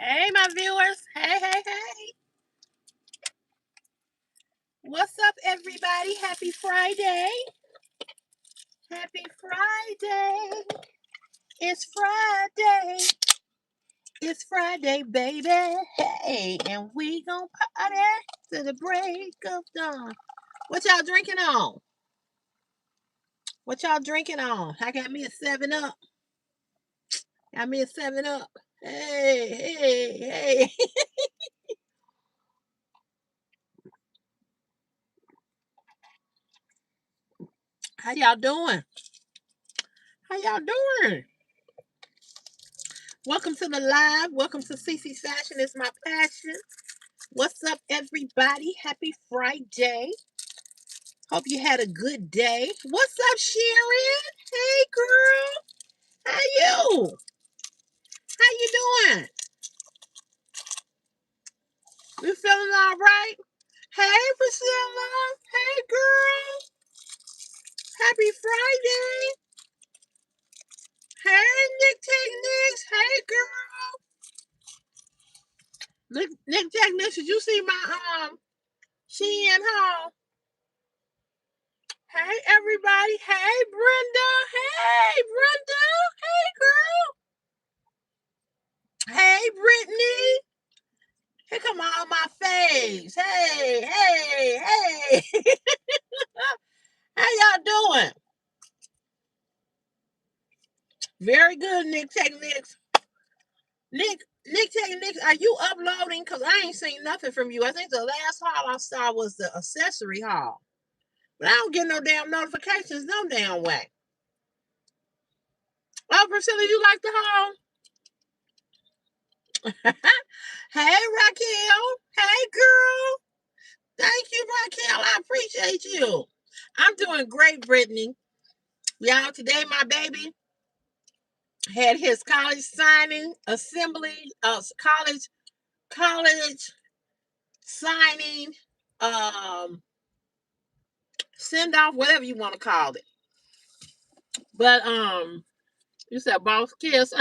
Hey, my viewers. Hey. What's up, everybody? Happy Friday. Happy Friday. It's Friday. It's Friday, baby. Hey, and we gon' party to the break of dawn. What y'all drinking on? What y'all drinking on? I got me a 7 Up. Got me a 7 Up. Hey. How y'all doing? How y'all doing? Welcome to the live. Welcome to CC Fashion is my passion. What's up, everybody? Happy Friday. Hope you had a good day. What's up, Sharon? Hey, girl. How you? How you doing? You feeling all right? Hey, Priscilla. Hey, girl. Happy Friday. Hey, Nick Technics. Hey, girl. Nick Technics, did you see my Shein haul? Hey, everybody. Hey, Brenda. Hey, Brenda. Hey, girl. Hey, Brittany. Here come all my faves. Hey. How y'all doing? Very good, Nick Technics. Nick Technics, are you uploading? Because I ain't seen nothing from you. I think the last haul I saw was the accessory haul. But I don't get no damn notifications no damn way. Oh, Priscilla, you like the haul? Hey, Raquel. Hey, girl. Thank you, Raquel. I appreciate you. I'm doing great, Brittany. Y'all, today my baby had his college signing assembly, college signing, send off, whatever you want to call it. But you said boss kiss.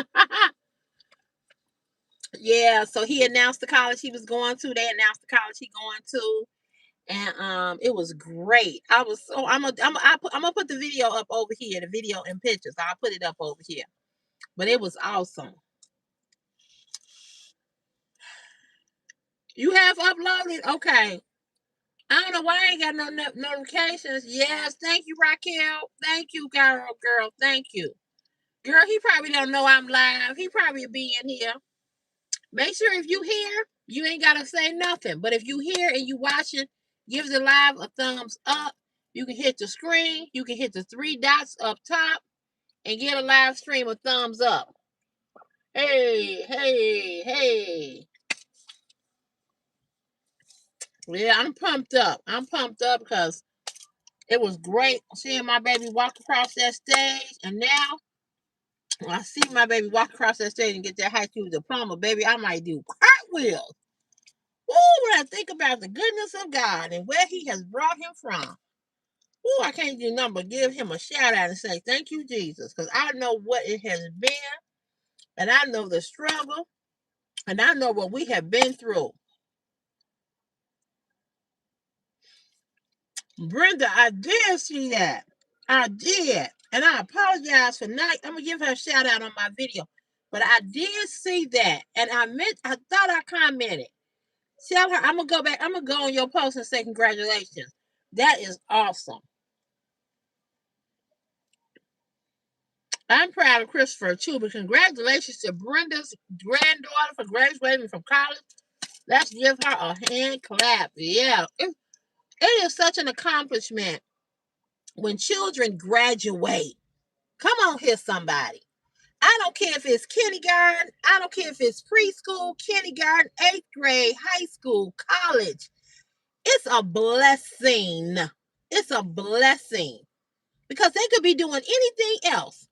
Yeah, so he announced the college he was going to. They announced the college he going to. And it was great. I was so I'm gonna put the video up over here, the video and pictures. I'll put it up over here. But it was awesome. You have uploaded? Okay. I don't know why I ain't got no notifications. Yes, thank you, Raquel. Thank you, girl. Thank you. Girl, he probably don't know I'm live. He probably be in here. Make sure if you hear, you ain't gotta say nothing. But if you hear and you watching, give the live a thumbs up. You can hit the screen. You can hit the 3 dots up top and get a live stream a thumbs up. Hey. Yeah, I'm pumped up. I'm pumped up because it was great seeing my baby walk across that stage. And now, when I see my baby walk across that stage and get that high school diploma, baby, I might do cartwheels. Ooh, when I think about the goodness of God and where He has brought him from. Ooh, I can't do nothing but give Him a shout out and say, thank you, Jesus. Because I know what it has been, and I know the struggle, and I know what we have been through. Brenda, I did see that. I did. And I apologize for not, I'm going to give her a shout out on my video. But I did see that. And I thought I commented. Tell her, I'm going to go back, I'm going to go on your post and say congratulations. That is awesome. I'm proud of Christopher too, but congratulations to Brenda's granddaughter for graduating from college. Let's give her a hand clap. Yeah, it is such an accomplishment when children graduate. Come on here, somebody. I don't care if it's kindergarten. I don't care if it's preschool, kindergarten, 8th grade, high school, college. It's a blessing. It's a blessing because they could be doing anything else.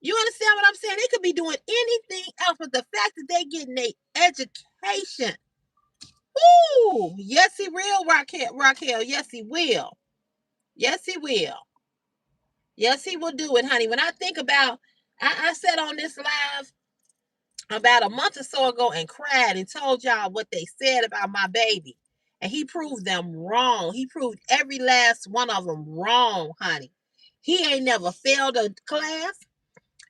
You understand what I'm saying? They could be doing anything else, but the fact that they getting their education. Ooh, yes, he will, Raquel. Yes, he will. Yes, he will. Yes, he will do it, honey. When I think about, I said on this live, about a month or so ago and cried and told y'all what they said about my baby. And he proved them wrong. He proved every last one of them wrong, honey. He ain't never failed a class.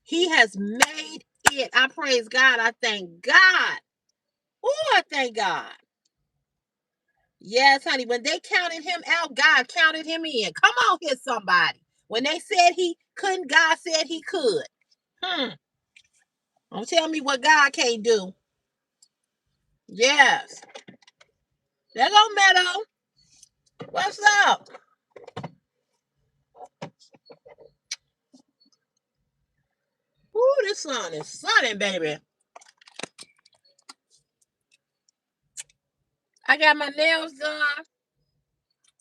He has made it. I praise God. I thank God. Oh, I thank God. Yes, honey. When they counted him out, God counted him in. Come on here, somebody. When they said he couldn't, God said he could. Don't tell me what God can't do. Yes. There go Meadow. What's up? Ooh, this sun is sunny, baby. I got my nails done.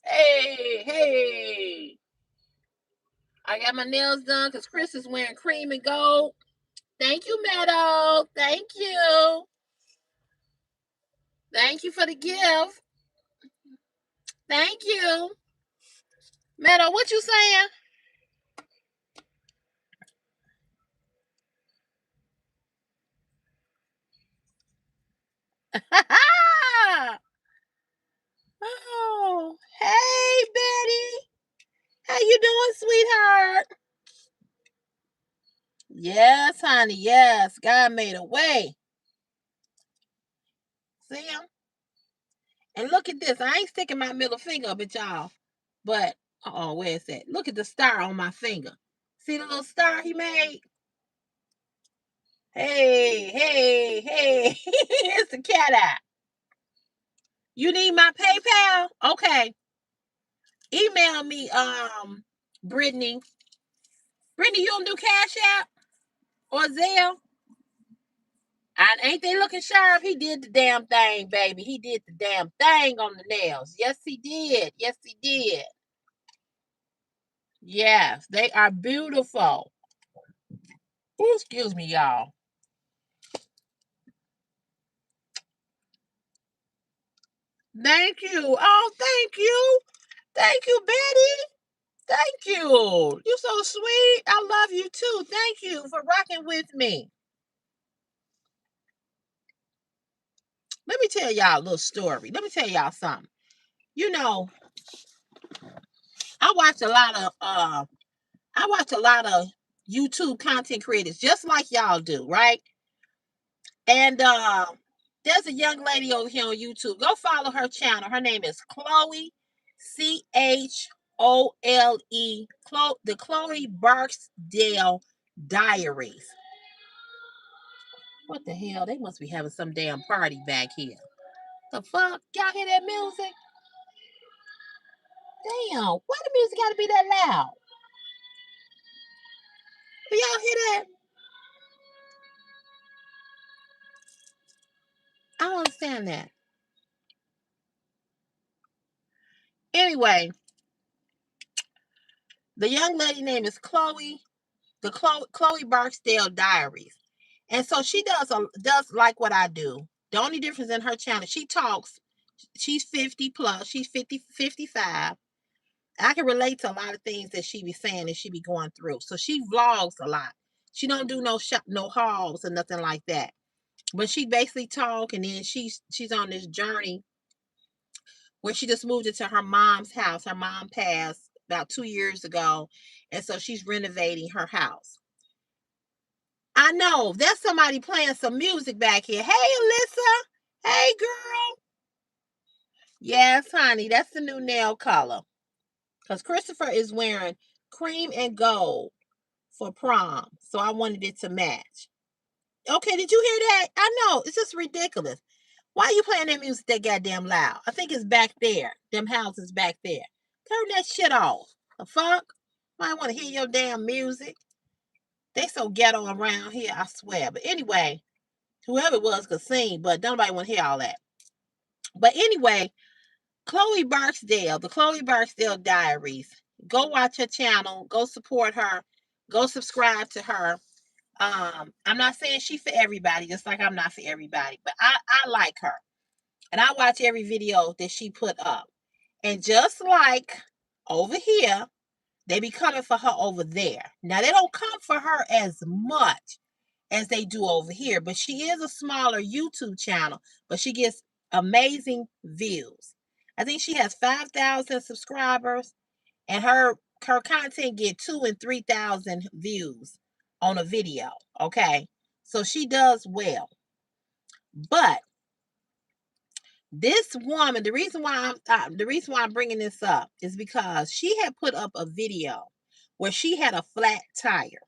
Hey, hey. I got my nails done because Chris is wearing cream and gold. Thank you, Meadow. Thank you. Thank you for the gift. Thank you. Meadow, what you saying? Oh, hey, Betty. How you doing, sweetheart? Yes, honey. Yes, God made a way. See him? And look at this. I ain't sticking my middle finger up at y'all. But, oh, where is that? Look at the star on my finger. See the little star he made? Hey, hey, hey. It's the cat eye. You need my PayPal? Okay. Email me, Brittany. Brittany, you don't do Cash App or Zelle? And ain't they looking sharp? He did the damn thing, baby. He did the damn thing on the nails. Yes, he did. Yes, he did. Yes, they are beautiful. Ooh, excuse me, y'all. Thank you. Oh, thank you. Thank you, Betty. Thank you. You're so sweet. I love you too. Thank you for rocking with me. Let me tell y'all a little story. Let me tell y'all something. You know, I watch a lot of YouTube content creators just like y'all do, right? And there's a young lady over here on YouTube. Go follow her channel. Her name is Chloe, Chole, the Chloe Barksdale Diaries. What the hell? They must be having some damn party back here. The fuck? Y'all hear that music? Damn, why the music gotta be that loud? Do y'all hear that? I don't understand that. Anyway, the young lady name is Chloe, the Chloe Barksdale Diaries. And so she does like what I do. The only difference in her channel, she talks, she's 50 plus, she's 50, 55. I can relate to a lot of things that she be saying and she be going through. So she vlogs a lot. She don't do no hauls or nothing like that. But she basically talk and then she's on this journey where she just moved into her mom's house. Her mom passed about 2 years ago. And so she's renovating her house. I know. There's somebody playing some music back here. Hey, Alyssa. Hey, girl. Yes, honey. That's the new nail color. Because Christopher is wearing cream and gold for prom. So I wanted it to match. Okay, did you hear that? I know. It's just ridiculous. Why are you playing that music that goddamn loud? I think it's back there. Them houses back there. Turn that shit off. The fuck? I want to hear your damn music. They so ghetto around here, I swear. But anyway, whoever it was could sing, but nobody want to hear all that. But anyway, Chloe Barksdale, the Chloe Barksdale Diaries. Go watch her channel. Go support her. Go subscribe to her. I'm not saying she for everybody, just like I'm not for everybody, but I like her. And I watch every video that she put up. And just like over here, they be coming for her over there. Now they don't come for her as much as they do over here. But she is a smaller YouTube channel, but she gets amazing views. I think she has 5,000 subscribers, and her content get 2 and 3,000 views on a video. Okay, so she does well. But this woman, the reason why I'm bringing this up is because she had put up a video where she had a flat tire,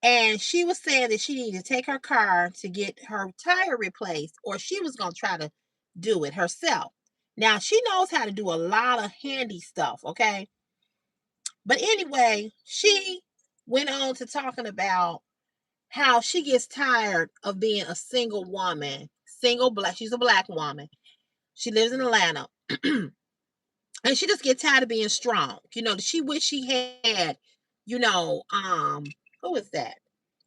and she was saying that she needed to take her car to get her tire replaced, or she was going to try to do it herself. Now, she knows how to do a lot of handy stuff, okay? But anyway, she went on to talking about how she gets tired of being a single woman, she's a black woman. She lives in Atlanta. And she just gets tired of being strong. She wish she had, who is that?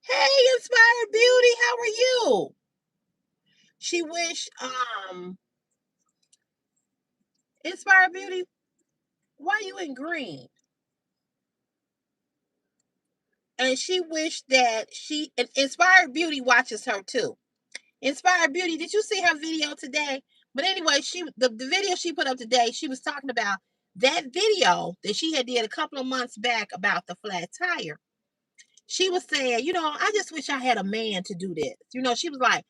Hey, Inspired Beauty, how are you? She wish, Inspired Beauty, why are you in green? And she wished that Inspired Beauty watches her too. Inspired Beauty, did you see her video today? But anyway, the video she put up today, she was talking about that video that she had did a couple of months back about the flat tire. She was saying, I just wish I had a man to do this. She was like,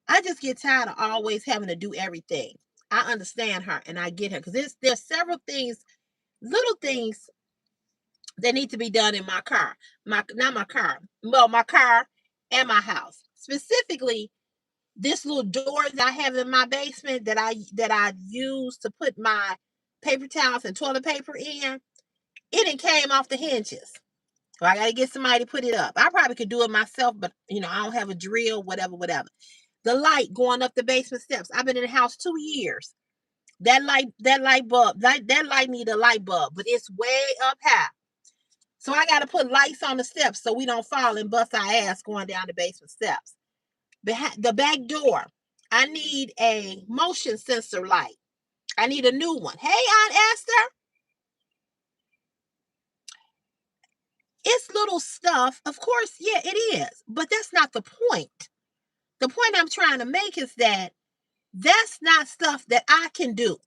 I just get tired of always having to do everything. I understand her and I get her, because there's several things, little things that need to be done in my car. My car and my house. Specifically, this little door that I have in my basement that I use to put my paper towels and toilet paper in, it came off the hinges. So I got to get somebody to put it up. I probably could do it myself, but I don't have a drill, whatever. The light going up the basement steps. I've been in the house 2 years. That light bulb, that light need a light bulb, but it's way up high. So I got to put lights on the steps so we don't fall and bust our ass going down the basement steps. The back door, I need a motion sensor light. I need a new one. Hey, Aunt Esther. It's little stuff. Of course, yeah, it is. But that's not the point. The point I'm trying to make is that that's not stuff that I can do.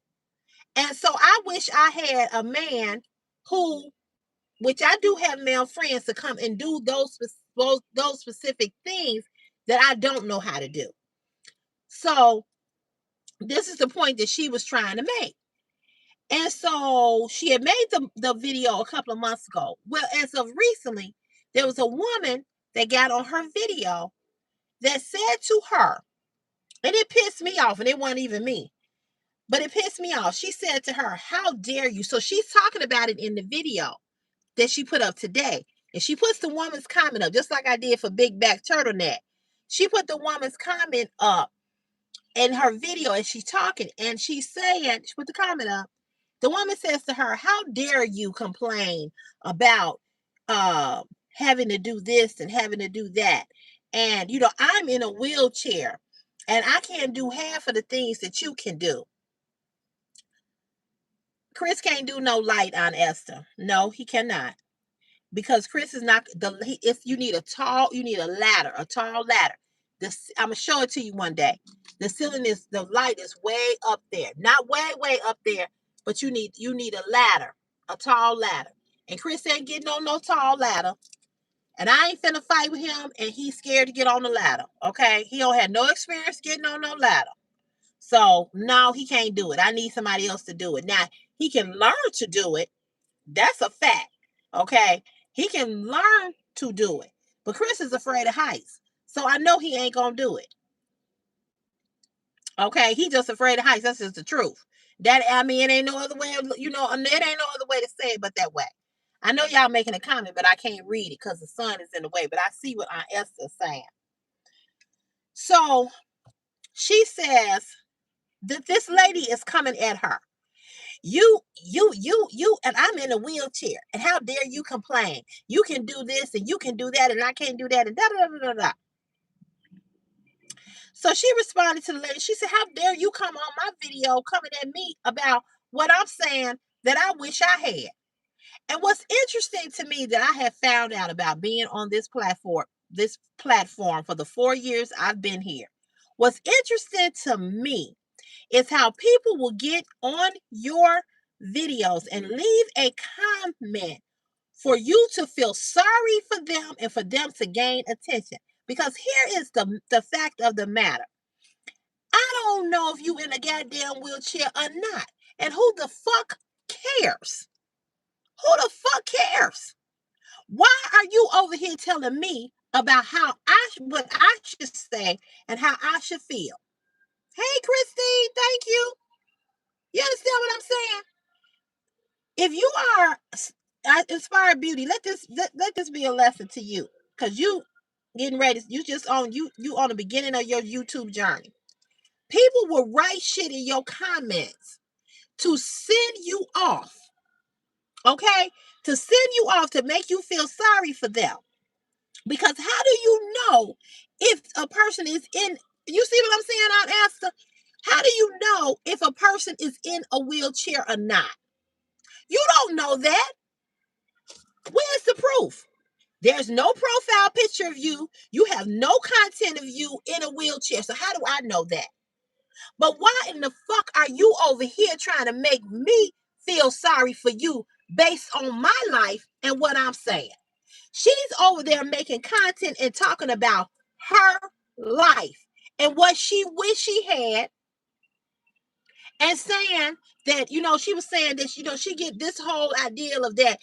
And so I wish I had a man which I do have male friends, to come and do those specific things that I don't know how to do. So this is the point that she was trying to make. And so she had made the video a couple of months ago. Well, as of recently, there was a woman that got on her video that said to her, and it pissed me off, and it wasn't even me, but it pissed me off. She said to her, how dare you? So she's talking about it in the video that she put up today. And she puts the woman's comment up, just like I did for Big Back Turtleneck. She put the woman's comment up in her video, and she's talking, and she's saying, she put the comment up. The woman says to her, how dare you complain about having to do this and having to do that? And, I'm in a wheelchair and I can't do half of the things that you can do. Chris can't do no light on Esther. No, he cannot. Because Chris is not if you need a ladder, a tall ladder. I'm gonna show it to you one day. The light is way up there, not way up there, but you need a ladder, a tall ladder. And Chris ain't getting on no tall ladder, and I ain't finna fight with him. And he's scared to get on the ladder. Okay, he don't have no experience getting on no ladder, so no, he can't do it. I need somebody else to do it. Now he can learn to do it. That's a fact. Okay, he can learn to do it, but Chris is afraid of heights, so I know he ain't gonna do it. Okay, he just afraid of heights. That's just the truth. It ain't no other way. It ain't no other way to say it but that way. I know y'all making a comment, but I can't read it because the sun is in the way. But I see what Aunt Esther is saying. So she says that this lady is coming at her. You, and I'm in a wheelchair, and how dare you complain? You can do this and you can do that, and I can't do that, and da da da da da. So she responded to the lady. She said, how dare you come on my video coming at me about what I'm saying that I wish I had? And what's interesting to me that I have found out about being on this platform this platform for the 4 years I've been here. What's interesting to me is how people will get on your videos and leave a comment for you to feel sorry for them and for them to gain attention. Because here is the fact of the matter. I don't know if you in a goddamn wheelchair or not. And who the fuck cares? Who the fuck cares? Why are you over here telling me about what I should say and how I should feel? Hey, Christine, thank you. You understand what I'm saying? If you are Inspired Beauty, let this be a lesson to you, because you getting ready. You on the beginning of your YouTube journey. People will write shit in your comments to send you off. Okay, to send you off to make you feel sorry for them. Because how do you know if a person is in? You see what I'm saying, Aunt Esther? How do you know if a person is in a wheelchair or not? You don't know that. Where's the proof? There's no profile picture of you. You have no content of you in a wheelchair. So how do I know that? But why in the fuck are you over here trying to make me feel sorry for you based on my life and what I'm saying? She's over there making content and talking about her life and what she wished she had, and saying that, she was saying that, she get this whole ideal of that,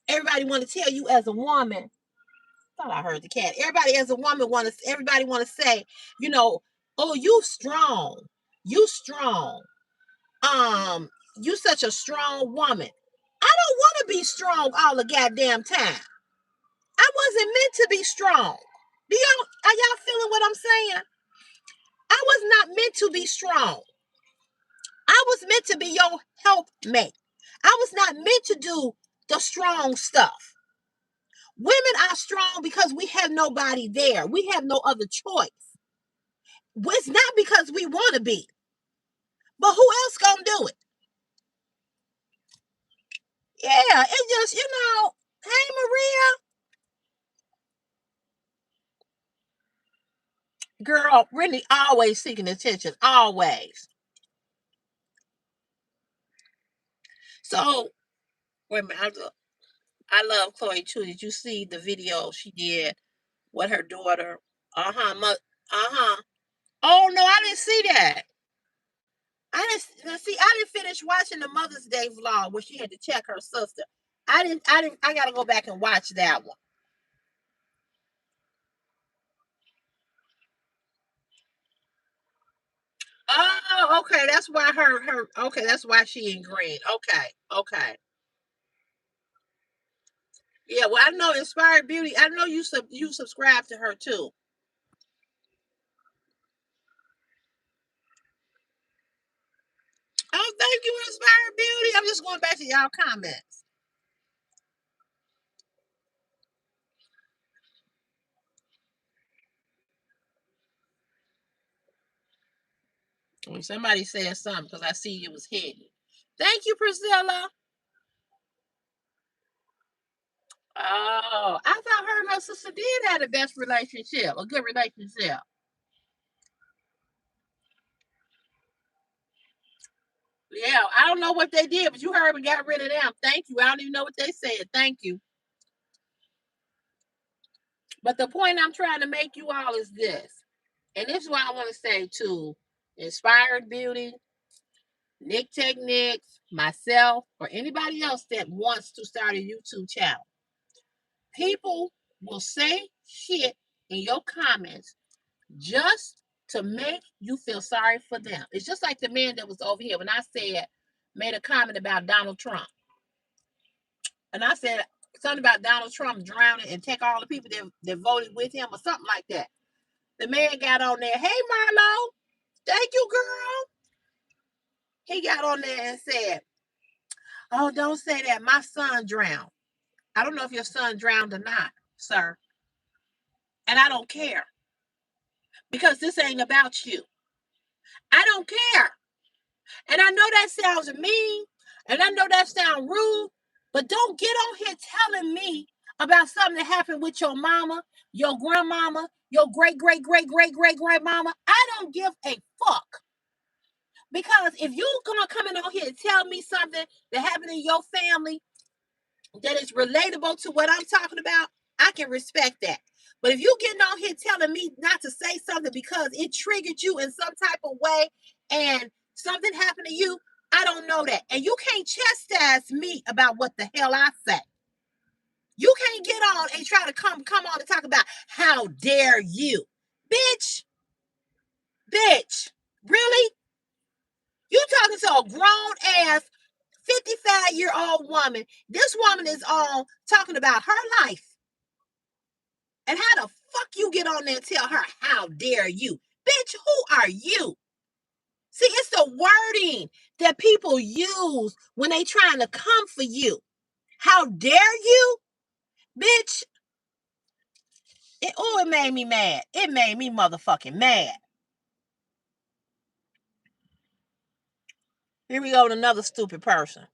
everybody want to tell you as a woman. Thought I heard the cat. Everybody as a woman everybody want to say, oh, you strong. You strong. You such a strong woman. I don't want to be strong all the goddamn time. I wasn't meant to be strong. Are y'all feeling what I'm saying? I was not meant to be strong. I was meant to be your helpmate. I was not meant to do the strong stuff. Women are strong because we have nobody there. We have no other choice. It's not because we want to be. But who else gonna do it? Yeah, it's just, hey, Maria. Girl, Brittany always seeking attention. Always. So, wait a minute. I love Chloe too. Did you see the video she did with her daughter? Oh no, I didn't see that. I didn't finish watching the Mother's Day vlog where she had to check her sister. I gotta go back and watch that one. Oh, okay. That's why okay, that's why she in green. Okay. Yeah, well, I know Inspired Beauty. I know you subscribe to her too. Oh, thank you, Inspired Beauty. I'm just going back to y'all comments. When somebody said something, because I see it was hidden. Thank you, Priscilla. Oh, I thought her and her sister did have the best relationship, a good relationship. Yeah, I don't know what they did, but you heard we got rid of them. Thank you. I don't even know what they said. Thank you. But the point I'm trying to make you all is this, and this is what I want to say to Inspired Beauty, Nick Techniques, myself, or anybody else that wants to start a YouTube channel. People will say shit in your comments just to make you feel sorry for them. It's just like the man that was over here when I made a comment about Donald Trump. And I said something about Donald Trump drowning and take all the people that voted with him or something like that. The man got on there, hey Marlo, thank you, girl. He got on there and said, oh, don't say that. My son drowned. I don't know if your son drowned or not, sir. And I don't care. Because this ain't about you. I don't care. And I know that sounds mean, and I know that sounds rude, but don't get on here telling me about something that happened with your mama, your grandmama, your great-great-great-great-great-grandmama, I don't give a fuck. Because if you're gonna come in on here and tell me something that happened in your family that is relatable to what I'm talking about, I can respect that. But if you getting on here telling me not to say something because it triggered you in some type of way and something happened to you, I don't know that. And you can't chastise me about what the hell I say. You can't get on and try to come on and talk about how dare you. Bitch, bitch. Really? You talking to a grown ass 55-year-old woman. This woman is on talking about her life. And how the fuck you get on there and tell her, how dare you? Bitch, who are you? See, it's the wording that people use when they trying to come for you. How dare you? Bitch, it made me mad. It made me motherfucking mad. Here we go with another stupid person.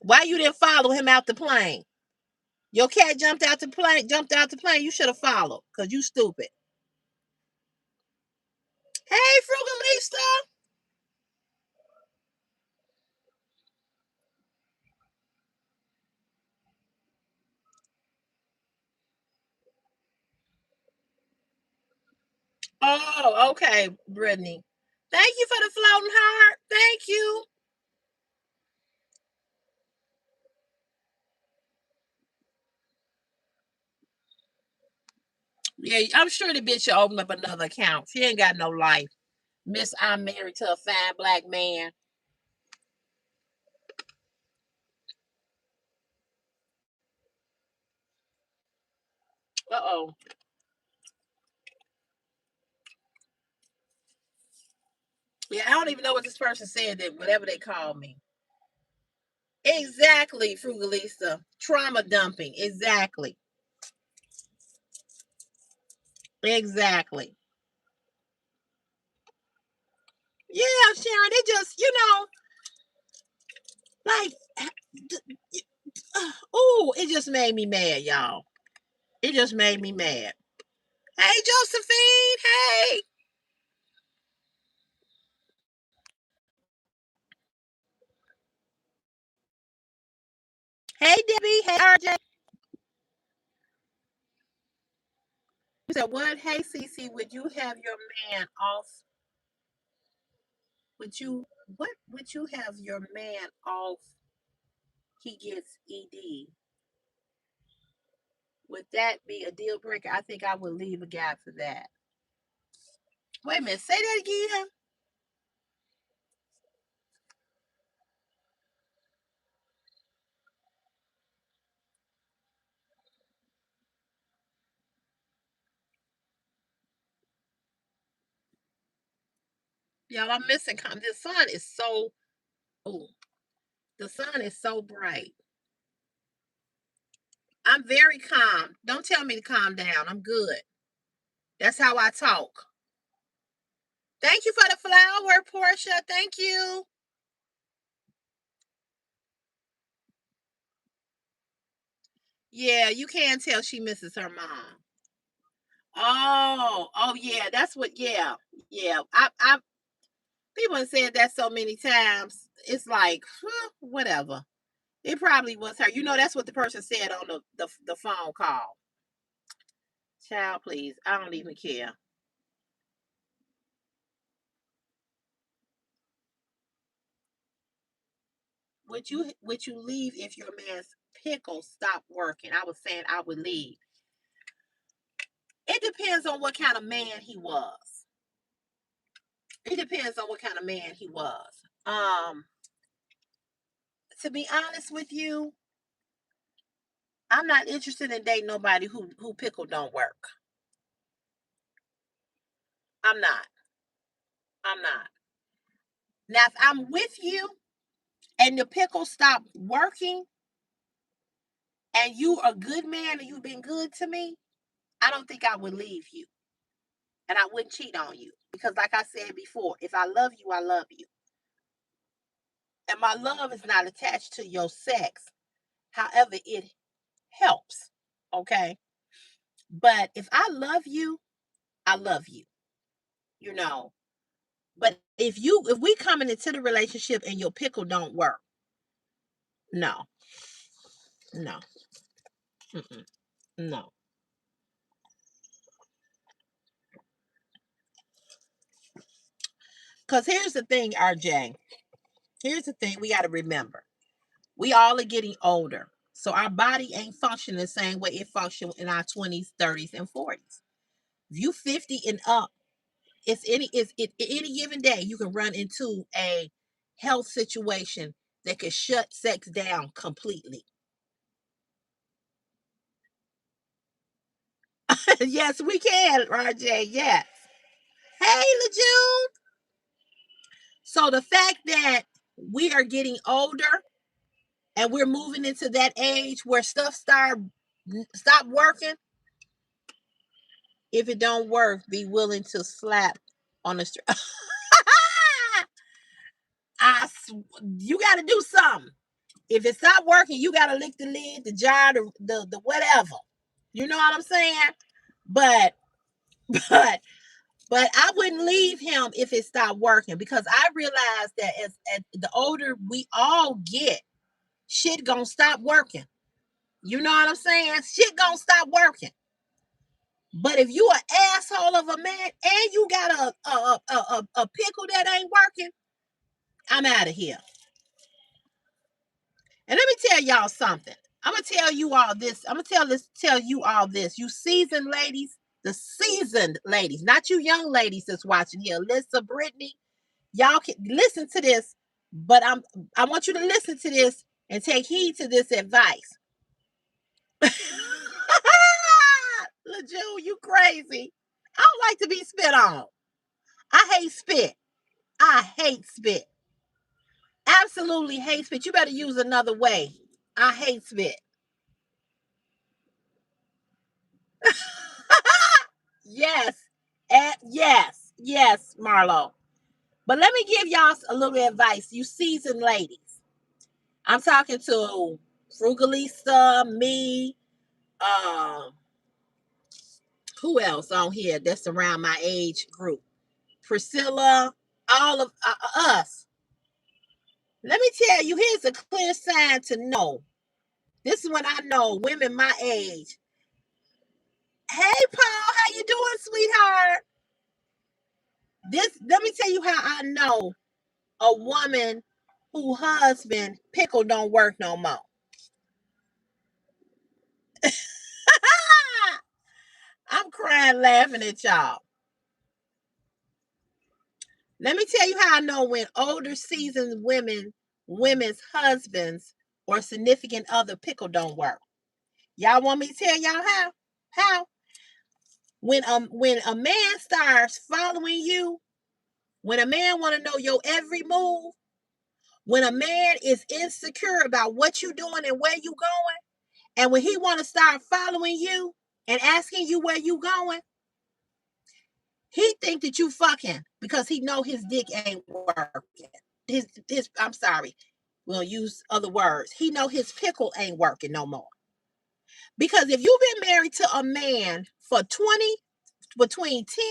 Why you didn't follow him out the plane? Your cat jumped out the plane. You should have followed, because you stupid. Hey, Frugalista. Oh, okay, Brittany. Thank you for the floating heart. Thank you. Yeah, I'm sure the bitch should open up another account. She ain't got no life. Miss, I'm married to a fine black man. Uh-oh. Yeah, I don't even know what this person said, that whatever they call me. Exactly, Frugalista. Trauma dumping. Exactly. Exactly. Yeah, Sharon, it just, like, oh, it just made me mad, y'all. It just made me mad. Hey, Josephine. Hey. Hey, Debbie. Hey, RJ. You said, what? Hey, Cece, would you have your man off? What would you have your man off? He gets ED. Would that be a deal breaker? I think I would leave a guy for that. Wait a minute. Say that again. Y'all, I'm missing. The sun is so. Oh, the sun is so bright. I'm very calm. Don't tell me to calm down. I'm good. That's how I talk. Thank you for the flower, Portia. Thank you. Yeah, you can tell she misses her mom. Oh, yeah. That's what. Yeah, yeah. I people have said that so many times. It's like, whatever. It probably was her. That's what the person said on the phone call. Child, please. I don't even care. Would you leave if your man's pickle stopped working? I was saying I would leave. It depends on what kind of man he was. It depends on what kind of man he was. To be honest with you, I'm not interested in dating nobody who pickle don't work. I'm not. I'm not. Now, if I'm with you and the pickle stopped working and you are a good man and you've been good to me, I don't think I would leave you. And I wouldn't cheat on you. Because like I said before, if I love you, I love you. And my love is not attached to your sex. However, it helps. Okay. But if I love you, I love you, you know. But if we coming into the relationship and your pickle don't work, no, no, mm-mm, no. Because here's the thing, RJ. Here's the thing we got to remember. We all are getting older. So our body ain't functioning the same way it functioned in our 20s, 30s, and 40s. If you 50 and up, it's any given day you can run into a health situation that could shut sex down completely. Yes, we can, RJ. Yes. Hey, LeJune. So the fact that we are getting older and we're moving into that age where stuff stop working, if it don't work, be willing to slap on the street. You got to do something. If it stop working, you got to lick the lid, the jar, the whatever. You know what I'm saying? But but but I wouldn't leave him if it stopped working because I realized that as the older we all get, shit gonna stop working. You know what I'm saying? Shit gonna stop working. But if you an asshole of a man and you got a pickle that ain't working, I'm out of here. And let me tell y'all something. I'm gonna tell you all this. I'm gonna tell you all this. You seasoned ladies, the seasoned ladies, not you young ladies that's watching here. Alyssa, Brittany, y'all can listen to this, but I want you to listen to this and take heed to this advice. LeJew, you crazy. I don't like to be spit on. I hate spit. I hate spit. Absolutely hate spit. You better use another way. I hate spit. Yes. Yes. Yes, Marlo. But let me give y'all a little advice. You seasoned ladies. I'm talking to Frugalista, me, um, who else on here that's around my age group? Priscilla, all of us. Let me tell you, here's a clear sign to know. This is when I know women my age. Hey, Paul, how you doing, sweetheart? This, let me tell you how I know a woman who husband pickle don't work no more. I'm crying laughing at y'all. Let me tell you how I know when older seasoned women's husbands or significant other pickle don't work. Y'all want me to tell y'all how? How? When a man starts following you, when a man want to know your every move, when a man is insecure about what you doing and where you going, and when he want to start following you and asking you where you going, he think that you fucking because he know his dick ain't working. His I'm sorry, we'll use other words. He know his pickle ain't working no more. Because if you've been married to a man for 20, between 10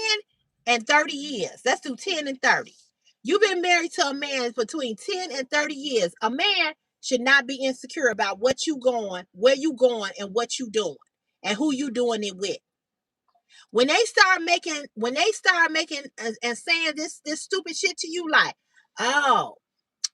and 30 years, let's do 10 and 30. You've been married to a man between 10 and 30 years. A man should not be insecure about what you going, where you going, and what you doing, and who you doing it with. When they start making and saying this stupid shit to you, like, oh,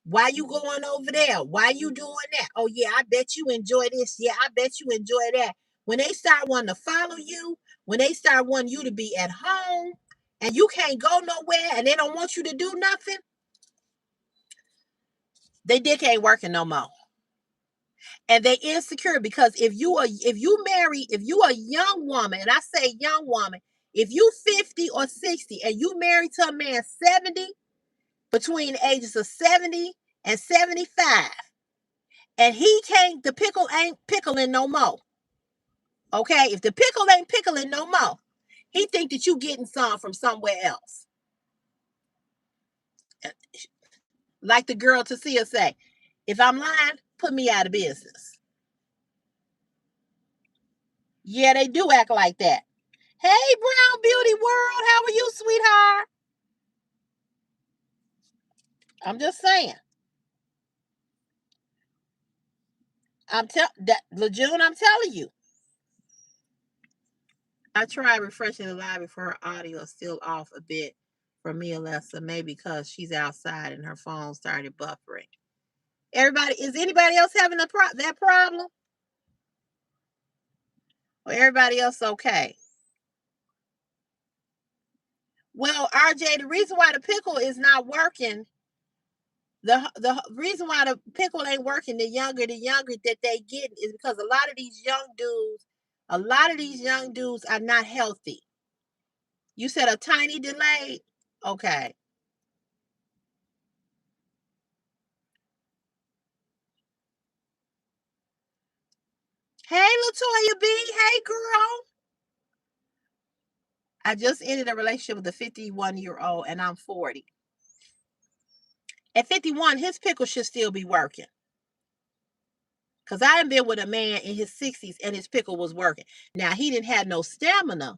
why you going over there? Why you doing that? Oh yeah, I bet you enjoy this. Yeah, I bet you enjoy that. When they start wanting to follow you, when they start wanting you to be at home and you can't go nowhere and they don't want you to do nothing, they dick ain't working no more. And they insecure because if you a young woman, and I say young woman, if you 50 or 60 and you married to a man 70, between the ages of 70 and 75, and he can't, the pickle ain't pickling no more. Okay, if the pickle ain't pickling no more, he think that you getting some from somewhere else. Like the girl to see her say, if I'm lying, put me out of business. Yeah, they do act like that. Hey, Brown Beauty World, how are you, sweetheart? I'm just saying. Lejeune, I'm telling you. I tried refreshing the live before her audio is still off a bit for me, Alessa, maybe because she's outside and her phone started buffering. Everybody, is anybody else having that problem? Or everybody else okay? Well, RJ, the reason why the pickle is not working, the reason why the pickle ain't working, the younger that they get is because a lot of these young dudes are not healthy. You said a tiny delay? Okay. Hey, Latoya B. Hey, girl. I just ended a relationship with a 51-year-old and I'm 40. At 51, his pickle should still be working. Because I had been with a man in his 60s and his pickle was working. Now, he didn't have no stamina.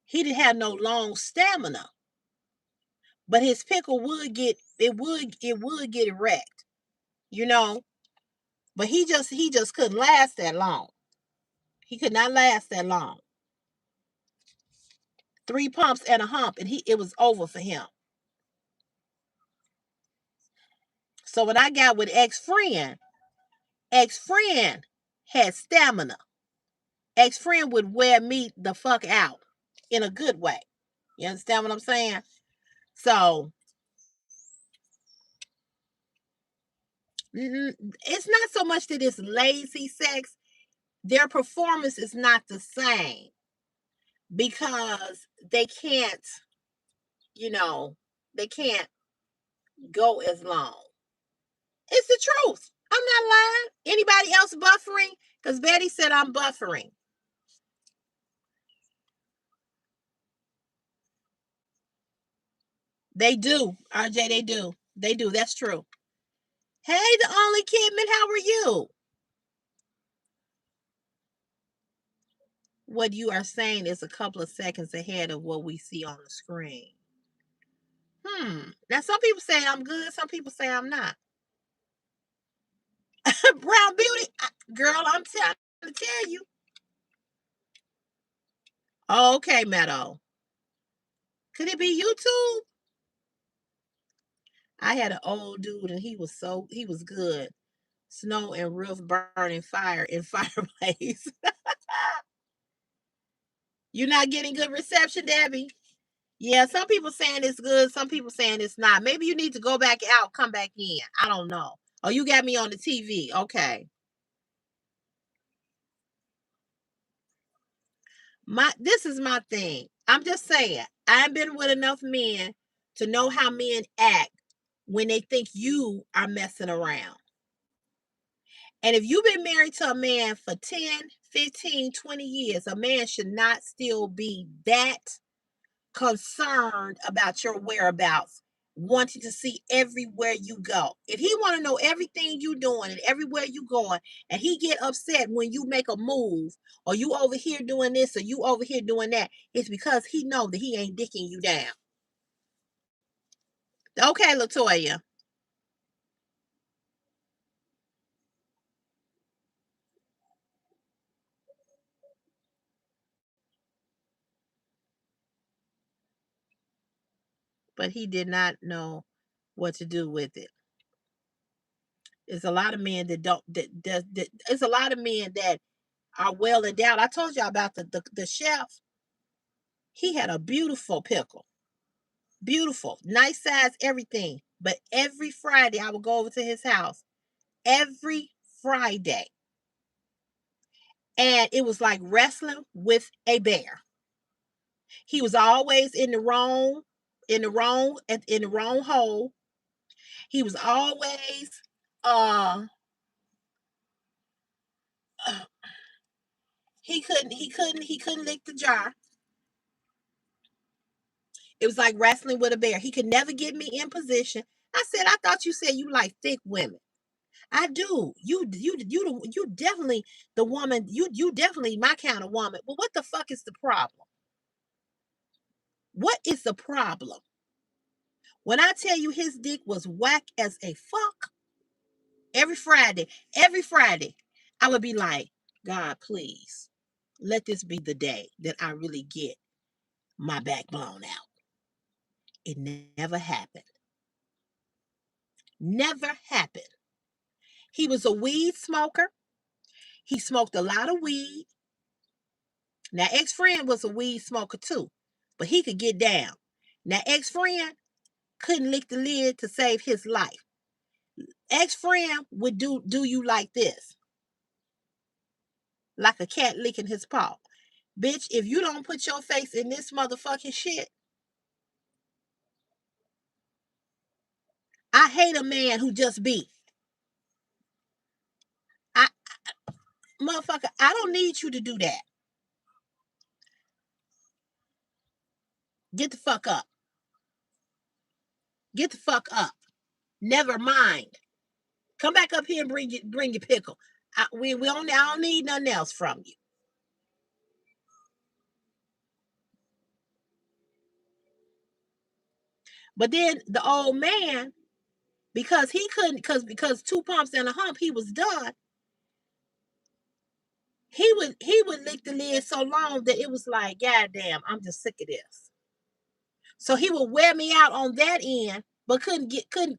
He didn't have no long stamina. But his pickle would get erect, you know. But he just couldn't last that long. He could not last that long. 3 pumps and a hump, and it was over for him. So when I got with ex-friend had stamina. Ex-friend would wear me the fuck out in a good way. You understand what I'm saying? So it's not so much that it's lazy sex. Their performance is not the same because they can't, you know, they can't go as long. It's the truth. I'm not lying. Anybody else buffering? Because Betty said I'm buffering. They do, RJ. They do. They do. That's true. Hey, the only Kidman, how are you? What you are saying is a couple of seconds ahead of what we see on the screen. Now, some people say I'm good. Some people say I'm not. Brown Beauty, girl, I'm trying to tell you. Oh, okay, Meadow. Could it be YouTube? I had an old dude and he was good. Snow and roof burning fire in fireplace. You're not getting good reception, Debbie? Yeah, some people saying it's good, some people saying it's not. Maybe you need to go back out, come back in. I don't know. Oh, you got me on the TV. Okay. This is my thing. I'm just saying, I've been with enough men to know how men act when they think you are messing around. And if you've been married to a man for 10, 15, 20 years, a man should not still be that concerned about your whereabouts, wanting to see everywhere you go. If he want to know everything you doing and everywhere you going, and he get upset when you make a move or you over here doing this or you over here doing that, it's because he know that he ain't dicking you down. Okay, Latoya. But he did not know what to do with it. There's a lot of men that don't that there's a lot of men that are well endowed. I told y'all about the chef. He had a beautiful pickle. Beautiful, nice size, everything. But every Friday, I would go over to his house. Every Friday. And it was like wrestling with a bear. He was always in the wrong hole. He was always uh he couldn't lick the jar. It was like wrestling with a bear. He could never get me in position. I said, I thought you said you like thick women. I do. You definitely the woman. You definitely my kind of woman. But what the fuck is the problem? What is the problem? When I tell you his dick was whack as a fuck, every Friday, every Friday, I would be like, God, please, let this be the day that I really get my back blown out. It never happened. Never happened. He was a weed smoker. He smoked a lot of weed. Now, ex-friend was a weed smoker too, but he could get down. Now, ex-friend couldn't lick the lid to save his life. Ex-friend would do you like this, like a cat licking his paw. Bitch, if you don't put your face in this motherfucking shit, I hate a man who just be. I motherfucker, I don't need you to do that. Get the fuck up. Get the fuck up. Never mind. Come back up here and bring your pickle. I don't need nothing else from you. But then the old man, because he couldn't, because two pumps and a hump, he was done. He would lick the lid so long that it was like, God damn, I'm just sick of this. So he would wear me out on that end, but couldn't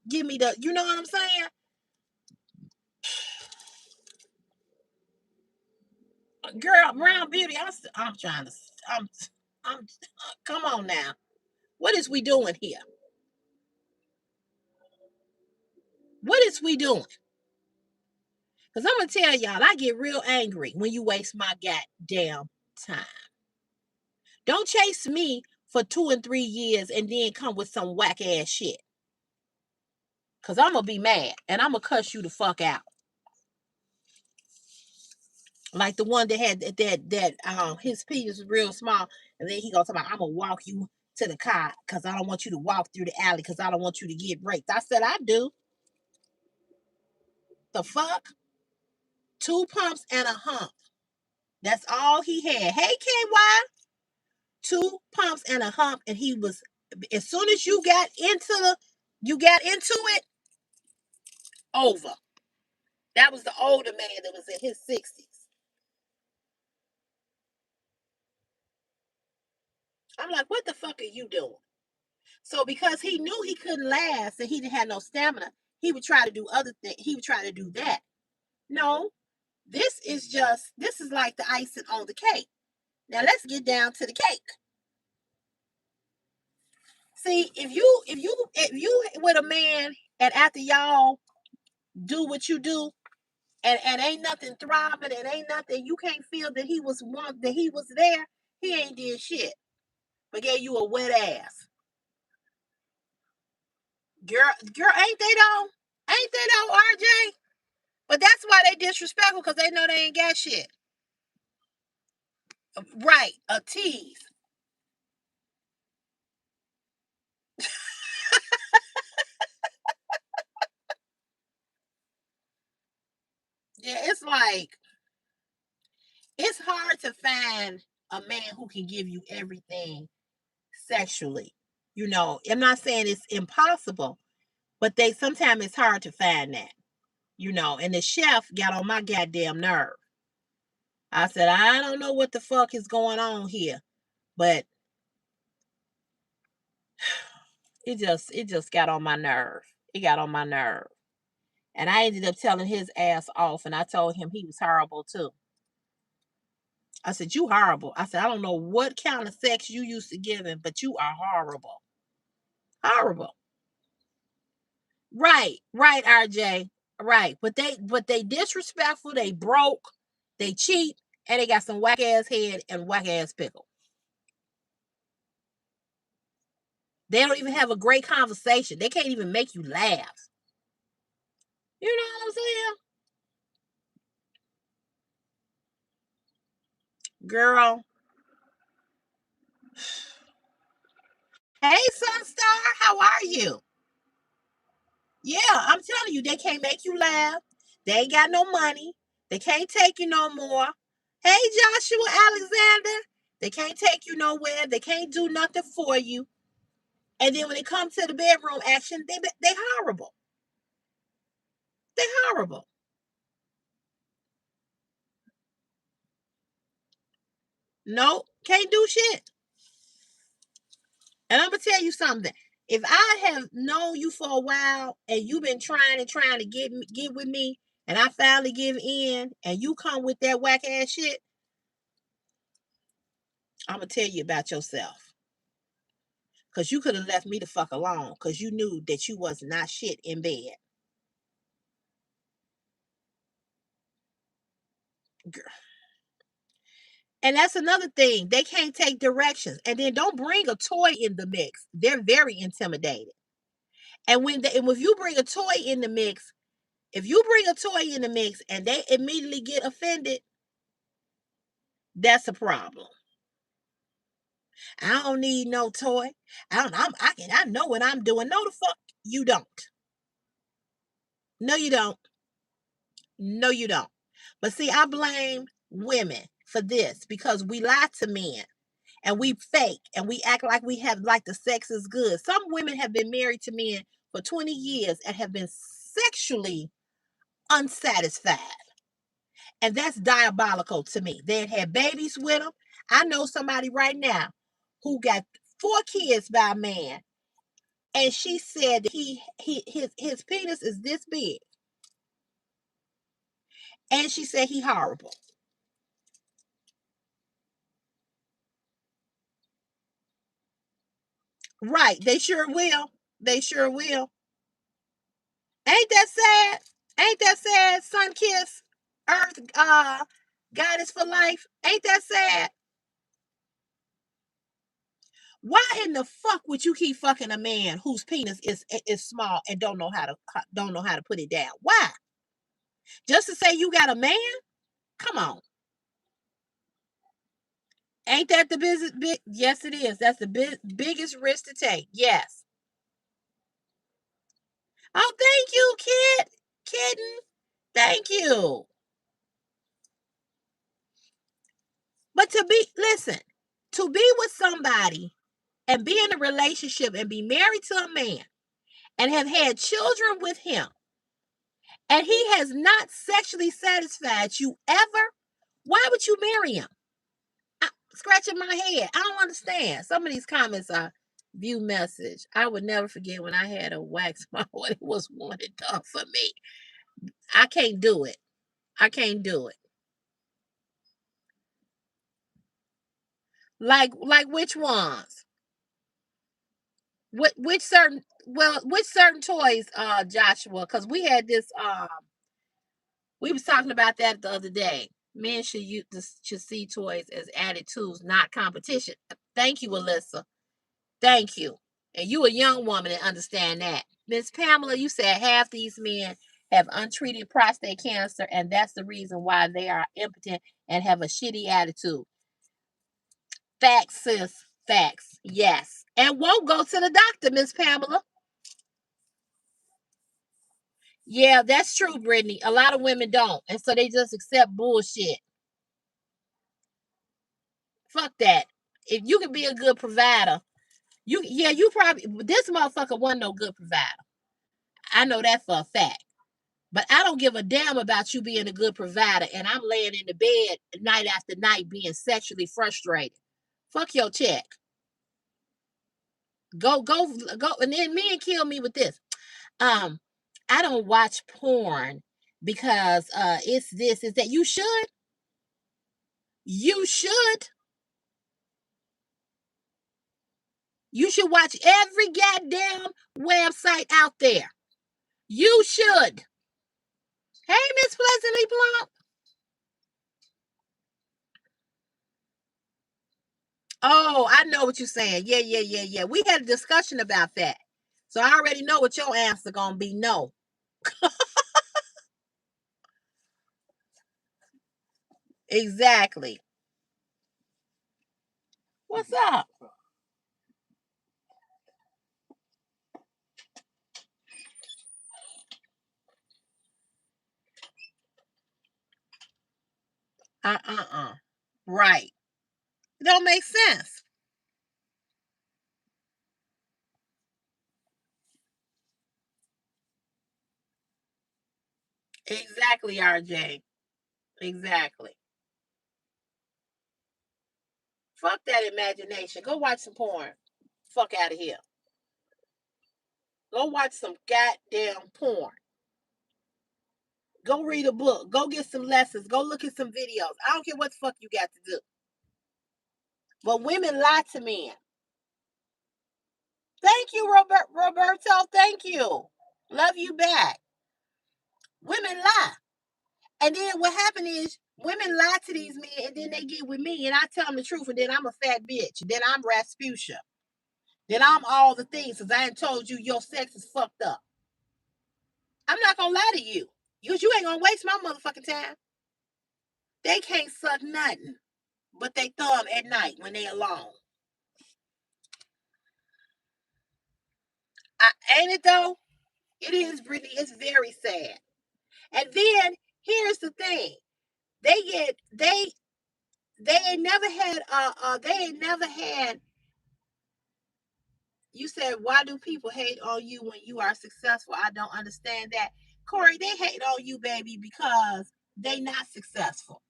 give me the, you know what I'm saying? Girl, Brown Beauty, I'm trying to, I'm, come on now. What is we doing here? What is we doing? Because I'm going to tell y'all, I get real angry when you waste my goddamn time. Don't chase me for 2 and 3 years and then come with some whack ass shit. Because I'm going to be mad and I'm going to cuss you the fuck out. Like the one that had his penis was real small, and then he gonna talk about, I'm gonna walk you to the car because I don't want you to walk through the alley because I don't want you to get raped. I said I do. The fuck? Two pumps and a hump. That's all he had. Hey KY, two pumps and a hump, and he was, as soon as you got into it, over. That was the older man that was in his 60s. I'm like, what the fuck are you doing? So because he knew he couldn't last and he didn't have no stamina, he would try to do other things. He would try to do that. No, this is like the icing on the cake. Now let's get down to the cake. See, if you with a man and after y'all do what you do and ain't nothing throbbing and ain't nothing, you can't feel that he was there, he ain't did shit. But gave you a wet ass. Girl, ain't they though? Ain't they though, RJ? But that's why they disrespectful, because they know they ain't got shit. Right, a tease. Yeah, it's like, it's hard to find a man who can give you everything sexually. You know, I'm not saying it's impossible, but they sometimes it's hard to find that. You know, and the chef got on my goddamn nerve. I said, I don't know what the fuck is going on here, but it just got on my nerve. It got on my nerve. And I ended up telling his ass off, and I told him he was horrible too. I said, you horrible. I said, I don't know what kind of sex you used to give him, but you are horrible. Horrible. Right, RJ. Right. But they disrespectful, they broke, they cheat, and they got some whack ass head and whack ass pickle. They don't even have a great conversation. They can't even make you laugh. You know what I'm saying? Girl. Hey, Sunstar, how are you? Yeah, I'm telling you, they can't make you laugh. They ain't got no money. They can't take you no more. Hey, Joshua Alexander. They can't take you nowhere. They can't do nothing for you. And then when it comes to the bedroom action, they horrible. They horrible. No, can't do shit. And I'm gonna tell you something. If I have known you for a while and you've been trying to get with me, and I finally give in, and you come with that whack ass shit, I'm gonna tell you about yourself. Cause you could have left me the fuck alone, cause you knew that you was not shit in bed. And that's another thing. They can't take directions. And then don't bring a toy in the mix. They're very intimidated. And if you bring a toy in the mix, if you bring a toy in the mix and they immediately get offended, that's a problem. I don't need no toy. I know what I'm doing. No, the fuck you don't. No, you don't. No, you don't. But see, I blame women for this because we lie to men and we fake and we act like we have like the sex is good. Some women have been married to men for 20 years and have been sexually unsatisfied. And that's diabolical to me. They had babies with them. I know somebody right now who got 4 kids by a man, and she said that his penis is this big, and she said he horrible. Right? They sure will. They sure will. Ain't that sad? Ain't that sad? Sun kiss, earth, goddess for life. Ain't that sad? Why in the fuck would you keep fucking a man whose penis is small and don't know how to put it down? Why? Just to say you got a man? Come on. Ain't that the business? Yes, it is. That's the biggest risk to take. Yes. Oh, thank you, kitten. Thank you. But listen, to be with somebody and be in a relationship and be married to a man and have had children with him and he has not sexually satisfied you ever, why would you marry him? I'm scratching my head. I don't understand. Some of these comments are view message. I would never forget when I had a wax mouth when it was one and done for me. I can't do it. I can't do it. Like which ones? Which certain toys, Joshua? Because we had this we was talking about that the other day. Men should see toys as added tools, not competition. Thank you, Alyssa. Thank you. And you a young woman and understand that. Miss Pamela, you said half these men have untreated prostate cancer, and that's the reason why they are impotent and have a shitty attitude. Facts, sis. Facts. Yes. And won't go to the doctor, Miss Pamela. Yeah, that's true, Brittany. A lot of women don't. And so they just accept bullshit. Fuck that. If you can be a good provider, you probably this motherfucker wasn't no good provider. I know that for a fact. But I don't give a damn about you being a good provider and I'm laying in the bed night after night being sexually frustrated. Fuck your check. Go and then men kill me with this. Um, I don't watch porn because it's this, is that you should. You should. You should watch every goddamn website out there. You should. Hey, Miss Pleasantly Plump. Oh, I know what you're saying. Yeah. We had a discussion about that. So I already know what your answer gonna be. No. Exactly. What's up? don't make sense. Exactly, RJ. Exactly. Fuck that imagination. Go watch some porn. Fuck out of here. Go watch some goddamn porn. Go read a book. Go get some lessons. Go look at some videos. I don't care what the fuck you got to do. But women lie to men. Thank you, Roberto. Thank you. Love you back. Women lie. And then what happened is women lie to these men and then they get with me and I tell them the truth and then I'm a fat bitch. And then I'm Rasputia. Then I'm all the things because I ain't told you your sex is fucked up. I'm not going to lie to you. Because you ain't going to waste my motherfucking time. They can't suck nothing but they thumb at night when they alone. Ain't it though? It is, Brittany. It's very sad. And then here's the thing: they ain't never had they ain't never had. You said, why do people hate on you when you are successful? I don't understand that, Corey. They hate on you, baby, because they not successful.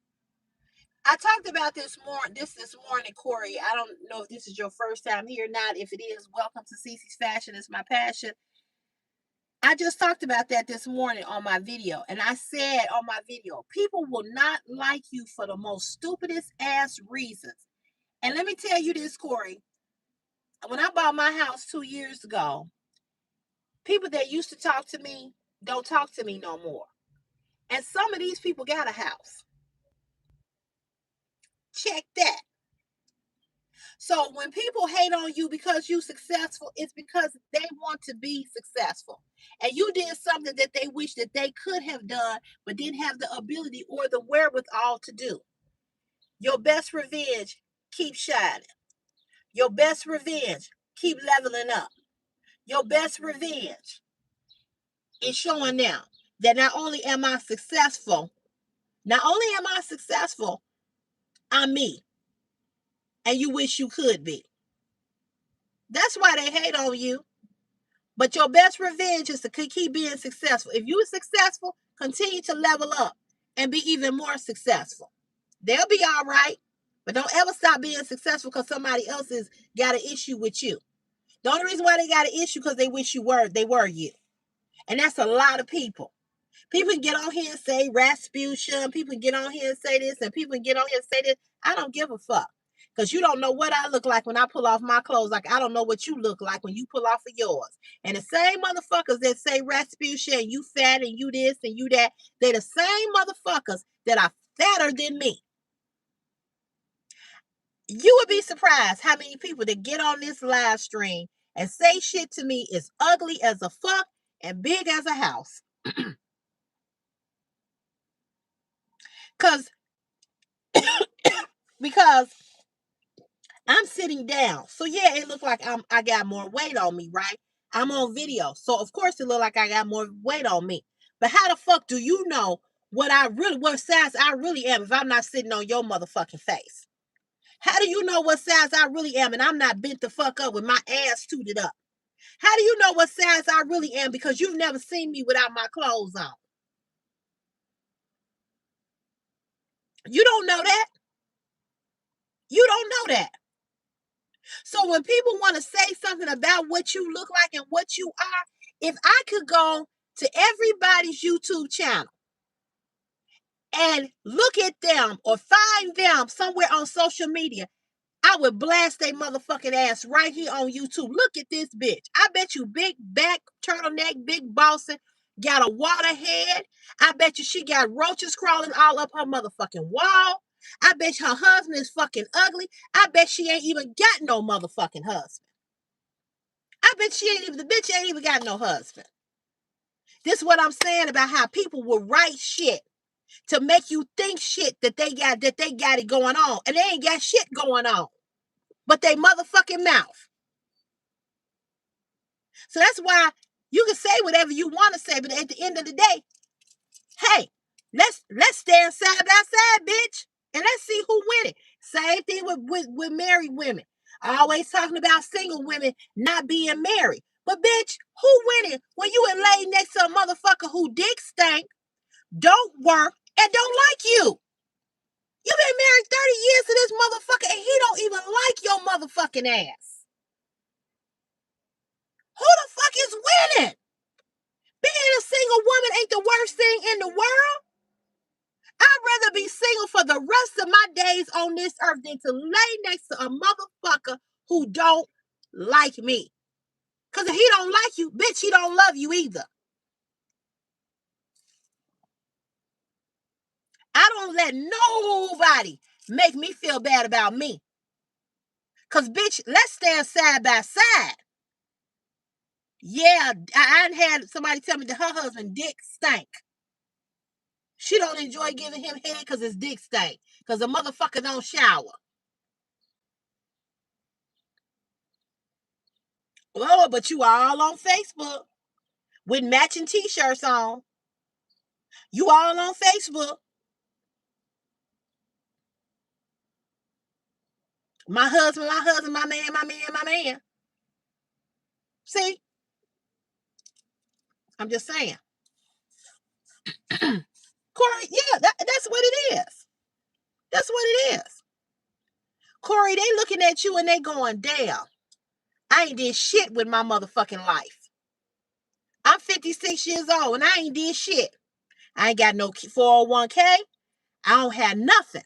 I talked about this morning, Corey. I don't know if this is your first time here or not. If it is, welcome to Cece's Fashion. It's my passion. I just talked about that this morning on my video. And I said on my video, people will not like you for the most stupidest ass reasons. And let me tell you this, Corey. When I bought my house 2 years ago, people that used to talk to me don't talk to me no more. And some of these people got a house. Check that. So when people hate on you because you're successful, it's because they want to be successful. And you did something that they wish that they could have done, but didn't have the ability or the wherewithal to do. Your best revenge, keep shining. Your best revenge, keep leveling up. Your best revenge is showing now that not only am I successful, I'm me. And you wish you could be. That's why they hate on you. But your best revenge is to keep being successful. If you're successful, continue to level up and be even more successful. They'll be all right. But don't ever stop being successful because somebody else has got an issue with you. The only reason why they got an issue because they wish they were you. And that's a lot of people. People can get on here and say Rasputia. People can get on here and say this, and people can get on here and say this. I don't give a fuck. Because you don't know what I look like when I pull off my clothes. Like, I don't know what you look like when you pull off of yours. And the same motherfuckers that say Rasputia and you fat and you this and you that, they're the same motherfuckers that are fatter than me. You would be surprised how many people that get on this live stream and say shit to me is ugly as a fuck and big as a house. Because I'm sitting down. So yeah, it looked like I got more weight on me, right? I'm on video. So of course it looked like I got more weight on me. But how the fuck do you know what size I really am if I'm not sitting on your motherfucking face? How do you know what size I really am and I'm not bent the fuck up with my ass tooted up? How do you know what size I really am because you've never seen me without my clothes on? You don't know that. You don't know that. So when people want to say something about what you look like and what you are, if I could go to everybody's YouTube channel and look at them or find them somewhere on social media, I would blast their motherfucking ass right here on YouTube. Look at this bitch. I bet you big back, turtleneck, big bossing, got a water head. I bet you she got roaches crawling all up her motherfucking wall. I bet her husband is fucking ugly. I bet she ain't even got no motherfucking husband. I bet the bitch ain't even got no husband. This is what I'm saying about how people will write shit to make you think shit that they got it going on. And they ain't got shit going on. But they motherfucking mouth. So that's why you can say whatever you want to say, but at the end of the day, hey, let's stand side by side, bitch. And let's see who win it. Same thing with married women. Always talking about single women not being married. But bitch, who winning when you and lay next to a motherfucker who dick stank, don't work, and don't like you? You been married 30 years to this motherfucker and he don't even like your motherfucking ass. Who the fuck is winning? Being a single woman ain't the worst thing in the world. I'd rather be single for the rest of my days on this earth than to lay next to a motherfucker who don't like me. Because if he don't like you, bitch, he don't love you either. I don't let nobody make me feel bad about me. Because, bitch, let's stand side by side. Yeah, I had somebody tell me that her husband dick stank. She don't enjoy giving him head because his dick stank. Because the motherfucker don't shower. Oh, but you all on Facebook with matching t-shirts on. You all on Facebook. My husband, my man, my man. See? I'm just saying. Corey, yeah, that's what it is. That's what it is. Corey, they looking at you and they going, damn, I ain't did shit with my motherfucking life. I'm 56 years old and I ain't did shit. I ain't got no 401k. I don't have nothing.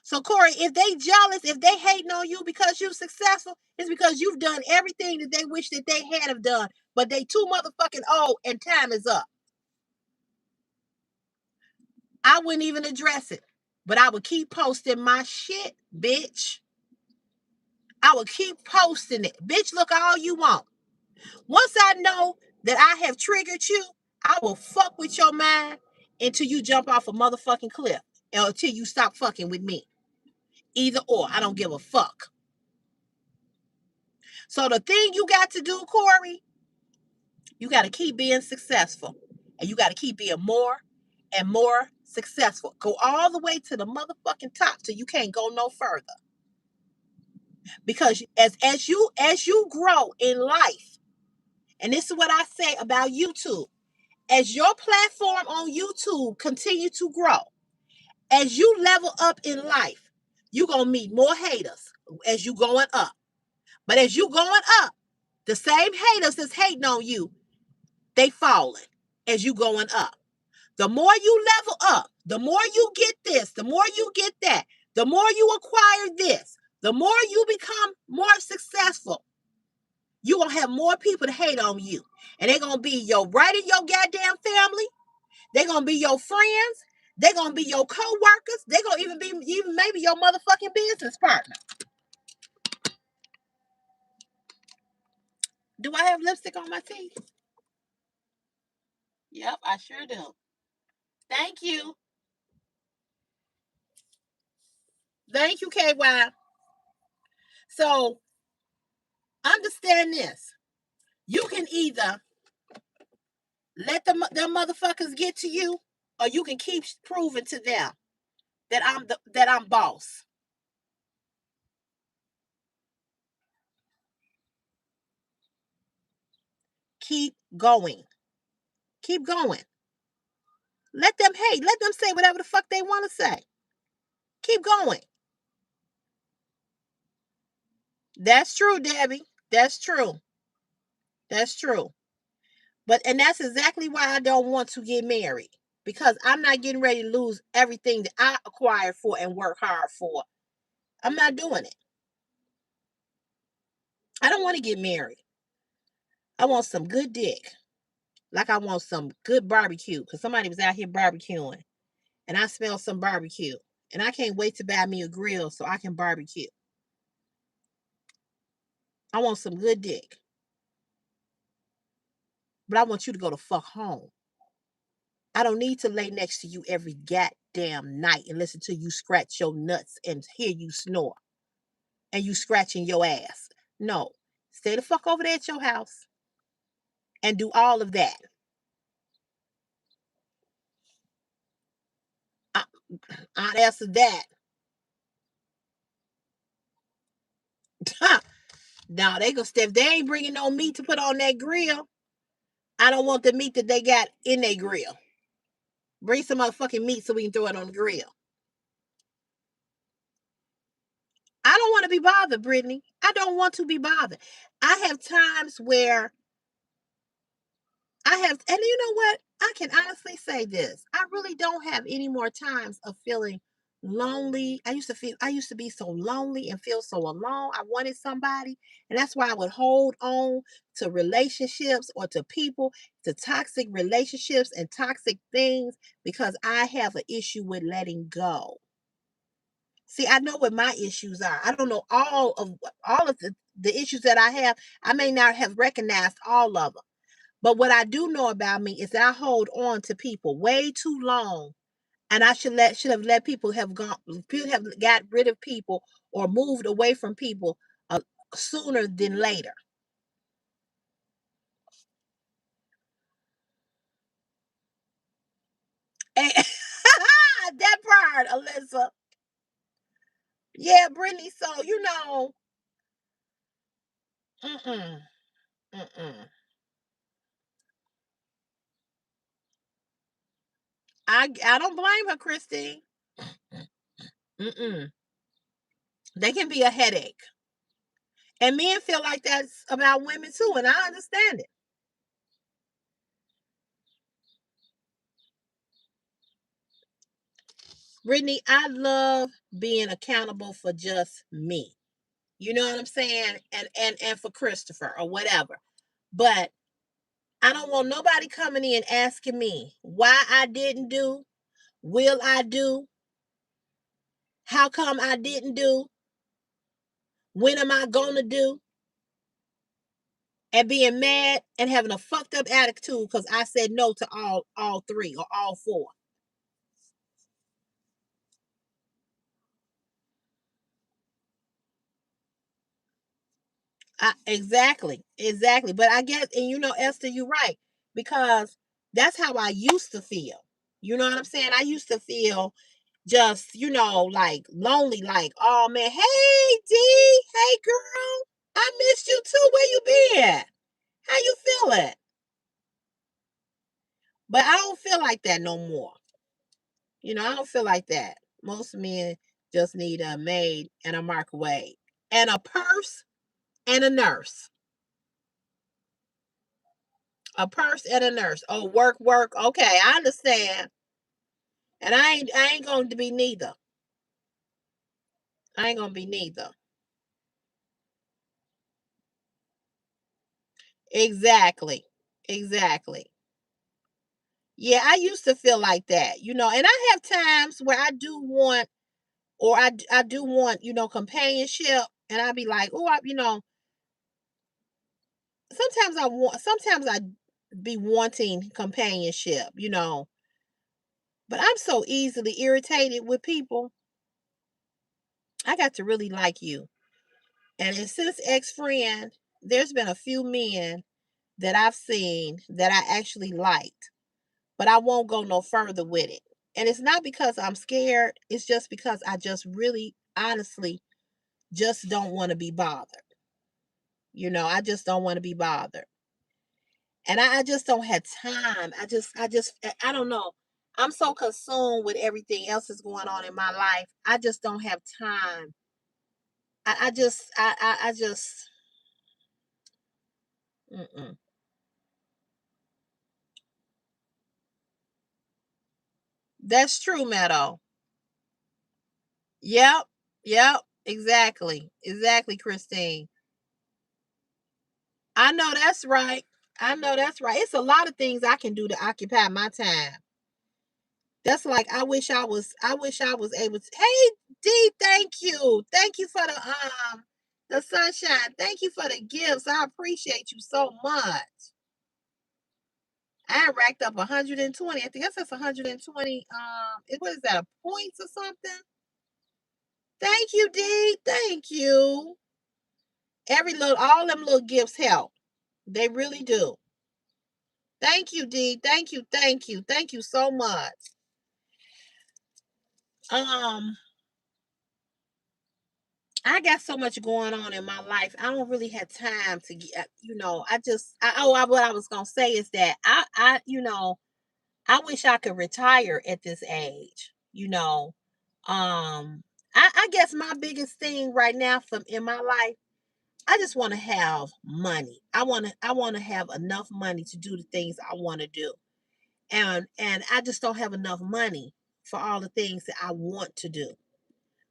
So, Corey, if they jealous, if they hating on you because you're successful, it's because you've done everything that they wish that they had have done. But they too motherfucking old and time is up. I wouldn't even address it. But I would keep posting my shit, bitch. I would keep posting it. Bitch, look all you want. Once I know that I have triggered you, I will fuck with your mind until you jump off a motherfucking cliff. Or until you stop fucking with me. Either or. I don't give a fuck. So the thing you got to do, Corey, you got to keep being successful. And you got to keep being more and more successful. Go all the way to the motherfucking top till you can't go no further. Because as you grow in life, and this is what I say about YouTube, as your platform on YouTube continue to grow, as you level up in life, you're going to meet more haters as you going up. But as you going up, the same haters that's hating on you, they falling as you going up. The more you level up, the more you get this, the more you get that, the more you acquire this, the more you become more successful, you're going to have more people to hate on you. And they're going to be right in your goddamn family. They're going to be your friends. They're going to be your co-workers. They're going to even be maybe your motherfucking business partner. Do I have lipstick on my teeth? Yep, I sure do. Thank you. Thank you, KY. So understand this. You can either let them motherfuckers get to you, or you can keep proving to them that I'm boss. Keep going. Keep going. Let them hate. Let them say whatever the fuck they want to say. Keep going. That's true, Debbie. That's true. That's true. And that's exactly why I don't want to get married. Because I'm not getting ready to lose everything that I acquired for and work hard for. I'm not doing it. I don't want to get married. I want some good dick. Like I want some good barbecue. Because somebody was out here barbecuing. And I smell some barbecue. And I can't wait to buy me a grill so I can barbecue. I want some good dick. But I want you to go to fuck home. I don't need to lay next to you every goddamn night and listen to you scratch your nuts and hear you snore and you scratching your ass. No, stay the fuck over there at your house and do all of that. I'd answer that. Now they gonna step. They ain't bringing no meat to put on that grill. I don't want the meat that they got in their grill. Bring some motherfucking meat so we can throw it on the grill. I don't want to be bothered, Brittany. I don't want to be bothered. I have times where I have, and you know what? I can honestly say this. I really don't have any more times of feeling lonely. I used to be so lonely and feel so alone. I wanted somebody, and that's why I would hold on to relationships or to people, to toxic relationships and toxic things because I have an issue with letting go. See, I know what my issues are. I don't know all of the issues that I have. I may not have recognized all of them. But what I do know about me is that I hold on to people way too long, and I should have let people have got rid of people or moved away from people uh, sooner than later. And that part, Alyssa. Yeah, Brittany. So mm-mm, mm-mm. I don't blame her, Christine. Mm-mm. They can be a headache, and men feel like that's about women too, and I understand it. Brittany, I love being accountable for just me. You know what I'm saying? And for Christopher or whatever. But I don't want nobody coming in asking me why I didn't do, will I do, how come I didn't do, when am I gonna do, and being mad and having a fucked up attitude because I said no to all three or all four. Exactly, exactly. But I guess, and Esther, you're right because that's how I used to feel. You know what I'm saying? I used to feel just, like lonely, like, oh man, hey D, hey girl, I missed you too. Where you been? How you feeling? But I don't feel like that no more. I don't feel like that. Most men just need a maid and a microwave and a purse and a nurse. A purse and a nurse. Oh, work, work. Okay, I understand. And I ain't going to be neither. I ain't gonna be neither. Exactly. Exactly. Yeah, I used to feel like that, and I have times where I do want, or I do want, companionship, and I be like, oh, sometimes I be wanting companionship, but I'm so easily irritated with people. I got to really like you. And since ex friend, there's been a few men that I've seen that I actually liked, but I won't go no further with it. And it's not because I'm scared, it's just because I just really honestly just don't want to be bothered. I just don't want to be bothered. And I just don't have time. I don't know. I'm so consumed with everything else that's going on in my life. I just don't have time. I just, mm-mm. That's true, Meadow. Yep. Yep. Exactly. Exactly, Christine. I know that's right. I know that's right. It's a lot of things I can do to occupy my time. That's like I wish I was able to. Hey D, thank you. Thank you for the sunshine. Thank you for the gifts. I appreciate you so much. I racked up 120. I think that's 120. What is that? A points or something? Thank you, D. Thank you. All them little gifts help. They really do. Thank you, D. Thank you, thank you, thank you so much. Um, I got so much going on in my life. I don't really have time to get, I just, what I was going to say is that I wish I could retire at this age. I guess my biggest thing right now from in my life, I just want to have money. I want to have enough money to do the things I want to do. And I just don't have enough money for all the things that I want to do.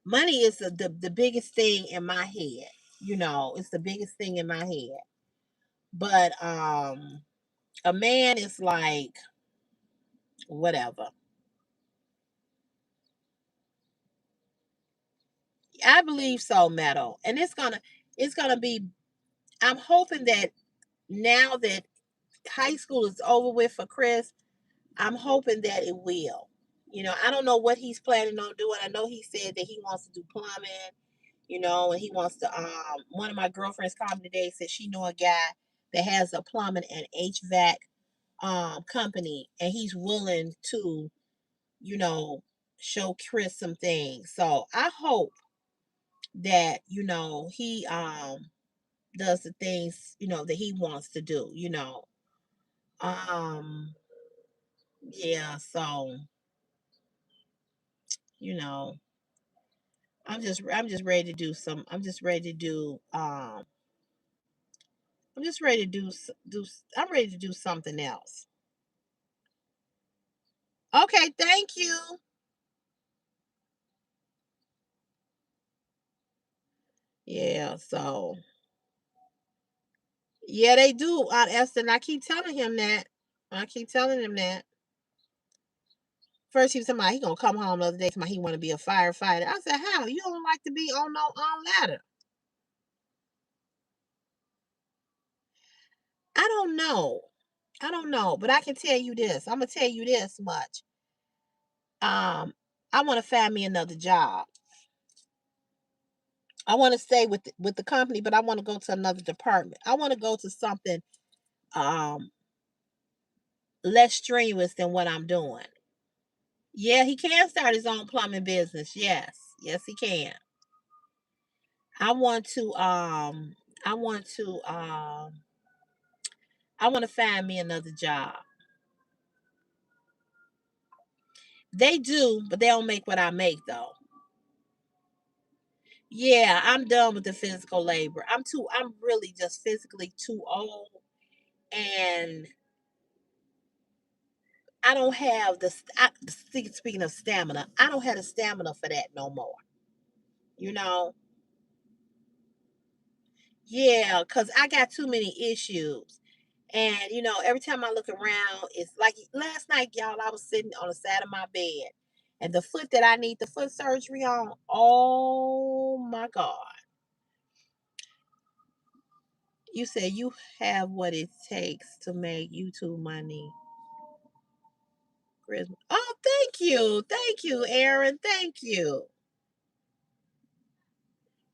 Money is the biggest thing in my head. It's the biggest thing in my head. But a man is like whatever. I believe so, Meadow. And it's gonna be, I'm hoping that now that high school is over with for Chris, I'm hoping that it will. I don't know what he's planning on doing. I know he said that he wants to do plumbing, and he wants to one of my girlfriends called me today and said she know a guy that has a plumbing and HVAC company, and he's willing to, you know, show Chris some things. So I hope that, he does the things, that he wants to do. Um yeah, so, you know, I'm just ready to do some I'm just ready to do I'm just ready to I'm ready to do something else. Okay, thank you. Yeah, so yeah, they do. Esther, I keep telling him that. I keep telling him that. First, he was talking about he gonna come home the other day. Talking about he want to be a firefighter. I said, "How? You don't like to be on no on ladder?" I don't know. I don't know, but I can tell you this. I'm gonna tell you this much. Um, I want to find me another job. I want to stay with the company, but I want to go to another department. I want to go to something um less strenuous than what I'm doing. Yeah, he can start his own plumbing business. Yes. Yes, he can. I want to I want to I want to find me another job. They do, but they don't make what I make though. Yeah, I'm done with the physical labor. I'm really just physically too old, and I don't have speaking of stamina, I don't have the stamina for that no more. You know? Yeah, cuz I got too many issues. And every time I look around, it's like last night, y'all, I was sitting on the side of my bed. And the foot that I need the foot surgery on, oh my God. You said you have what it takes to make YouTube money. Chris. Oh, thank you. Thank you, Aaron. Thank you.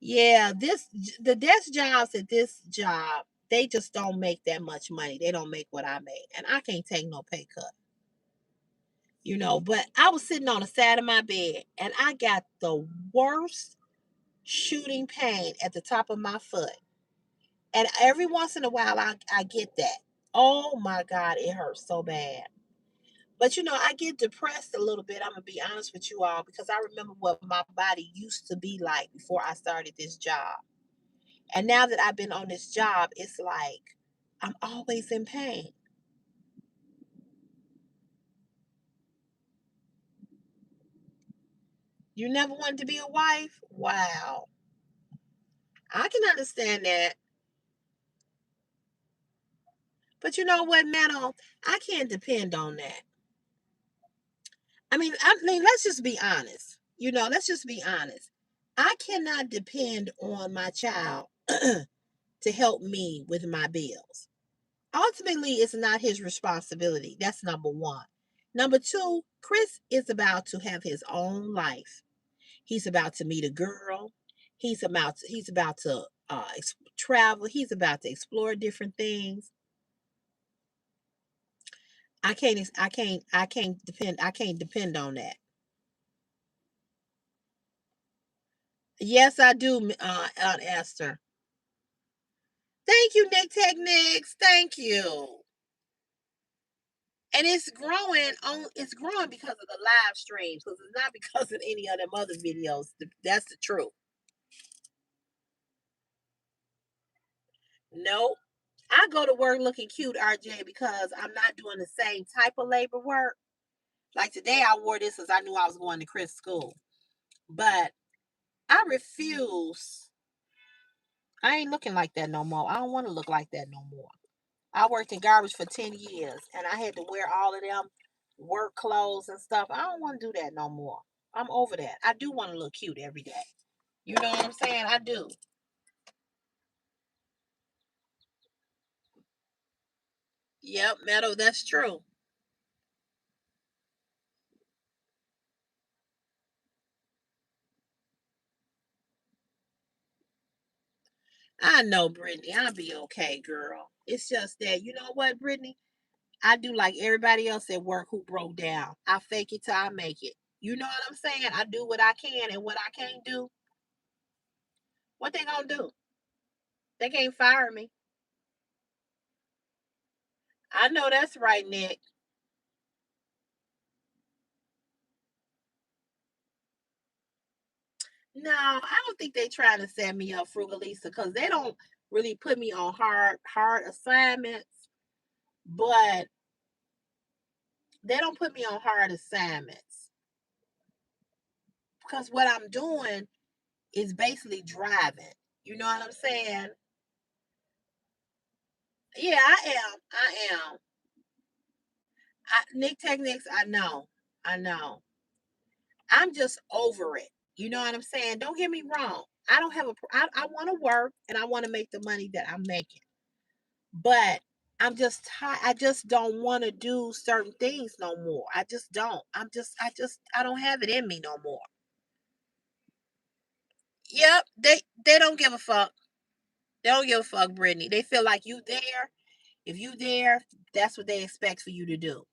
Yeah, the desk jobs at this job, they just don't make that much money. They don't make what I make. And I can't take no pay cut. But I was sitting on the side of my bed and I got the worst shooting pain at the top of my foot. And every once in a while I get that. Oh my God, it hurts so bad. But I get depressed a little bit. I'm gonna be honest with you all because I remember what my body used to be like before I started this job. And now that I've been on this job, it's like I'm always in pain. You never wanted to be a wife? Wow. I can understand that. But you know what, Manon? I can't depend on that. I mean, let's just be honest. Let's just be honest. I cannot depend on my child to help me with my bills. Ultimately, it's not his responsibility. That's number one. Number two, Chris is about to have his own life. He's about to meet a girl. He's about to travel. He's about to explore different things. I can't depend on that. Yes, I do, Aunt Esther. Thank you, Nick Technics. Thank you. And it's growing because of the live streams, because it's not because of any of them other videos. That's the truth. No, I go to work looking cute, RJ, because I'm not doing the same type of labor work. Like today, I wore this because I knew I was going to Chris school. But I refuse. I ain't looking like that no more. I don't want to look like that no more. I worked in garbage for 10 years and I had to wear all of them work clothes and stuff. I don't want to do that no more. I'm over that. I do want to look cute every day. You know what I'm saying? I do. Yep, Meadow, that's true. I know, Brittany. I'll be okay, girl. It's just that, you know what, Brittany? I do like everybody else at work who broke down. I fake it till I make it. You know what I'm saying? I do what I can, and what I can't do, what they gonna do? They can't fire me. I know that's right, Nick. No, I don't think they trying to set me up, Frugalisa, because they don't really put me on hard assignments, but they don't put me on hard assignments because what I'm doing is basically driving. You know what I'm saying? Yeah, I am. I am. Nick Techniques, I know. I know. I'm just over it. You know what I'm saying? Don't get me wrong. I don't have a. I want to work and I want to make the money that I'm making, but I'm just tired. I just don't want to do certain things no more. I just don't. I don't have it in me no more. Yep, they don't give a fuck. They don't give a fuck, Brittany. They feel like you there. If you there, that's what they expect for you to do.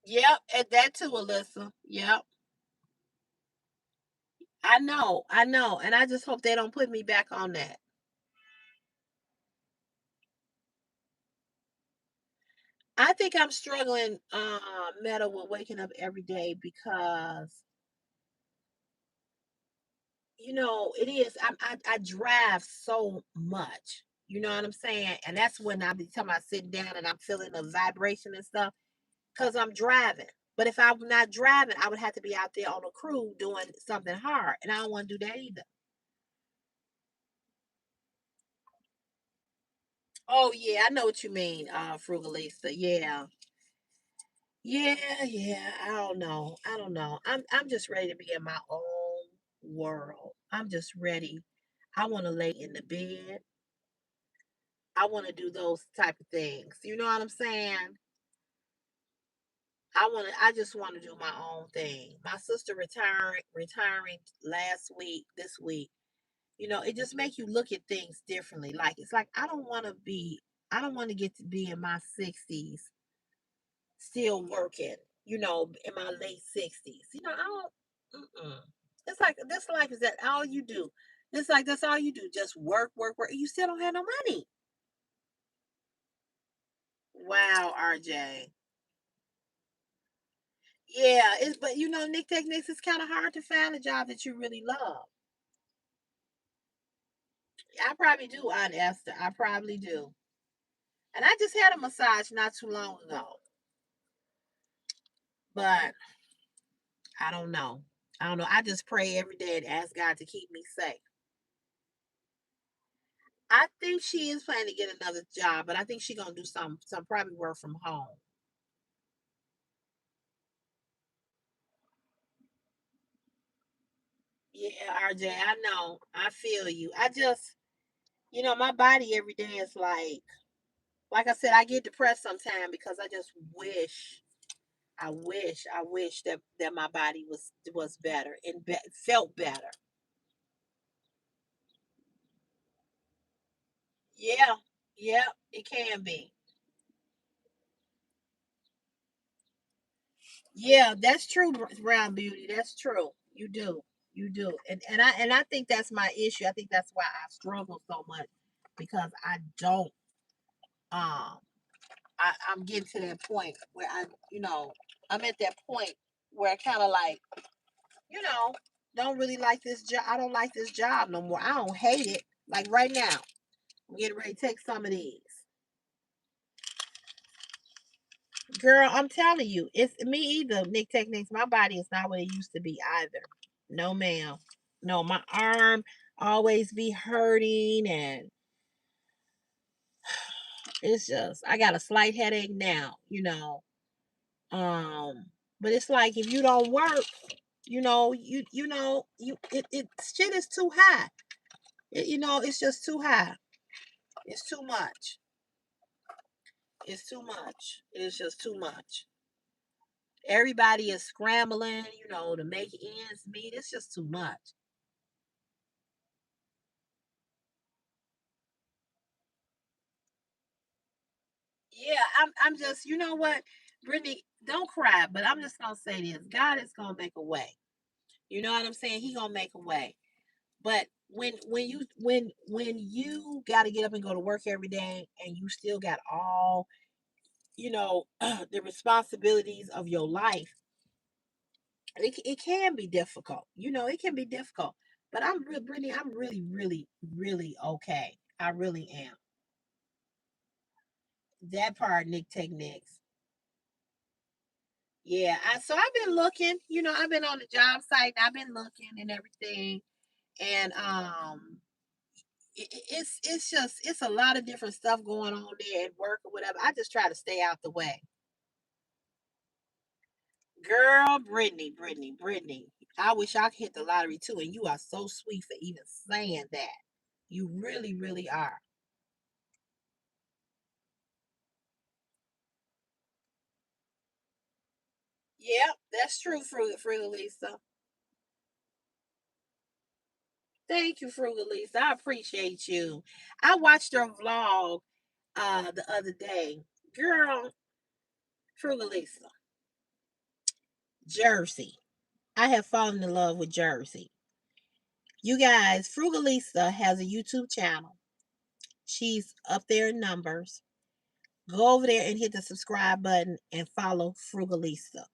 Yep, and that too, Alyssa. Yep. I know, and I just hope they don't put me back on that. I think I'm struggling, Meta, with waking up every day because it is. I drive so much. You know what I'm saying? And that's when I be talking about sitting down and I'm feeling the vibration and stuff because I'm driving. But if I'm not driving, I would have to be out there on a crew doing something hard, and I don't want to do that either. Oh yeah, I know what you mean, Frugalista. Yeah, yeah. I don't know. I don't know. I'm just ready to be in my own world. I'm just ready. I want to lay in the bed. I want to do those type of things. You know what I'm saying? I just want to do my own thing. My sister retiring last week, this week. It just makes you look at things differently. Like it's like I don't want to get to be in my 60s still working, in my late 60s. I don't mm-mm. It's like this life is that all you do. It's like that's all you do. Just work, work, work. You still don't have no money. Wow, RJ. Yeah, but Nick Techniques, it's kind of hard to find a job that you really love. I probably do, Aunt Esther. I probably do. And I just had a massage not too long ago, but I don't know. I don't know. I just pray every day and ask God to keep me safe. I think she is planning to get another job, but I think she's gonna do some probably work from home. Yeah, RJ, I know. I feel you. I just, my body every day is like I said, I get depressed sometimes because I just I wish that my body was better and felt better. Yeah, yeah, it can be. Yeah, that's true, Brown Beauty. That's true. You do. You do. And I think that's my issue. I think that's why I struggle so much because I don't um I'm getting to that point where I'm at that point where I kind of like, you know, don't really like this job. I don't like this job no more. I don't hate it. Like right now, I'm getting ready to take some of these. Girl, I'm telling you, it's me either, Nick Techniques. My body is not what it used to be either. No, ma'am. No, my arm always be hurting and it's just I got a slight headache now. But it's like if you don't work, it shit is too high. It's just too high. It's too much. It's too much. It's just too much. Everybody is scrambling, to make ends meet. It's just too much. Yeah, I'm just, you know what, Brittany, don't cry, but I'm just gonna say this. God is gonna make a way. You know what I'm saying? He gonna make a way. But when you gotta get up and go to work every day and you still got all, the responsibilities of your life, it can be difficult. It can be difficult. But Brittany, I'm really, really, really okay. I really am. That part, Nick Techniques. Yeah, so I've been looking, I've been on the job site, and I've been looking and everything, and it's just it's a lot of different stuff going on there at work or whatever. I just try to stay out the way. Girl, Brittany, I wish I could hit the lottery too, and you are so sweet for even saying that. You really, really are. Yep, that's true, Frugal Lisa. Thank you, Frugal Lisa. I appreciate you. I watched your vlog the other day. Girl, Frugalisa, Jersey. I have fallen in love with Jersey. You guys, Frugalisa has a YouTube channel. She's up there in numbers. Go over there and hit the subscribe button and follow Frugalisa.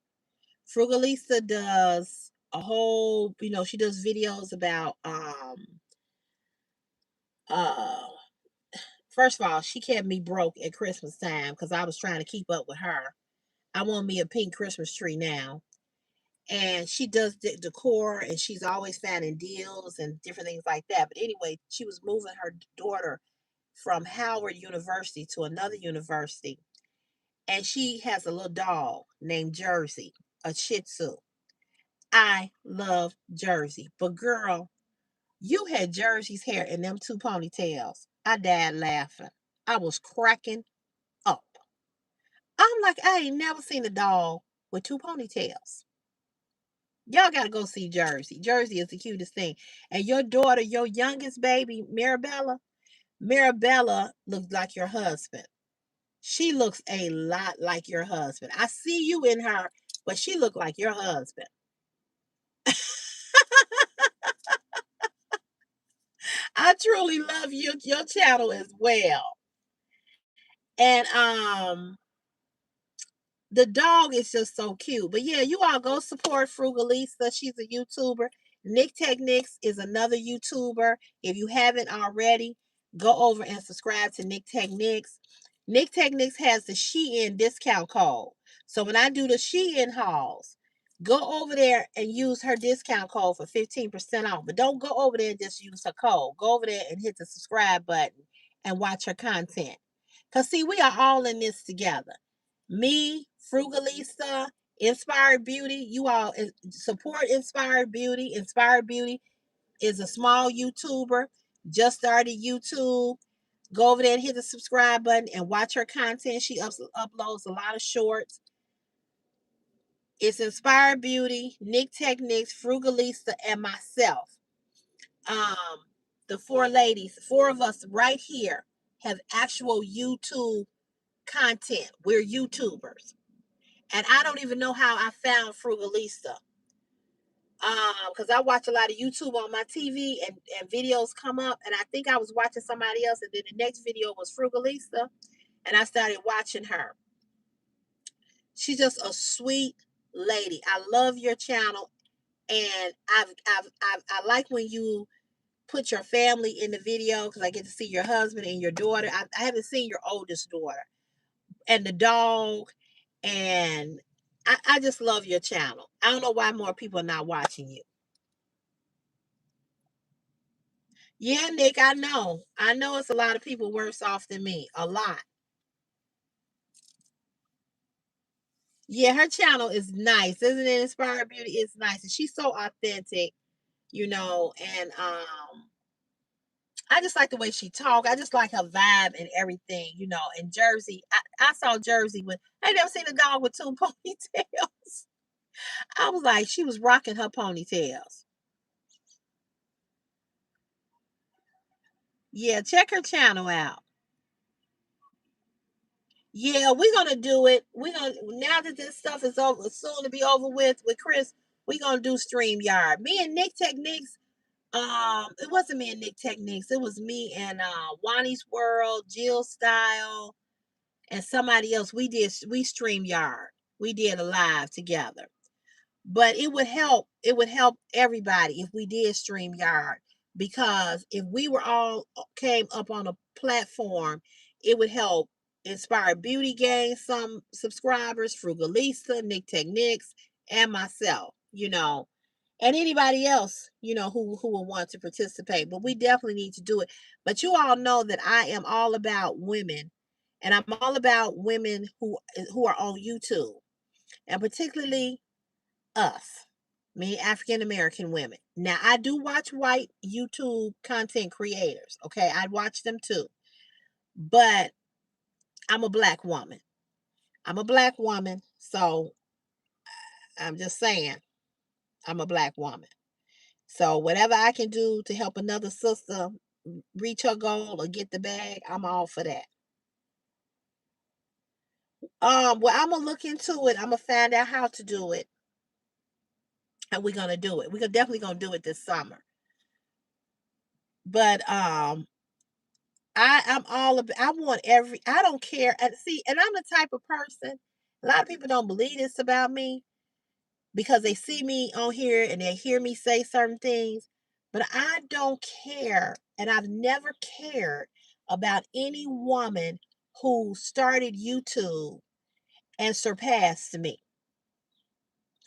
Frugalisa does a whole, she does videos about uh first of all, she kept me broke at Christmas time because I was trying to keep up with her. I want me a pink Christmas tree now. And she does decor and she's always finding deals and different things like that. But anyway, she was moving her daughter from Howard University to another university, and she has a little dog named Jersey, a Shih Tzu. I love Jersey, but girl, you had Jersey's hair in them two ponytails. I died laughing. I was cracking up. I'm like, I ain't never seen a dog with two ponytails. Y'all gotta go see Jersey. Jersey is the cutest thing. And your daughter, your youngest baby, Mirabella looks like your husband. She looks a lot like your husband. I see you in her, but she looked like your husband. I truly love your channel as well. And the dog is just so cute. But yeah, you all go support Frugalisa. She's a YouTuber. Nick Techniques is another YouTuber. If you haven't already, go over and subscribe to Nick Techniques. Nick Techniques has the Shein discount code. So when I do the Shein hauls, go over there and use her discount code for 15% off. But don't go over there and just use her code. Go over there and hit the subscribe button and watch her content. Because, see, we are all in this together. Me, Frugalista, Inspired Beauty. You all support Inspired Beauty. Inspired Beauty is a small YouTuber, just started YouTube. Go over there and hit the subscribe button and watch her content. She uploads a lot of shorts. It's Inspired Beauty, Nick Techniques, Frugalista, and myself. Um, the four ladies, four of us right here have actual YouTube content. We're YouTubers. And I don't even know how I found Frugalista. Because I watch a lot of YouTube on my TV, and videos come up, and I think I was watching somebody else, and then the next video was Frugalista, and I started watching her. She's just a sweet lady. I love your channel, and I like when you put your family in the video, because I get to see your husband and your daughter. I haven't seen your oldest daughter and the dog, and I just love your channel. I don't know why more people are not watching you. Yeah, Nick, I know. I know it's a lot of people worse off than me. A lot. Yeah, her channel is nice. Isn't it? Inspired Beauty is nice. And she's so authentic, and I just like the way she talk. I just like her vibe and everything. And Jersey, I saw Jersey with, I never seen a dog with two ponytails. I was like, she was rocking her ponytails. Yeah, check her channel out. Yeah, we're gonna do it. We're gonna, now that this stuff is over, soon to be over with Chris. We're gonna do StreamYard. Me and Nick Techniques. It wasn't me and Nick Techniques. It was me and Wani's World, Jill Style, and somebody else. We StreamYard. We did a live together. But it would help everybody if we did StreamYard, because if we were all came up on a platform, it would help Inspire Beauty gain some subscribers, Frugalista, Nick Techniques, and myself, and anybody else, who will want to participate. But we definitely need to do it. But you all know that I am all about women, and I'm all about women who are on YouTube, and particularly us, me, African American women. Now, I do watch white YouTube content creators. Okay, I watch them too. But I'm a black woman. I'm a black woman. So I'm just saying, I'm a black woman. So whatever I can do to help another sister reach her goal or get the bag, I'm all for that. Well, I'm gonna look into it. I'm gonna find out how to do it, and we're gonna do it. We're definitely gonna do it this summer. But I'm all about, I want I don't care. And see, and I'm the type of person, a lot of people don't believe this about me because they see me on here and they hear me say certain things, but I don't care. And I've never cared about any woman who started YouTube and surpassed me.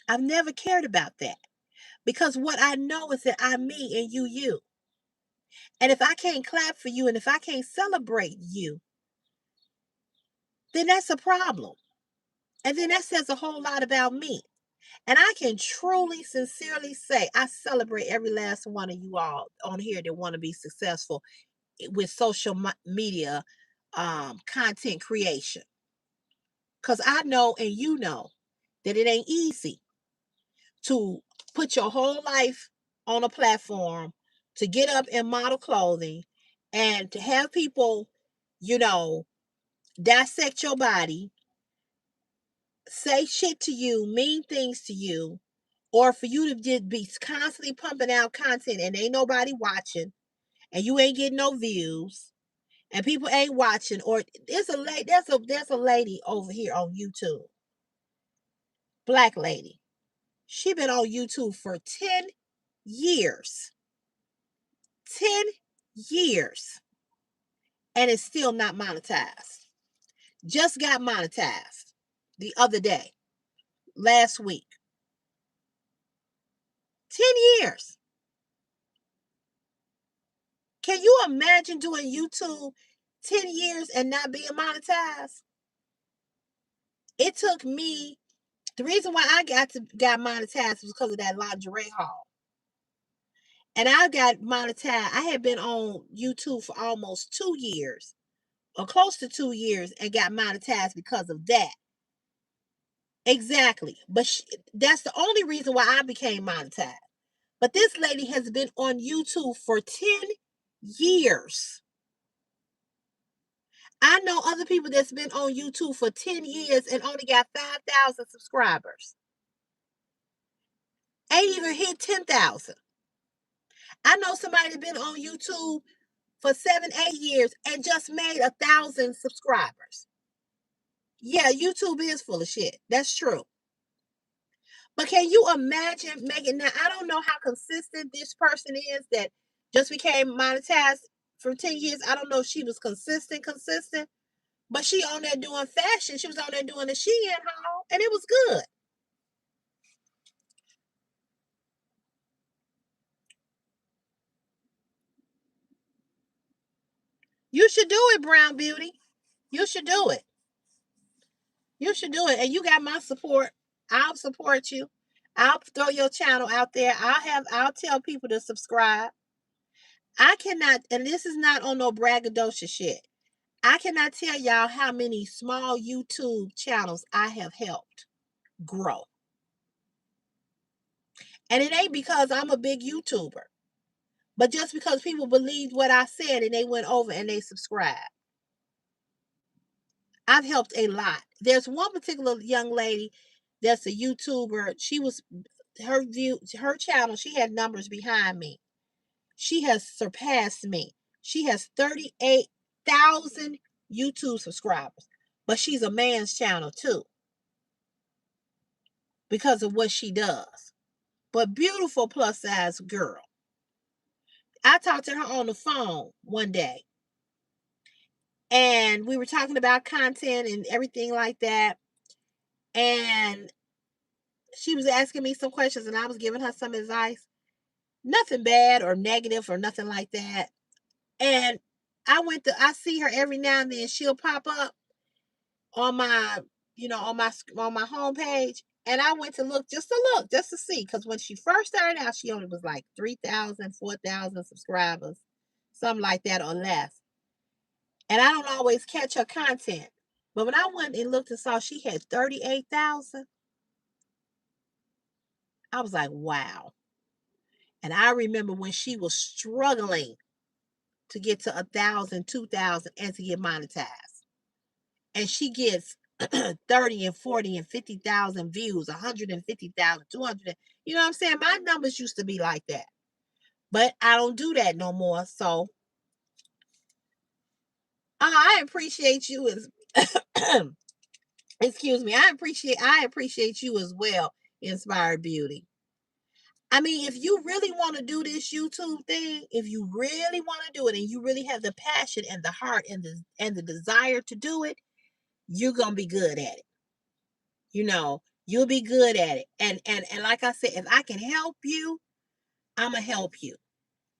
I've never cared about that, because what I know is that I'm me and you. And if I can't clap for you and if I can't celebrate you, then that's a problem. And then that says a whole lot about me. And I can truly, sincerely say I celebrate every last one of you all on here that want to be successful with social media content creation. Because I know and you know that it ain't easy to put your whole life on a platform, to get up in model clothing, and to have people, you know, dissect your body, say shit to you, mean things to you, or for you to just be constantly pumping out content and ain't nobody watching, and you ain't getting no views, and people ain't watching. Or there's a lady over here on YouTube, black lady. She been on YouTube for 10 years, 10 years, and it's still not monetized. Just got monetized the other day, last week. 10 years. Can you imagine doing YouTube 10 years and not being monetized? It took me, the reason why I got monetized was because of that lingerie haul. And I got monetized. I had been on YouTube for almost 2 years, or close to 2 years, and got monetized because of that. Exactly. But that's the only reason why I became monetized. But this lady has been on YouTube for 10 years. I know other people that's been on YouTube for 10 years and only got 5,000 subscribers. Ain't even hit 10,000. I know somebody that's been on YouTube for 7, 8 years and just made 1,000 subscribers. Yeah, YouTube is full of shit. That's true. But can you imagine making now? I don't know how consistent this person is that just became monetized for 10 years. I don't know if she was consistent, but she on there doing fashion. She was on there doing the Shein haul, and it was good. You should do it, Brown Beauty. You should do it. You should do it. And you got my support. I'll support you. I'll throw your channel out there. I'll tell people to subscribe. I cannot, and this is not on no braggadocious shit. I cannot tell y'all how many small YouTube channels I have helped grow. And it ain't because I'm a big YouTuber, but just because people believed what I said and they went over and they subscribed. I've helped a lot. There's one particular young lady that's a YouTuber. She was her channel, she had numbers behind me. She has surpassed me. She has 38,000 YouTube subscribers. But she's a man's channel too because of what she does. But beautiful plus size girl. I talked to her on the phone one day. And we were talking about content and everything like that. And she was asking me some questions and I was giving her some advice. Nothing bad or negative or nothing like that. And I see her every now and then. She'll pop up on my, on my homepage. And I went to look, just to see. Because when she first started out, she only was like 3,000, 4,000 subscribers, something like that or less. And I don't always catch her content. But when I went and looked and saw she had 38,000, I was like, wow. And I remember when she was struggling to get to 1,000, 2,000, and to get monetized. And she gets 30 and 40 and 50,000 views, 150,000, 200. You know what I'm saying? My numbers used to be like that. But I don't do that no more. So I appreciate you as excuse me. I appreciate you as well, Inspired Beauty. I mean, if you really want to do this YouTube thing, if you really want to do it and you really have the passion and the heart and the desire to do it, you're going to be good at it. You'll be good at it. And like I said, if I can help you, I'm going to help you.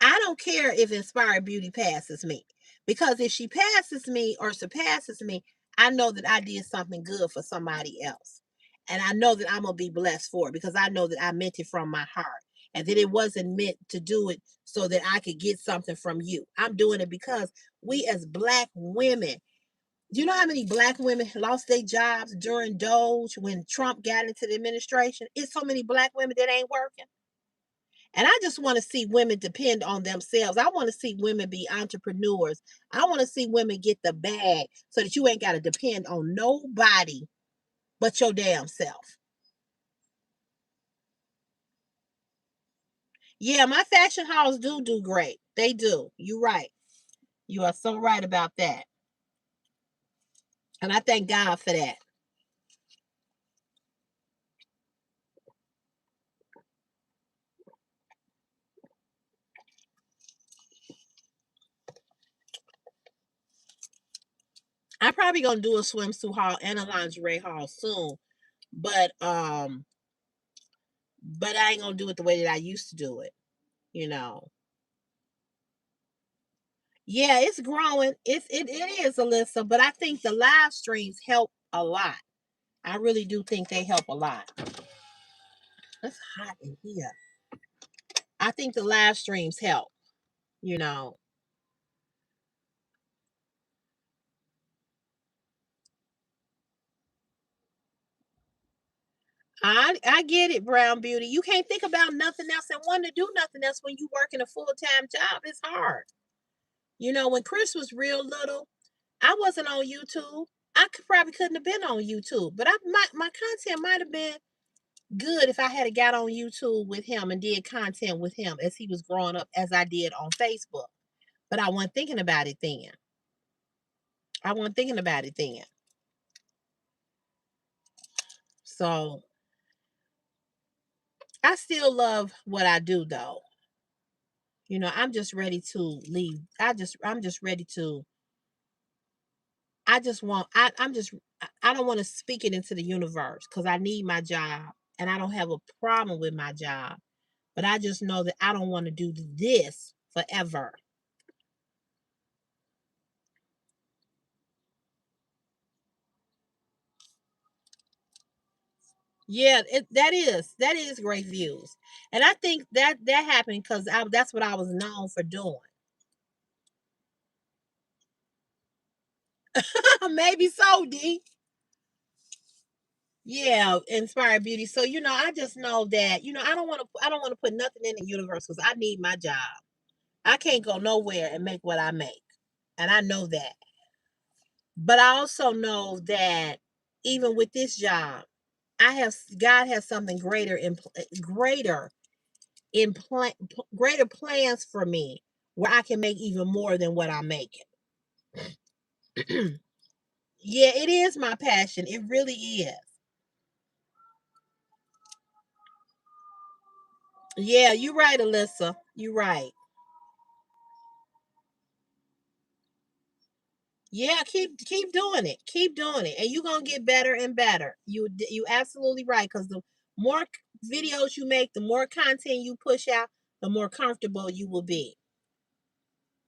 I don't care if Inspired Beauty passes me, because if she passes me or surpasses me, I know that I did something good for somebody else. And I know that I'm going to be blessed for it because I know that I meant it from my heart and that it wasn't meant to do it so that I could get something from you. I'm doing it because we as Black women, do you know how many Black women lost their jobs during Doge when Trump got into the administration? It's so many Black women that ain't working. And I just want to see women depend on themselves. I want to see women be entrepreneurs. I want to see women get the bag so that you ain't got to depend on nobody but your damn self. Yeah, my fashion hauls do great. They do. You're right. You are so right about that. And I thank God for that. I'm probably gonna do a swimsuit haul and a lingerie haul soon, but I ain't gonna do it the way that I used to do it. You know. Yeah, it's growing. It is, Alyssa, but I think the live streams help a lot. I really do think they help a lot. It's hot in here. I think the live streams help. You know, I get it, Brown Beauty. You can't think about nothing else and want to do nothing else when you work in a full time job. It's hard. When Chris was real little, I wasn't on YouTube. Probably couldn't have been on YouTube, but my content might have been good if I had got on YouTube with him and did content with him as he was growing up, as I did on Facebook. But I wasn't thinking about it then. I wasn't thinking about it then. So I still love what I do though. I'm just ready to leave. I'm just ready to I just want I'm just I don't want to speak it into the universe because I need my job and I don't have a problem with my job. But I just know that I don't want to do this forever. Yeah, that is great views. And I think that happened because that's what I was known for doing. Maybe so, D. Yeah, inspired beauty. So I just know that I don't want to put nothing in the universe because I need my job. I can't go nowhere and make what I make, and I know that. But I also know that even with this job, God has something greater plans for me where I can make even more than what I'm making. Yeah, it is my passion. It really is. Yeah, you're right, Alyssa. You're right. Yeah, keep doing it. Keep doing it, and you're gonna get better and better. You absolutely right. Because the more videos you make, the more content you push out, the more comfortable you will be.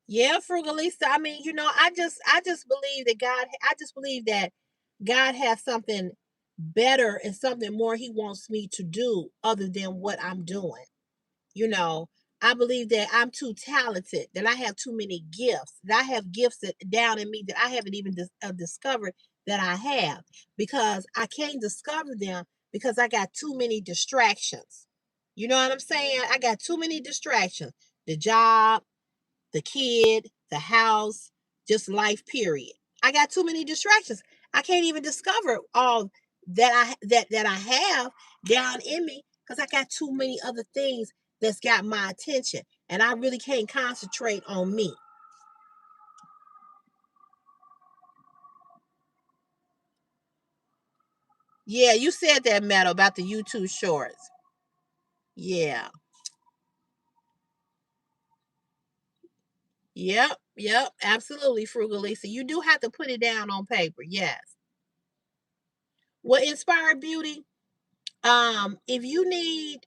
Yeah, Frugalista. I mean, I just believe that I just believe that God has something better and something more He wants me to do other than what I'm doing. You know, I believe that I'm too talented, that I have too many gifts, that I have gifts down in me that I haven't even discovered that I have because I can't discover them because I got too many distractions. You know what I'm saying? I got too many distractions. The job, the kid, the house, just life period. I got too many distractions. I can't even discover all that I have down in me because I got too many other things that's got my attention and I really can't concentrate on me. Yeah, you said that, Meadow, about the YouTube shorts. Yeah. Yep, absolutely, Frugal Lisa. You do have to put it down on paper. Yes. What inspired beauty? If you need,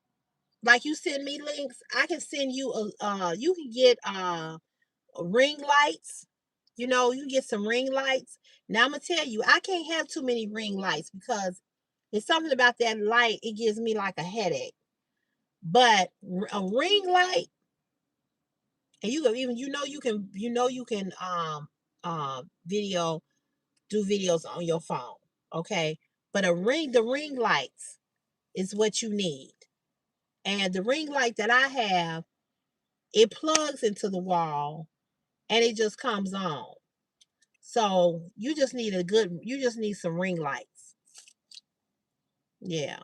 like, you send me links, I can send you you can get ring lights. You get some ring lights. Now I'm gonna tell you, I can't have too many ring lights because it's something about that light, it gives me like a headache. But a ring light, and you can even you can video do videos on your phone. Okay. But the ring lights is what you need. And the ring light that I have, it plugs into the wall and it just comes on. So you just need some ring lights. Yeah.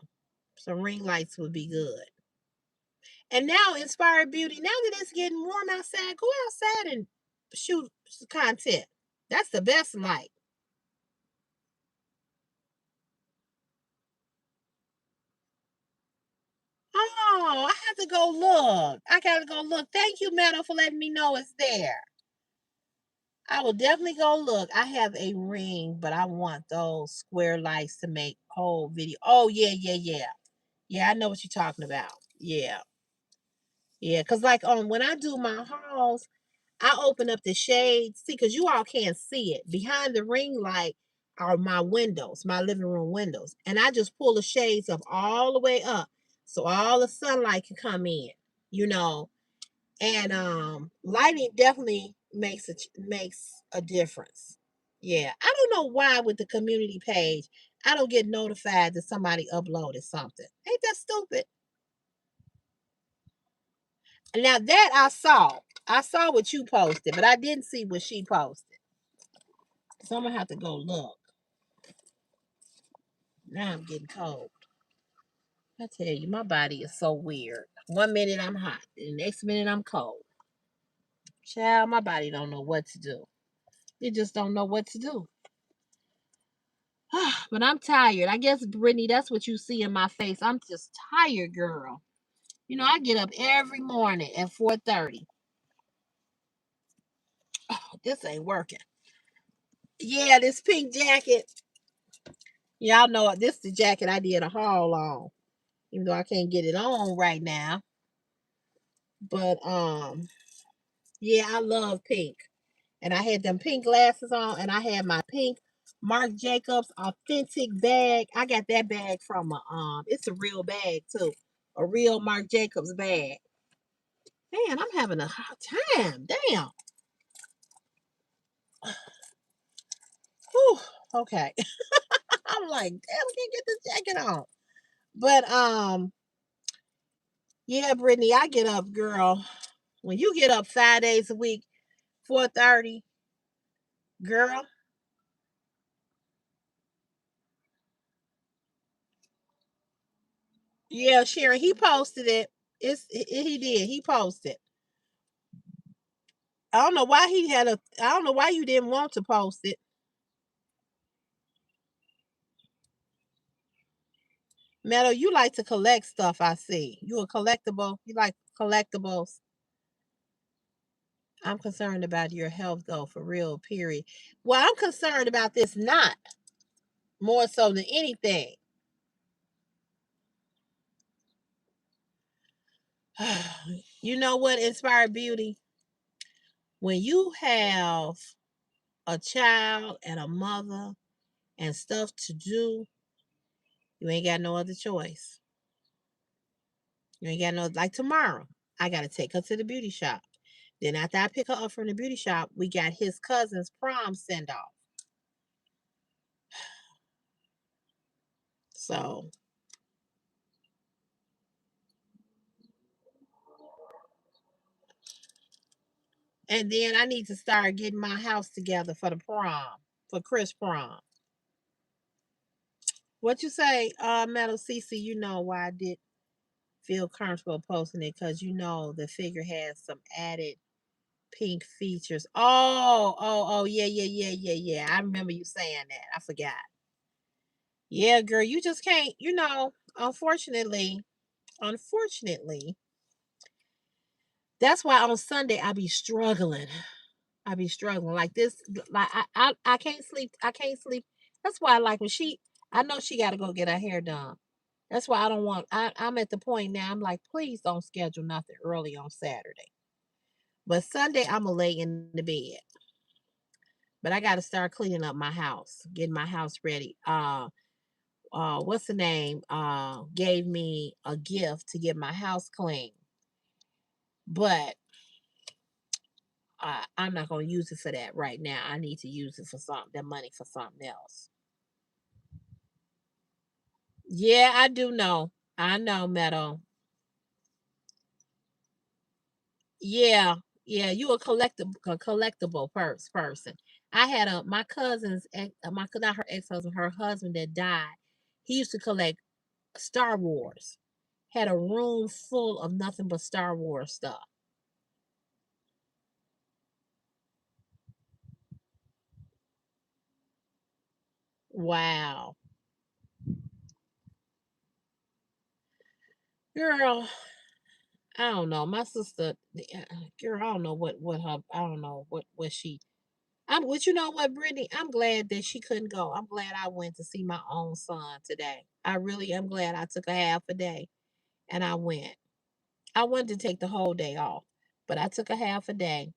Some ring lights would be good. And now Inspired Beauty, now that it's getting warm outside, go outside and shoot content. That's the best light. Oh, I have to go look. I gotta go look. Thank you, Meadow, for letting me know it's there. I will definitely go look. I have a ring, but I want those square lights to make whole video. Oh yeah, yeah, yeah. Yeah, I know what you're talking about. Yeah. Yeah, because like when I do my hauls, I open up the shades. See, because you all can't see it. Behind the ring light are my windows, my living room windows. And I just pull the shades up all the way up so all the sunlight can come in, you know. And lighting definitely makes a difference. Yeah. I don't know why with the community page, I don't get notified that somebody uploaded something. Ain't that stupid? Now that I saw what you posted, but I didn't see what she posted. So I'm gonna have to go look. Now I'm getting cold. I tell you, my body is so weird. One minute I'm hot, the next minute I'm cold. Child, my body don't know what to do. It just don't know what to do. But I'm tired. I guess, Brittany, that's what you see in my face. I'm just tired, girl. You know, I get up every morning at 4:30. Oh, this ain't working. Yeah, this pink jacket. Y'all know this is the jacket I did a haul on. Even though I can't get it on right now. But yeah, I love pink. And I had them pink glasses on, and I had my pink Marc Jacobs authentic bag. I got that bag from it's a real bag too, a real Marc Jacobs bag. Man, I'm having a hard time. Damn. Whew. Okay. I'm like, damn, I can't get this jacket on. But yeah, Brittany, I get up, girl. When you get up 5 days a week, 4:30, girl. Yeah, Sharon, he posted it. He did. He posted. I don't know why he had a. I don't know why you didn't want to post it. Meadow, you like to collect stuff. I see. You a collectible. You like collectibles. I'm concerned about your health, though, for real. Period. Well, I'm concerned about this not more so than anything. You know what? Inspired beauty. When you have a child and a mother and stuff to do, you ain't got no other choice. You ain't got no like tomorrow. I gotta take her to the beauty shop. Then after I pick her up from the beauty shop, we got his cousin's prom send off. So and then I need to start getting my house together for the prom, for Chris prom. What you say, Metal CC, you know why I did feel comfortable posting it because you know the figure has some added pink features. Oh, yeah, yeah, yeah, yeah, yeah. I remember you saying that. I forgot. Yeah, girl, you just can't, unfortunately, that's why on Sunday I be struggling. I be struggling like this. Like I can't sleep. I can't sleep. That's why like when I know she got to go get her hair done. That's why I don't want. I'm at the point now. I'm like, please don't schedule nothing early on Saturday. But Sunday I'm gonna lay in the bed. But I got to start cleaning up my house, getting my house ready. What's the name? Gave me a gift to get my house clean, but I'm not gonna use it for that right now. I need to use it for something. That money for something else. Yeah, I do know. I know, Meadow. Yeah, yeah. You a collectible person. I had my cousin's my not her ex husband, her husband that died. He used to collect Star Wars. Had a room full of nothing but Star Wars stuff. Wow, girl. I don't know. My sister, girl. I don't know what her. I don't know what she. But you know what, Brittany? I'm glad that she couldn't go. I'm glad I went to see my own son today. I really am glad I took a half a day and I went. I wanted to take the whole day off, but I took a half a day.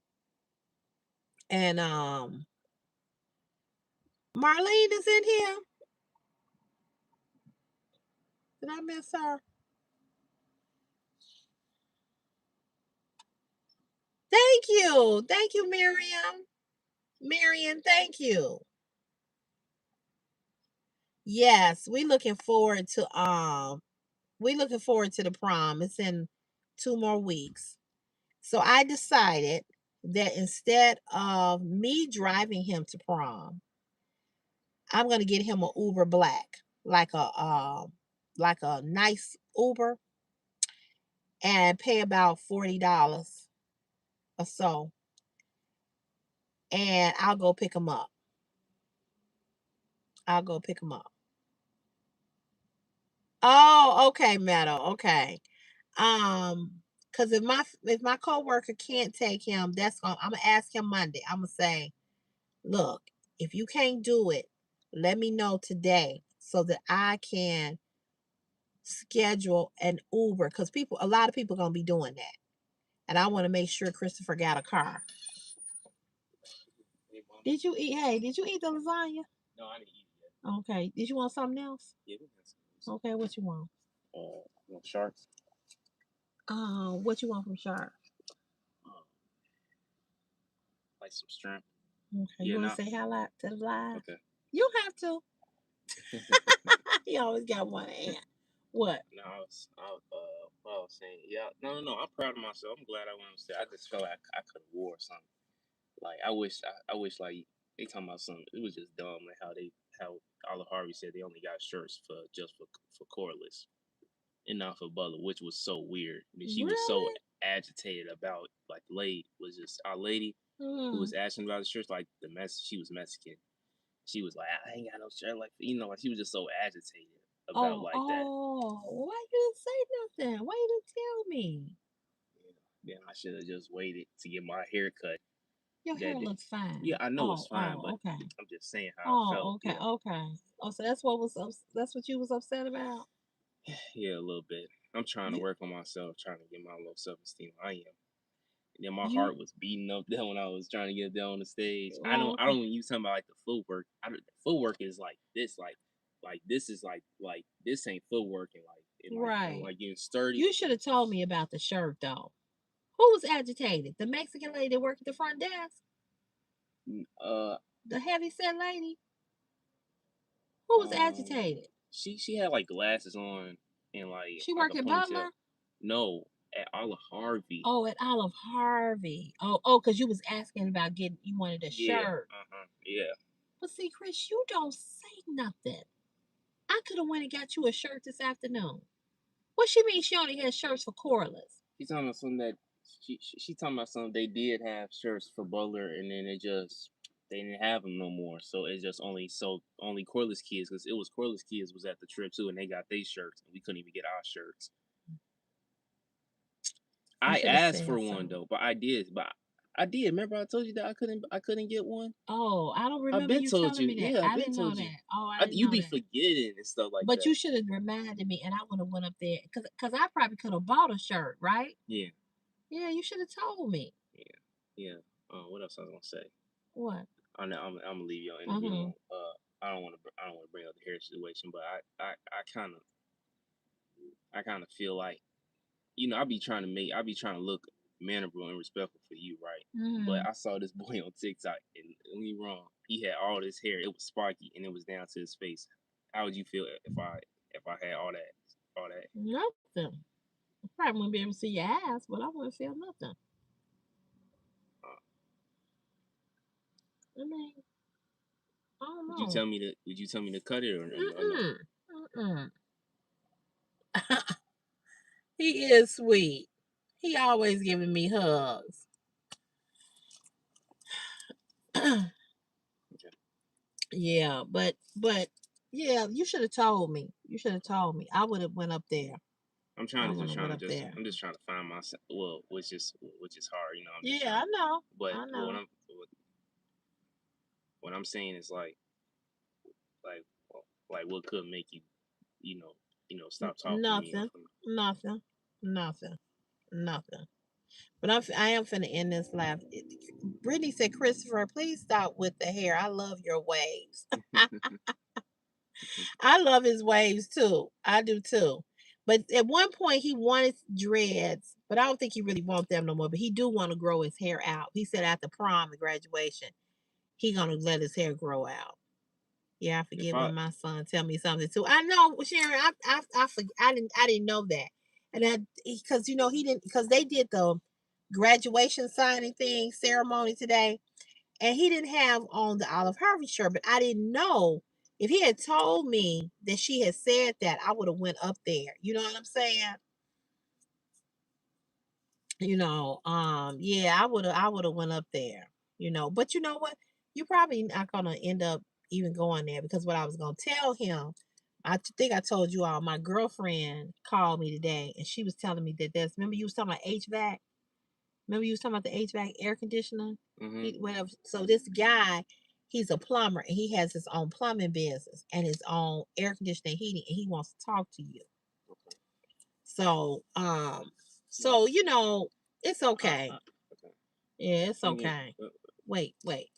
And Marlene is in here. Did I miss her? Thank you, Miriam. Miriam, thank you. Yes, we looking forward to the prom. It's in 2 more weeks. So I decided that instead of me driving him to prom, I'm gonna get him a Uber Black, like a nice Uber, and pay about $40 or so, and I'll go pick him up. I'll go pick him up. Oh, okay, Meadow. Okay. Cause if my coworker can't take him, I'm gonna ask him Monday. I'm gonna say, look, if you can't do it, let me know today so that I can schedule an Uber. Cause a lot of people gonna be doing that, and I want to make sure Christopher got a car. Did you eat? Hey, did you eat the lasagna? No, I didn't eat it yet. Okay. Did you want something else? Yeah, Okay. What you want? sharks. What you want from Shark? Like some shrimp. Okay. You want to say hello to the live? Okay. You have to. He always got one hand. What? No, what I was saying, yeah, no, I'm proud of myself. I'm glad I went upstairs. I just felt like I could have wore something. Like I wish like they talking about something. It was just dumb, like how Olive Harvey said they only got shirts for Corliss and not for Butler, which was so weird. I mean, she was so agitated about like the lady was just our lady who was asking about the shirts, like she was Mexican. She was like, I ain't got no shirt, like like she was just so agitated about that. Oh, why you didn't say nothing? Why you didn't tell me? Yeah, I should have just waited to get my hair cut. Your hair looks fine. Yeah, I know it's fine, but okay. I'm just saying how I felt. Okay, okay. Oh, so that's what you was upset about? Yeah, a little bit. I'm trying to work on myself, trying to get my low self-esteem. I am. And then my heart was beating up there when I was trying to get down on the stage. I don't you talking about like the footwork. The footwork is like this, like this is like this ain't footwork and like getting sturdy. You should have told me about the shirt though. Who was agitated? The Mexican lady that worked at the front desk? The heavy set lady? Who was agitated? She had like glasses on and like she worked at Butler? No, at Olive Harvey. Oh, at Olive Harvey. Oh, because you was asking about you wanted a shirt. Yeah. But see, Chris, you don't say nothing. I could have went and got you a shirt this afternoon. What she mean she only had shirts for Corliss? She's talking about something that she talking about something they did have shirts for Butler and then they didn't have them no more. So it's just only Corliss kids because it was Corliss kids was at the trip too and they got their shirts and we couldn't even get our shirts. I asked for one though, but I did. Remember I told you that I couldn't get one. Oh, I don't remember you telling me that. Yeah, I didn't know that. Oh, I didn't you know be that. forgetting and stuff like that. But you should have reminded me, and I would have went up there because I probably could have bought a shirt, right? Yeah. Yeah, you should have told me. Yeah. What else I was gonna say? What? I'm gonna leave your interview. I don't want to bring up the hair situation, but I kind of feel like I be trying to look mannerable and respectful for you, right? But I saw this boy on TikTok, and don't get me wrong, he had all this hair. It was sparky, and it was down to his face. How would you feel if I had all that? Nothing. I probably wouldn't be able to see your ass, but I wouldn't feel nothing. I mean, I don't know. Would you tell me to cut it or no? He is sweet. He always giving me hugs. Yeah, but yeah, you should have told me. I would have went up there. I'm just trying to find myself. Well, which is hard, I know. But I know. What I'm saying is like what could make you, stop talking to me? Nothing. But I am finna end this laugh. Brittany said, Christopher, please stop with the hair. I love your waves. I love his waves too. I do too. But at one point he wanted dreads, but I don't think he really wants them no more. But he do want to grow his hair out. He said after prom and graduation, he gonna let his hair grow out. Yeah, I forget when my son tell me something too. I know, Sharon. I didn't know that, and because he didn't because they did the graduation signing ceremony today, and he didn't have on the Olive Harvey shirt, but I didn't know If he had told me that she had said that, I would have went up there. You know what I'm saying? Yeah, I would have went up there. But you know what? You probably not gonna end up even going there because what I was gonna tell him, think I told you all. My girlfriend called me today and she was telling me that remember you was talking about HVAC. Remember you was talking about the HVAC air conditioner? Whatever. So this guy, he's a plumber and he has his own plumbing business and his own air conditioning heating and he wants to talk to you. So it's okay. Yeah, it's okay. Wait.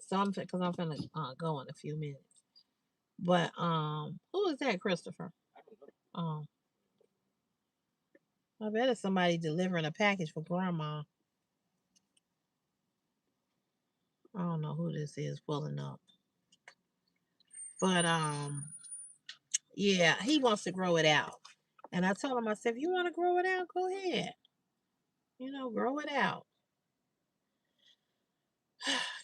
So because I'm gonna go in a few minutes. But who is that, Christopher? Um, I bet it's somebody delivering a package for grandma. I don't know who this is pulling up. But yeah, he wants to grow it out. And I told him, I said, if you want to grow it out, go ahead. Grow it out.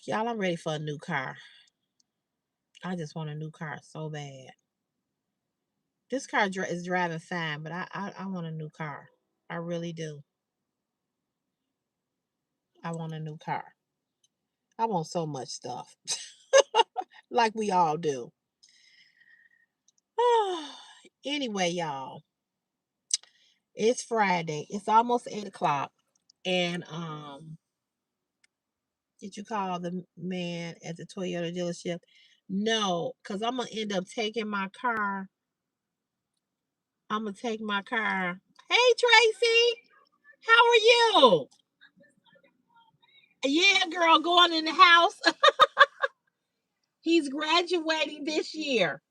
Y'all, I'm ready for a new car. I just want a new car so bad. This car is driving fine, but I want a new car. I really do. I want a new car. I want so much stuff. Like we all do. Anyway, y'all, it's Friday. It's almost 8 o'clock. And did you call the man at the Toyota dealership? No, because I'm gonna end up taking my car. I'm gonna take my car. Hey Tracy, how are you? Yeah, girl, going in the house. He's graduating this year.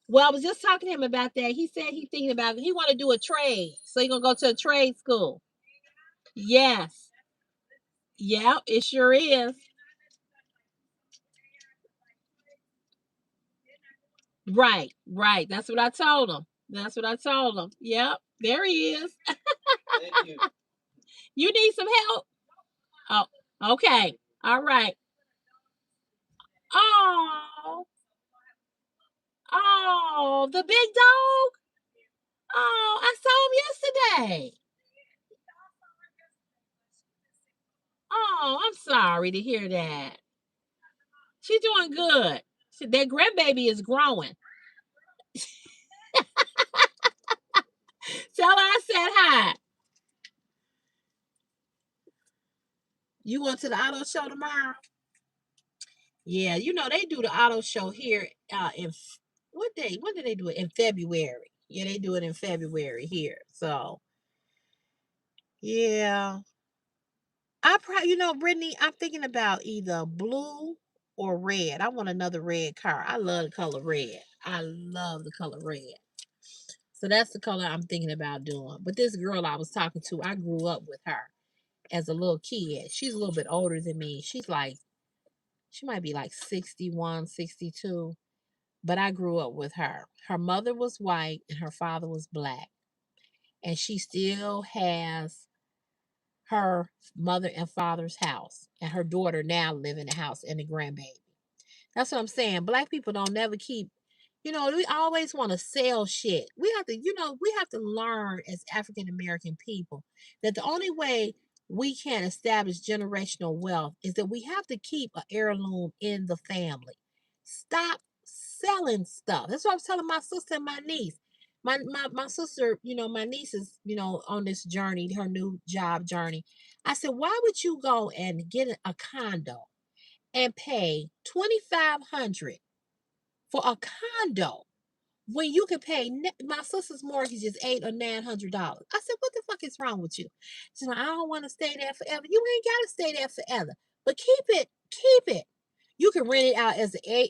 Well, I was just talking to him about that. He said he's thinking about it. He want to do a trade. So he's gonna go to a trade school. Yes. Yeah, it sure is. Right. That's what I told him. That's what I told him. Yep. There he is. Thank you. You need some help? Oh, okay. All right. Oh, the big dog. Oh, I saw him yesterday. Oh, I'm sorry to hear that. She's doing good. That grandbaby is growing. Tell her I said hi. You going to the auto show tomorrow? Yeah, they do the auto show here in what day? When do they do it? In February. Yeah, they do it in February here. So yeah. Brittany, I'm thinking about either blue or red. I want another red car. I love the color red. I love the color red. So that's the color I'm thinking about doing. But this girl I was talking to, I grew up with her as a little kid. She's a little bit older than me. She might be like 61, 62. But I grew up with her. Her mother was white and her father was black. And she still has her mother and father's house. And her daughter now live in the house and the grandbaby. That's what I'm saying. Black people don't never keep, we always want to sell shit. We have to learn as African American people that the only way we can establish generational wealth is that we have to keep an heirloom in the family. Stop selling stuff. That's what I was telling my sister and my niece. My sister, my niece is, on this journey, her new job journey. I said, why would you go and get a condo and pay 2,500 for a condo when you can pay my sister's mortgage is $800 or $900? I said, what the fuck is wrong with you? She said, I don't want to stay there forever. You ain't gotta stay there forever, but keep it. You can rent it out as an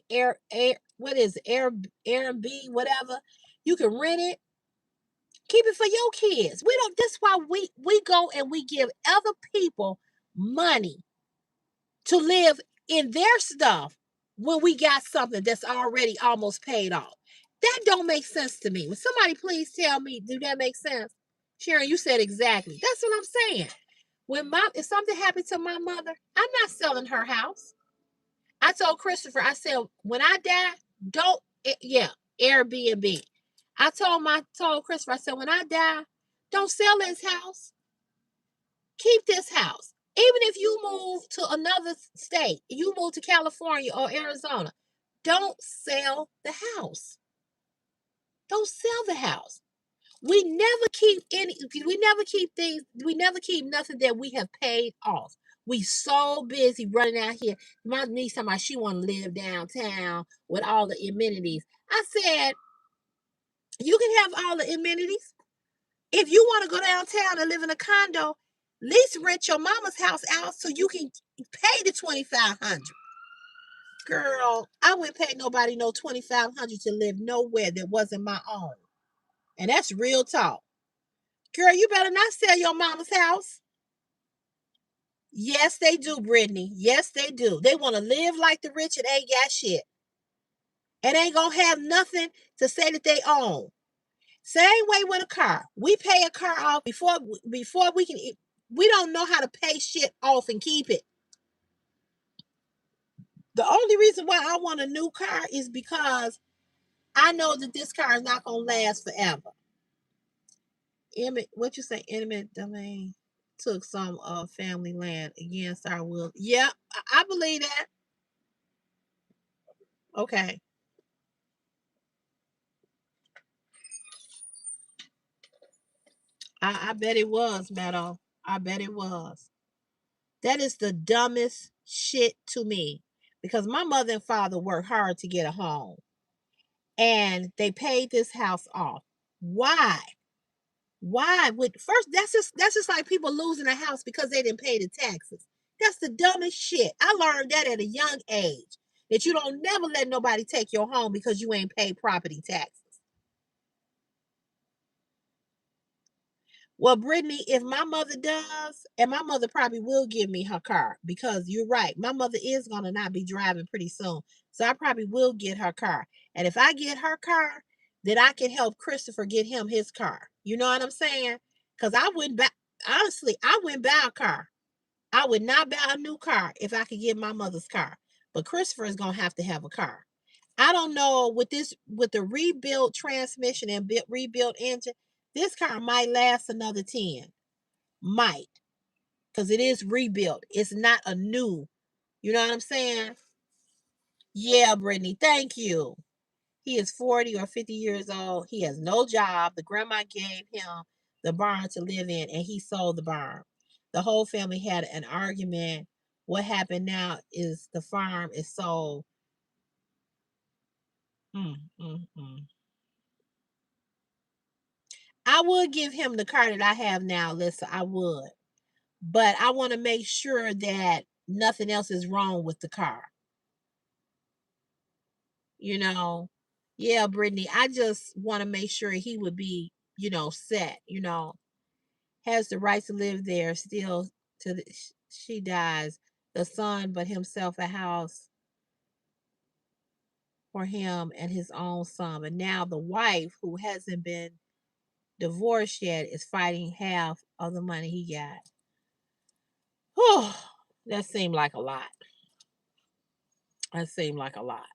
what is it, Airbnb, whatever. You can rent it. Keep it for your kids. We don't. That's why we go and we give other people money to live in their stuff when we got something that's already almost paid off. That don't make sense to me. Would somebody please tell me, do that make sense? Sharon, you said exactly. That's what I'm saying. If something happened to my mother, I'm not selling her house. I told Christopher, I said, when I die, don't, yeah, Airbnb. I told Christopher, I said, when I die, don't sell this house. Keep this house. Even if you move to another state, you move to California or Arizona, don't sell the house. Don't sell the house. We never keep things, we never keep nothing that we have paid off. We so busy running out here. My niece talking about she want to live downtown with all the amenities. I said, you can have all the amenities. If you want to go downtown and live in a condo, at least rent your mama's house out so you can pay the $2,500. Girl, I wouldn't pay nobody no $2,500 to live nowhere that wasn't my own. And that's real talk. Girl, you better not sell your mama's house. Yes, they do, Brittany. Yes, they do. They want to live like the rich and ain't got shit. And ain't gonna have nothing to say that they own. Same way with a car. We pay a car off before we can. We don't know how to pay shit off and keep it. The only reason why I want a new car is because I know that this car is not gonna last forever. What you say? Eminent domain took some family land against our will. Yeah, I believe that. Okay. I bet it was, Meadow. I bet it was. That is the dumbest shit to me. Because my mother and father worked hard to get a home. And they paid this house off. Why? Why would first that's just like people losing a house because they didn't pay the taxes. That's the dumbest shit. I learned that at a young age. That you don't never let nobody take your home because you ain't paid property taxes. Well, Brittany, if my mother does, and my mother probably will give me her car because you're right. My mother is going to not be driving pretty soon. So I probably will get her car. And if I get her car, then I can help Christopher get him his car. You know what I'm saying? Because I wouldn't buy, honestly, I wouldn't buy a car. I would not buy a new car if I could get my mother's car. But Christopher is going to have a car. I don't know with the rebuilt transmission and rebuilt engine, this car might last another 10. Might. Because it is rebuilt. It's not a new. You know what I'm saying? Yeah, Brittany, thank you. He is 40 or 50 years old. He has no job. The grandma gave him the barn to live in and he sold the barn. The whole family had an argument. What happened now is the farm is sold. Mm, mm, mm. I would give him the car that I have now, Lisa. I would. But I want to make sure that nothing else is wrong with the car. You know, yeah, Brittany, I just want to make sure he would be, set, has the right to live there still to she dies. The son, but himself a house for him and his own son. And now the wife, who hasn't been divorced yet, is fighting half of the money he got. Whew, that seemed like a lot. That seemed like a lot.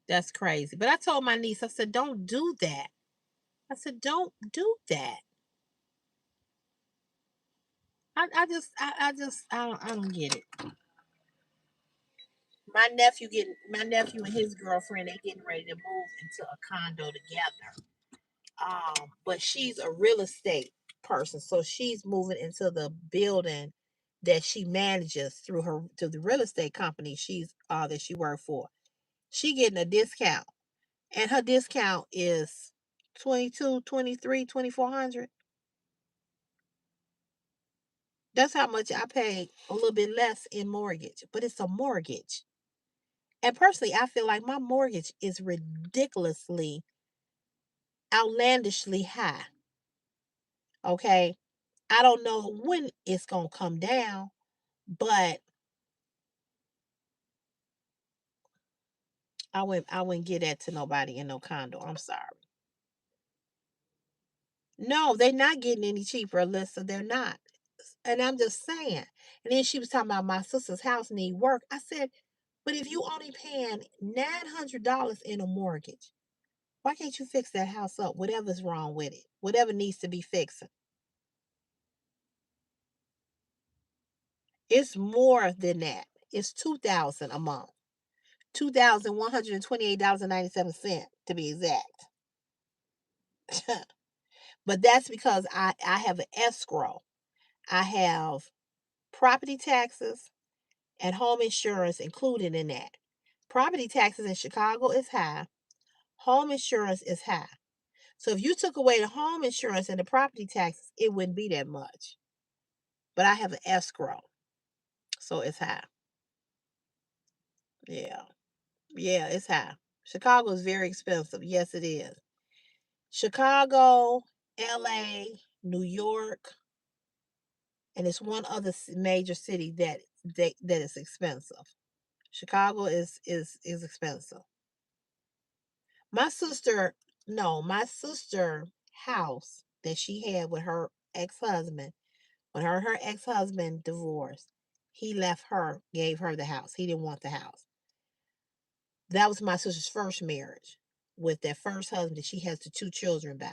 That's crazy. But I told my niece, I said, don't do that. I said, don't do that. I don't get it. My nephew and his girlfriend, they getting ready to move into a condo together. But she's a real estate person, so she's moving into the building that she manages through the real estate company that she worked for. She getting a discount, and her discount is 22, 23, 2400. That's how much I paid, a little bit less in mortgage, but it's a mortgage. And personally, I feel like my mortgage is ridiculously, outlandishly high. Okay. I don't know when it's going to come down, but I wouldn't get that to nobody in no condo. I'm sorry. No, they're not getting any cheaper, Alyssa. They're not. And I'm just saying. And then she was talking about my sister's house need work. I said, but if you only paying $900 in a mortgage, why can't you fix that house up? Whatever's wrong with it, whatever needs to be fixed. It's more than that. It's $2,000 a month. $2,128.97 to be exact. But that's because I have an escrow. I have property taxes and home insurance included in that. Property taxes in Chicago is high. Home insurance is high. So if you took away the home insurance and the property taxes, it wouldn't be that much. But I have an escrow, so it's high. Yeah. Yeah, it's high. Chicago is very expensive. Yes, it is. Chicago, LA, New York, and it's one other major city that is expensive. Chicago is expensive. My sister, no, my sister house that she had with her ex-husband, when her ex-husband divorced, he left her, gave her the house. He didn't want the house. That was my sister's first marriage with that first husband that she has the two children by.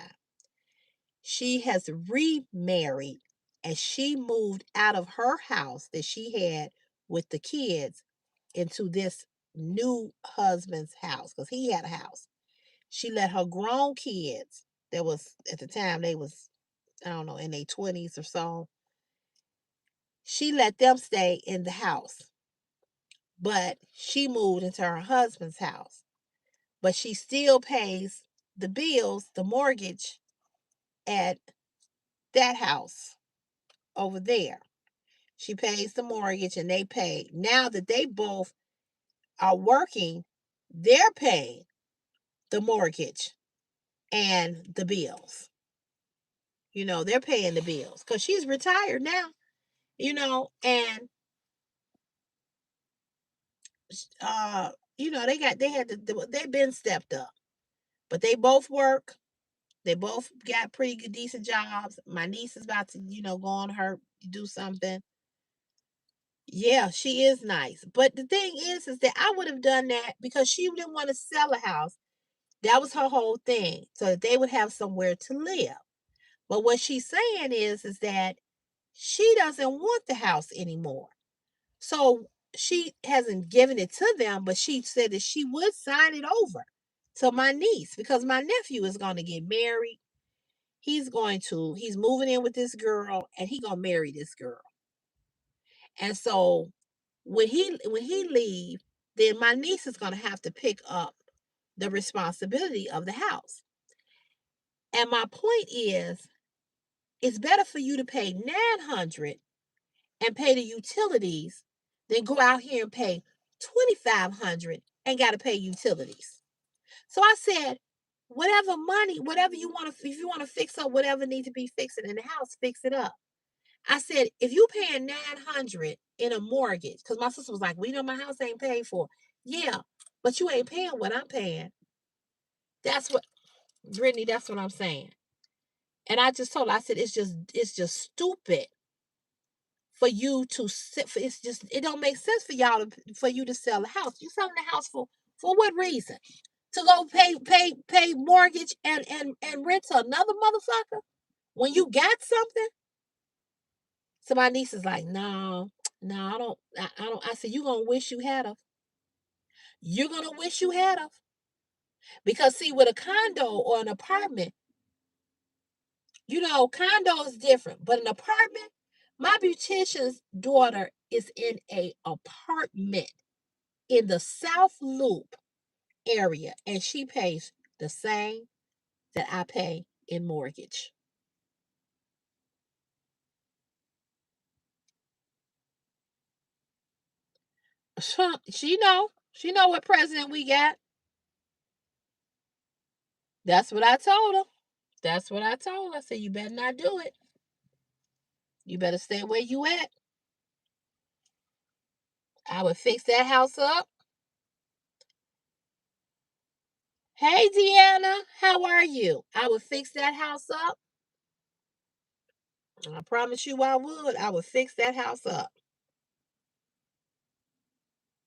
She has remarried and she moved out of her house that she had with the kids into this new husband's house because he had a house. She let her grown kids, that was at the time they was, I don't know, in their 20s or so, she let them stay in the house. But she moved into her husband's house. But she still pays the bills, the mortgage at that house over there. She pays the mortgage and they pay. Now that they both are working, they're paying the mortgage and the bills. They're paying the bills because she's retired now, and uh, they've been stepped up, but they both work. They both got pretty good, decent jobs. My niece is about to, go on her do something. Yeah, she is nice. But the thing is that I would have done that because she didn't want to sell a house. That was her whole thing, so that they would have somewhere to live. But what she's saying is that she doesn't want the house anymore. So she hasn't given it to them, but she said that she would sign it over to my niece because my nephew is going to get married. He's moving in with this girl and he going to marry this girl. And so when he leave, then my niece is going to have to pick up the responsibility of the house. And my point is, it's better for you to pay 900 and pay the utilities than go out here and pay 2,500 and got to pay utilities. So I said, whatever money, whatever you want to, if you want to fix up whatever needs to be fixed in the house, fix it up. I said, if you paying 900 in a mortgage, because my sister was like, we know my house ain't paid for. Yeah, but you ain't paying what I'm paying. That's what, Brittany, that's what I'm saying. And I just told her, I said, it's just stupid for you to sit for. It don't make sense for y'all for you to sell a house. You selling the house for what reason? To go pay mortgage and rent to another motherfucker when you got something? So my niece is like, no, no, I don't. I said, you gonna wish you had of. You're gonna wish you had of. Because see, with a condo or an apartment, condo is different, but an apartment, my beautician's daughter is in a apartment in the South Loop area, and she pays the same that I pay in mortgage. She know what president we got. That's what I told her. That's what I told her. I said, you better not do it. You better stay where you at. I would fix that house up. Hey, Deanna, how are you? I would fix that house up. I promise you I would. I would fix that house up.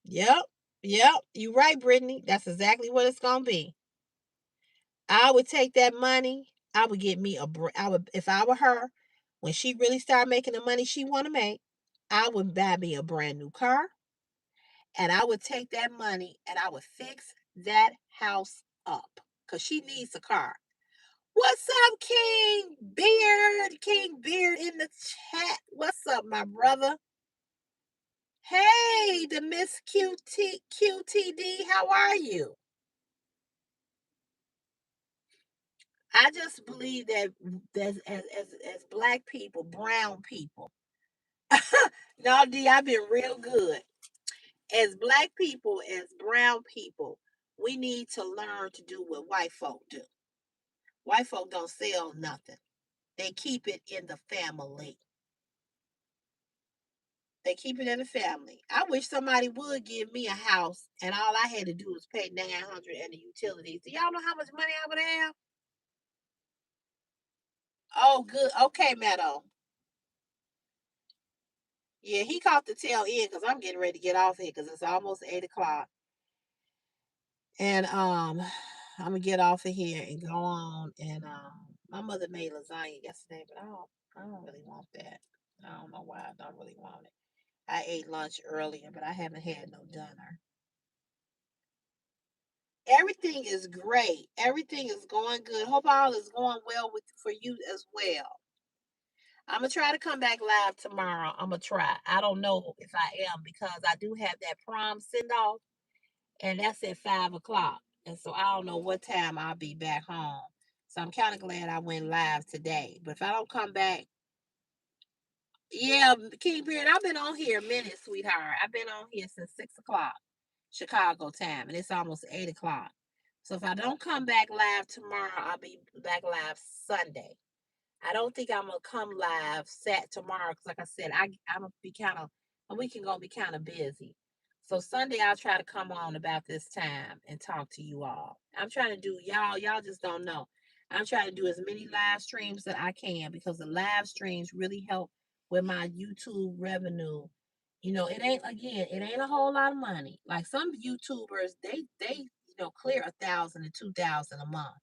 Yep. Yep. You right, Brittany. That's exactly what it's gonna be. I would take that money. I would get me I would, if I were her, when she really started making the money she want to make, I would buy me a brand new car, and I would take that money and I would fix that house up because she needs a car. What's up, King Beard? King Beard in the chat. What's up, my brother? Hey, the Miss QTD. How are you? I just believe that as black people, brown people. No, D, I've been real good. As black people, as brown people, we need to learn to do what white folk do. White folk don't sell nothing. They keep it in the family. They keep it in the family. I wish somebody would give me a house and all I had to do was pay 900 and the utilities. Do y'all know how much money I would have? Oh, good. Okay, Meadow. Yeah, he caught the tail end because I'm getting ready to get off here because it's almost 8 o'clock. And I'm gonna get off of here and go on. And my mother made lasagna yesterday, but I don't really want that. I don't know why I don't really want it. I ate lunch earlier, but I haven't had no dinner. Everything is great. Everything is going good. Hope all is going well with for you as well. I'm gonna try to come back live tomorrow. I'm gonna try. I don't know if I am because I do have that prom send off, and that's at 5 o'clock. And so I don't know what time I'll be back home. So I'm kind of glad I went live today. But if I don't come back, yeah, King Beard, I've been on here a minute, sweetheart. I've been on here since 6 o'clock Chicago time, and it's almost 8 o'clock. So if I don't come back live tomorrow, I'll be back live Sunday. I don't think I'm gonna come live set tomorrow because, like I said, I'm gonna be kind of a weekend gonna be kind of busy. So Sunday I'll try to come on about this time and talk to you all. I'm trying to do y'all. Y'all just don't know. I'm trying to do as many live streams that I can because the live streams really help with my YouTube revenue. It ain't again, it ain't a whole lot of money. Like some YouTubers, they clear 1,000 to 2,000 a month.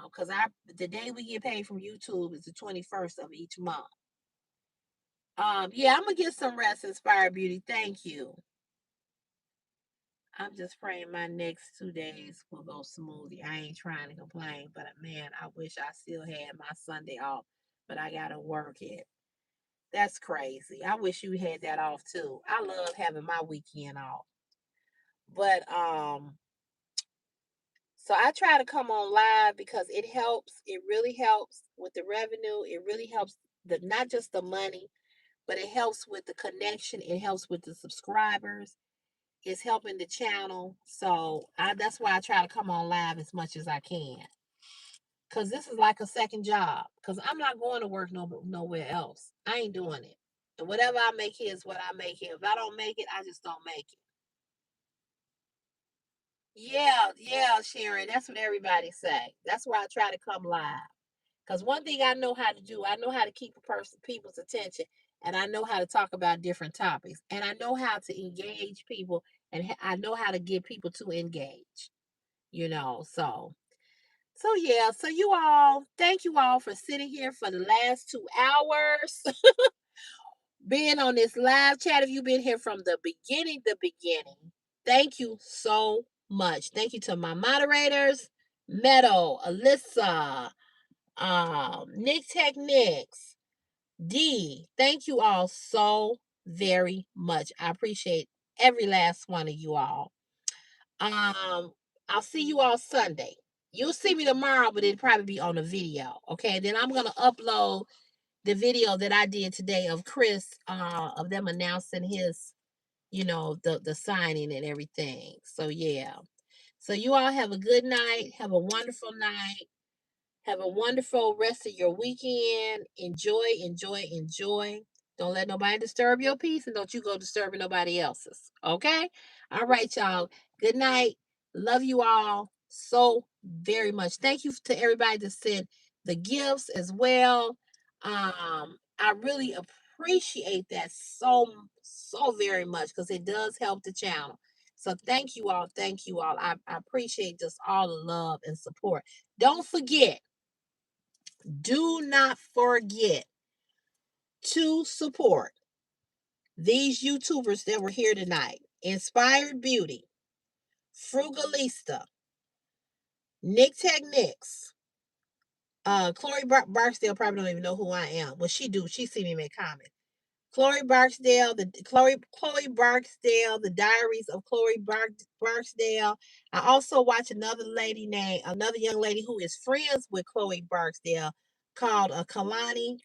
Because the day we get paid from YouTube is the 21st of each month. Yeah, I'm gonna get some rest, Inspired Beauty. Thank you. I'm just praying my next 2 days will go smoothly. I ain't trying to complain, but man, I wish I still had my Sunday off, but I gotta work it. That's crazy. I wish you had that off too. I love having my weekend off. But so I try to come on live because it helps. It really helps with the revenue. It really helps the not just the money, but it helps with the connection. It helps with the subscribers. It's helping the channel. So that's why I try to come on live as much as I can. Cause this is like a second job. Cause I'm not going to work nowhere else. I ain't doing it. And whatever I make here is what I make here. If I don't make it, I just don't make it. Yeah, yeah, Sharon. That's what everybody say. That's why I try to come live. Because one thing I know how to do, I know how to keep people's attention, and I know how to talk about different topics, and I know how to engage people, and I know how to get people to engage. So yeah. So you all, thank you all for sitting here for the last 2 hours, being on this live chat. If you've been here from the beginning, thank you so much. Thank you to my moderators, Meadow, Alyssa, Nick Technics, D. Thank you all so very much. I appreciate every last one of you all. I'll see you all Sunday. You'll see me tomorrow, but it'll probably be on a video. Okay, then I'm gonna upload the video that I did today of Chris, of them announcing his, the signing and everything. So yeah. So you all have a good night. Have a wonderful night. Have a wonderful rest of your weekend. Enjoy, enjoy, enjoy. Don't let nobody disturb your peace, and don't you go disturbing nobody else's. Okay? All right, y'all. Good night. Love you all so very much. Thank you to everybody that sent the gifts as well. I really appreciate that so very much because it does help the channel. So thank you all. Thank you all. I appreciate just all the love and support. Don't forget, do not forget to support these YouTubers that were here tonight. Inspired Beauty, Frugalista, Nick Tech Nicks, Chloe Barksdale probably don't even know who I am. Well, she do. She see me make comments. Chloe Barksdale, Chloe Barksdale, the Diaries of Chloe Barksdale. I also watch another young lady who is friends with Chloe Barksdale called Kalani.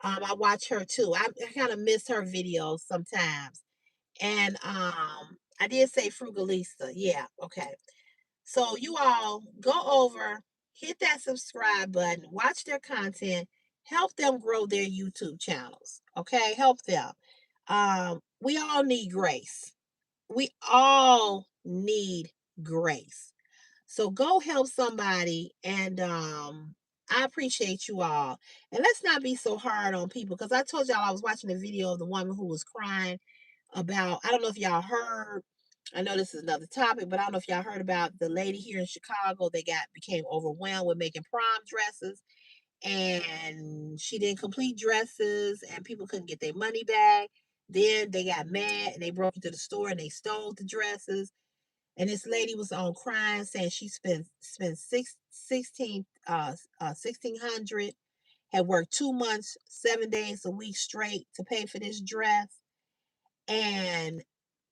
I watch her too. I kind of miss her videos sometimes. And I did say Frugalista. Yeah, okay. So you all go over, hit that subscribe button, watch their content, help them grow their YouTube channels. Okay, help them. We all need grace. We all need grace. So go help somebody, and I appreciate you all. And let's not be so hard on people because I told y'all I was watching a video of the woman who was crying about, I don't know if y'all heard, I know this is another topic, but I don't know if y'all heard about the lady here in Chicago that became overwhelmed with making prom dresses, and she didn't complete dresses and people couldn't get their money back. Then they got mad and they broke into the store and they stole the dresses. And this lady was on crying saying she spent 1600, had worked 2 months, 7 days a week straight to pay for this dress. And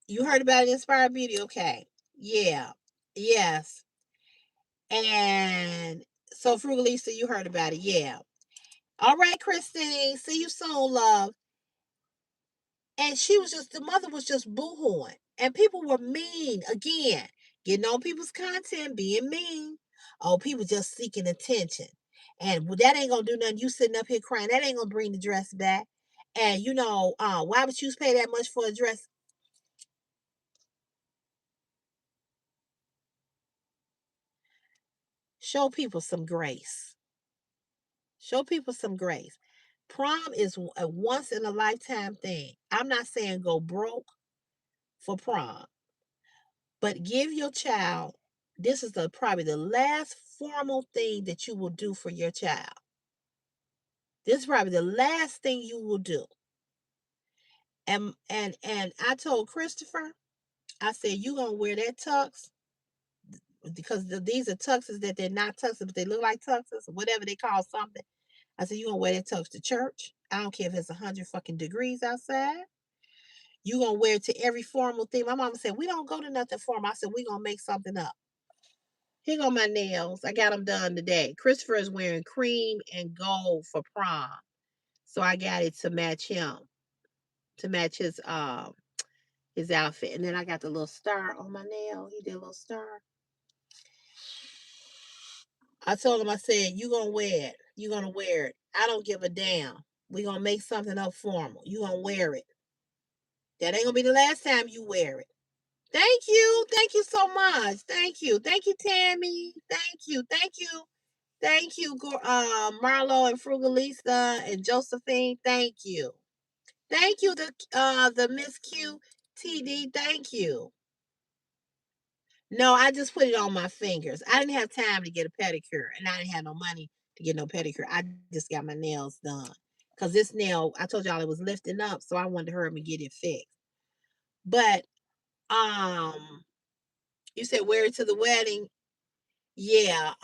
you heard about it, Inspired Beauty? Okay. Yeah. Yes. And so Frugalista, you heard about it. Yeah. All right, Christine. See you soon, love. And the mother was just boohooing. And people were mean again, getting on people's content, being mean. Oh, people just seeking attention. And that ain't gonna do nothing. You sitting up here crying. That ain't gonna bring the dress back. And why would you pay that much for a dress? Show people some grace. Show people some grace. Prom is a once in a lifetime thing. I'm not saying go broke for prom, but give your child, this is probably the last formal thing that you will do for your child. This is probably the last thing you will do. And I told Christopher, I said, you gonna wear that tux because these are tuxes that they're not tuxes, but they look like tuxes, whatever they call something. I said, you gonna wear that tux to church. I don't care if it's 100 fucking degrees outside. You gonna wear it to every formal thing. My mama said, we don't go to nothing formal. I said, we gonna make something up. Here go my nails. I got them done today. Christopher is wearing cream and gold for prom. So I got it to match him, to match his outfit. And then I got the little star on my nail. He did a little star. I told him, I said, you gonna wear it. You gonna wear it. I don't give a damn. We gonna make something up formal. You gonna wear it. That ain't gonna be the last time you wear it. Thank you. Thank you so much. Thank you. Thank you, Tammy. Thank you. Thank you. Thank you, Marlo and Frugalista and Josephine. Thank you. Thank you, the Miss Q TD. Thank you. No, I just put it on my fingers. I didn't have time to get a pedicure, and I didn't have no money to get no pedicure. I just got my nails done because this nail, I told y'all it was lifting up, so I wanted to hurry up and get it fixed. But you said wear it to the wedding. Yeah,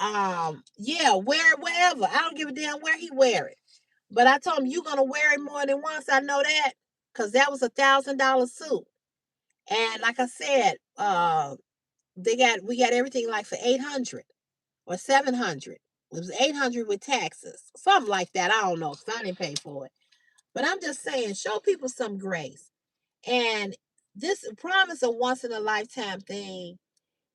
yeah, wear it wherever. I don't give a damn where he wear it. But I told him you gonna wear it more than once. I know that because that was $1,000 suit. And like I said, we got everything like for 800 or 700. It was 800 with taxes, something like that. I don't know because I didn't pay for it. But I'm just saying, show people some grace. And this prom is a once in a lifetime thing.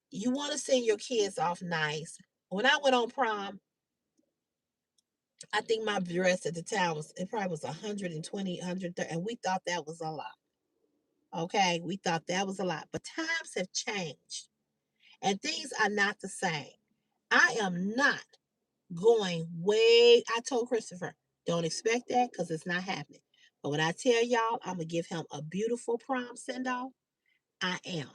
You want to send your kids off nice. When I went on prom, I think my dress at the time it probably was 120, 130, and we thought that was a lot. Okay, we thought that was a lot, but times have changed and things are not the same. I am not going way. I told Christopher, don't expect that because it's not happening. But when I tell y'all, I'm gonna give him a beautiful prom send off. I am.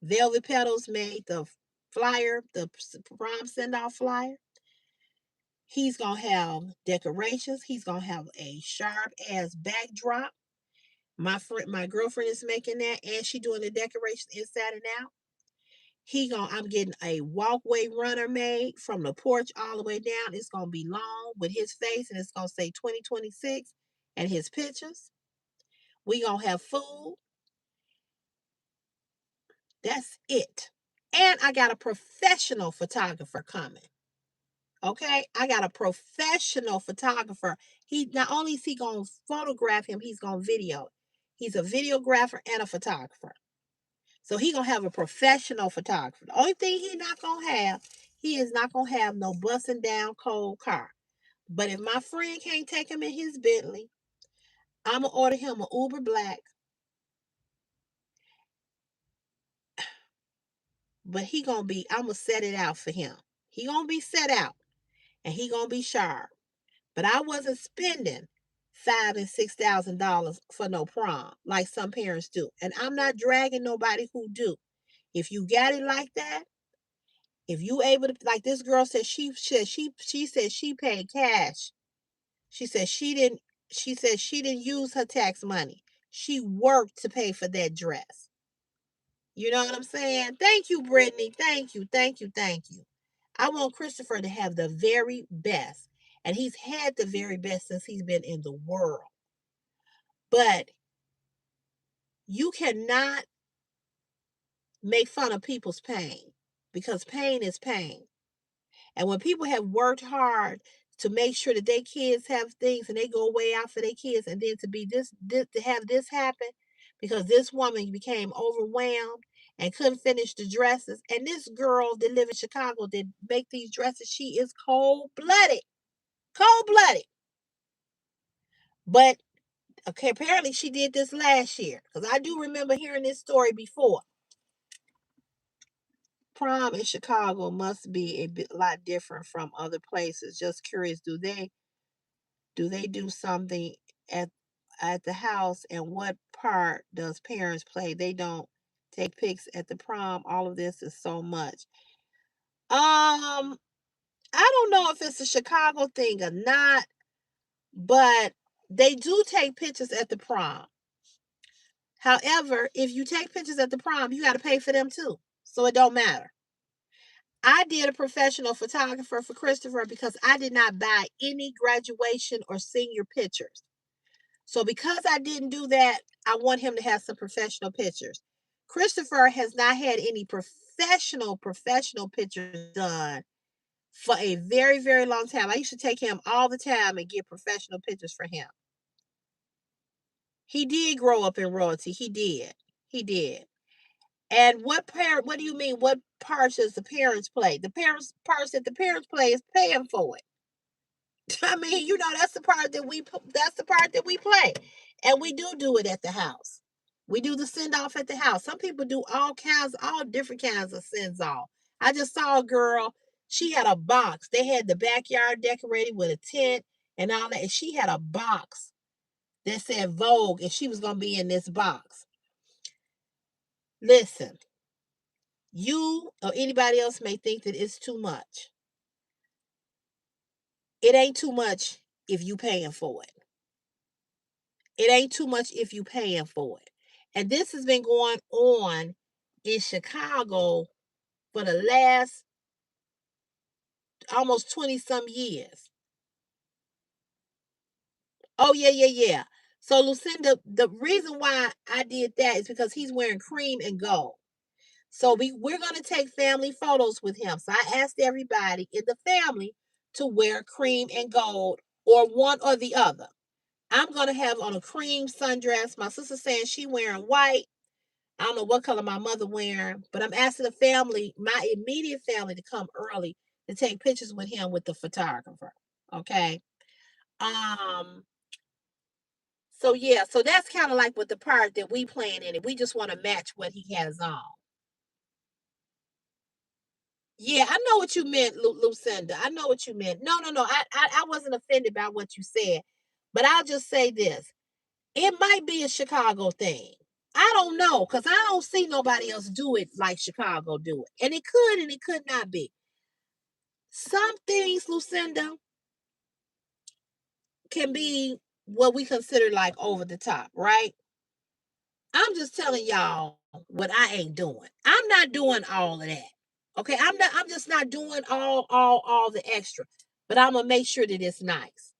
Velvet Petals made the flyer, the prom send off flyer. He's gonna have decorations. He's gonna have a sharp ass backdrop. My girlfriend is making that, and she doing the decorations inside and out. I'm getting a walkway runner made from the porch all the way down. It's gonna be long with his face, and it's gonna say 2026 and his pictures. We gonna have food. That's it. And I got a professional photographer coming. Okay, I got a professional photographer. He not only is he gonna photograph him, he's gonna video. He's a videographer and a photographer. So he gonna have a professional photographer. The only thing he is not gonna have no busting down cold car. But if my friend can't take him in his Bentley, I'm gonna order him an Uber Black. But I'm gonna set it out for him. He gonna be set out, and he gonna be sharp. But I wasn't spending $5,000 and $6,000 for no prom like some parents do, and I'm not dragging nobody who do. If you got it like that, if you able to, like this girl said, she said she paid cash. She said she didn't use her tax money. She worked to pay for that dress. You know what I'm saying? Thank you, Brittany. Thank you, thank you, thank you. I want Christopher to have the very best. And he's had the very best since he's been in the world. But you cannot make fun of people's pain because pain is pain. And when people have worked hard to make sure that their kids have things and they go way out for their kids, and then to be this to have this happen because this woman became overwhelmed and couldn't finish the dresses. And this girl that live in Chicago that make these dresses, she is cold blooded. Cold blooded. But okay, apparently she did this last year because I do remember hearing this story before. Prom in Chicago must be a lot different from other places. Just curious, do they do something at the house, and what part does parents play? They don't take pics at the prom. All of this is so much. I don't know if it's a Chicago thing or not, but they do take pictures at the prom. However, if you take pictures at the prom, you got to pay for them too. So it don't matter. I did a professional photographer for Christopher because I did not buy any graduation or senior pictures. So because I didn't do that, I want him to have some professional pictures. Christopher has not had any professional pictures done for a very, very long time. I used to take him all the time and get professional pictures for him. He did grow up in royalty. He did. He did. And what do you mean? What parts does the parents play? The parts that the parents play is paying for it. I mean, that's the part that we play. And we do it at the house. We do the send off at the house. Some people do all different kinds of sends off. I just saw a girl, she had a box. They had the backyard decorated with a tent and all that. And she had a box that said Vogue, and she was going to be in this box. Listen, you or anybody else may think that it's too much. It ain't too much if you paying for it. It ain't too much if you paying for it. And this has been going on in Chicago for the last almost 20 some years. Oh, yeah, yeah, yeah. So, Lucinda, the reason why I did that is because he's wearing cream and gold. So, we're going to take family photos with him. So, I asked everybody in the family to wear cream and gold or one or the other. I'm going to have on a cream sundress. My sister saying she wearing white. I don't know what color my mother wearing, but I'm asking the family, my immediate family, to come early to take pictures with him with the photographer. Okay. Um. So yeah, so that's kind of like with the part that we playing in it. We just want to match what he has on. Yeah, I know what you meant, Lucinda. I know what you meant. No, no, no. I wasn't offended by what you said, but I'll just say this: it might be a Chicago thing. I don't know because I don't see nobody else do it like Chicago do it, and it could not be. Some things, Lucinda, can be what we consider like over the top, right? I'm just telling y'all what I ain't doing. I'm not doing all of that. Okay, I'm just not doing all the extra. But I'm gonna make sure that it's nice.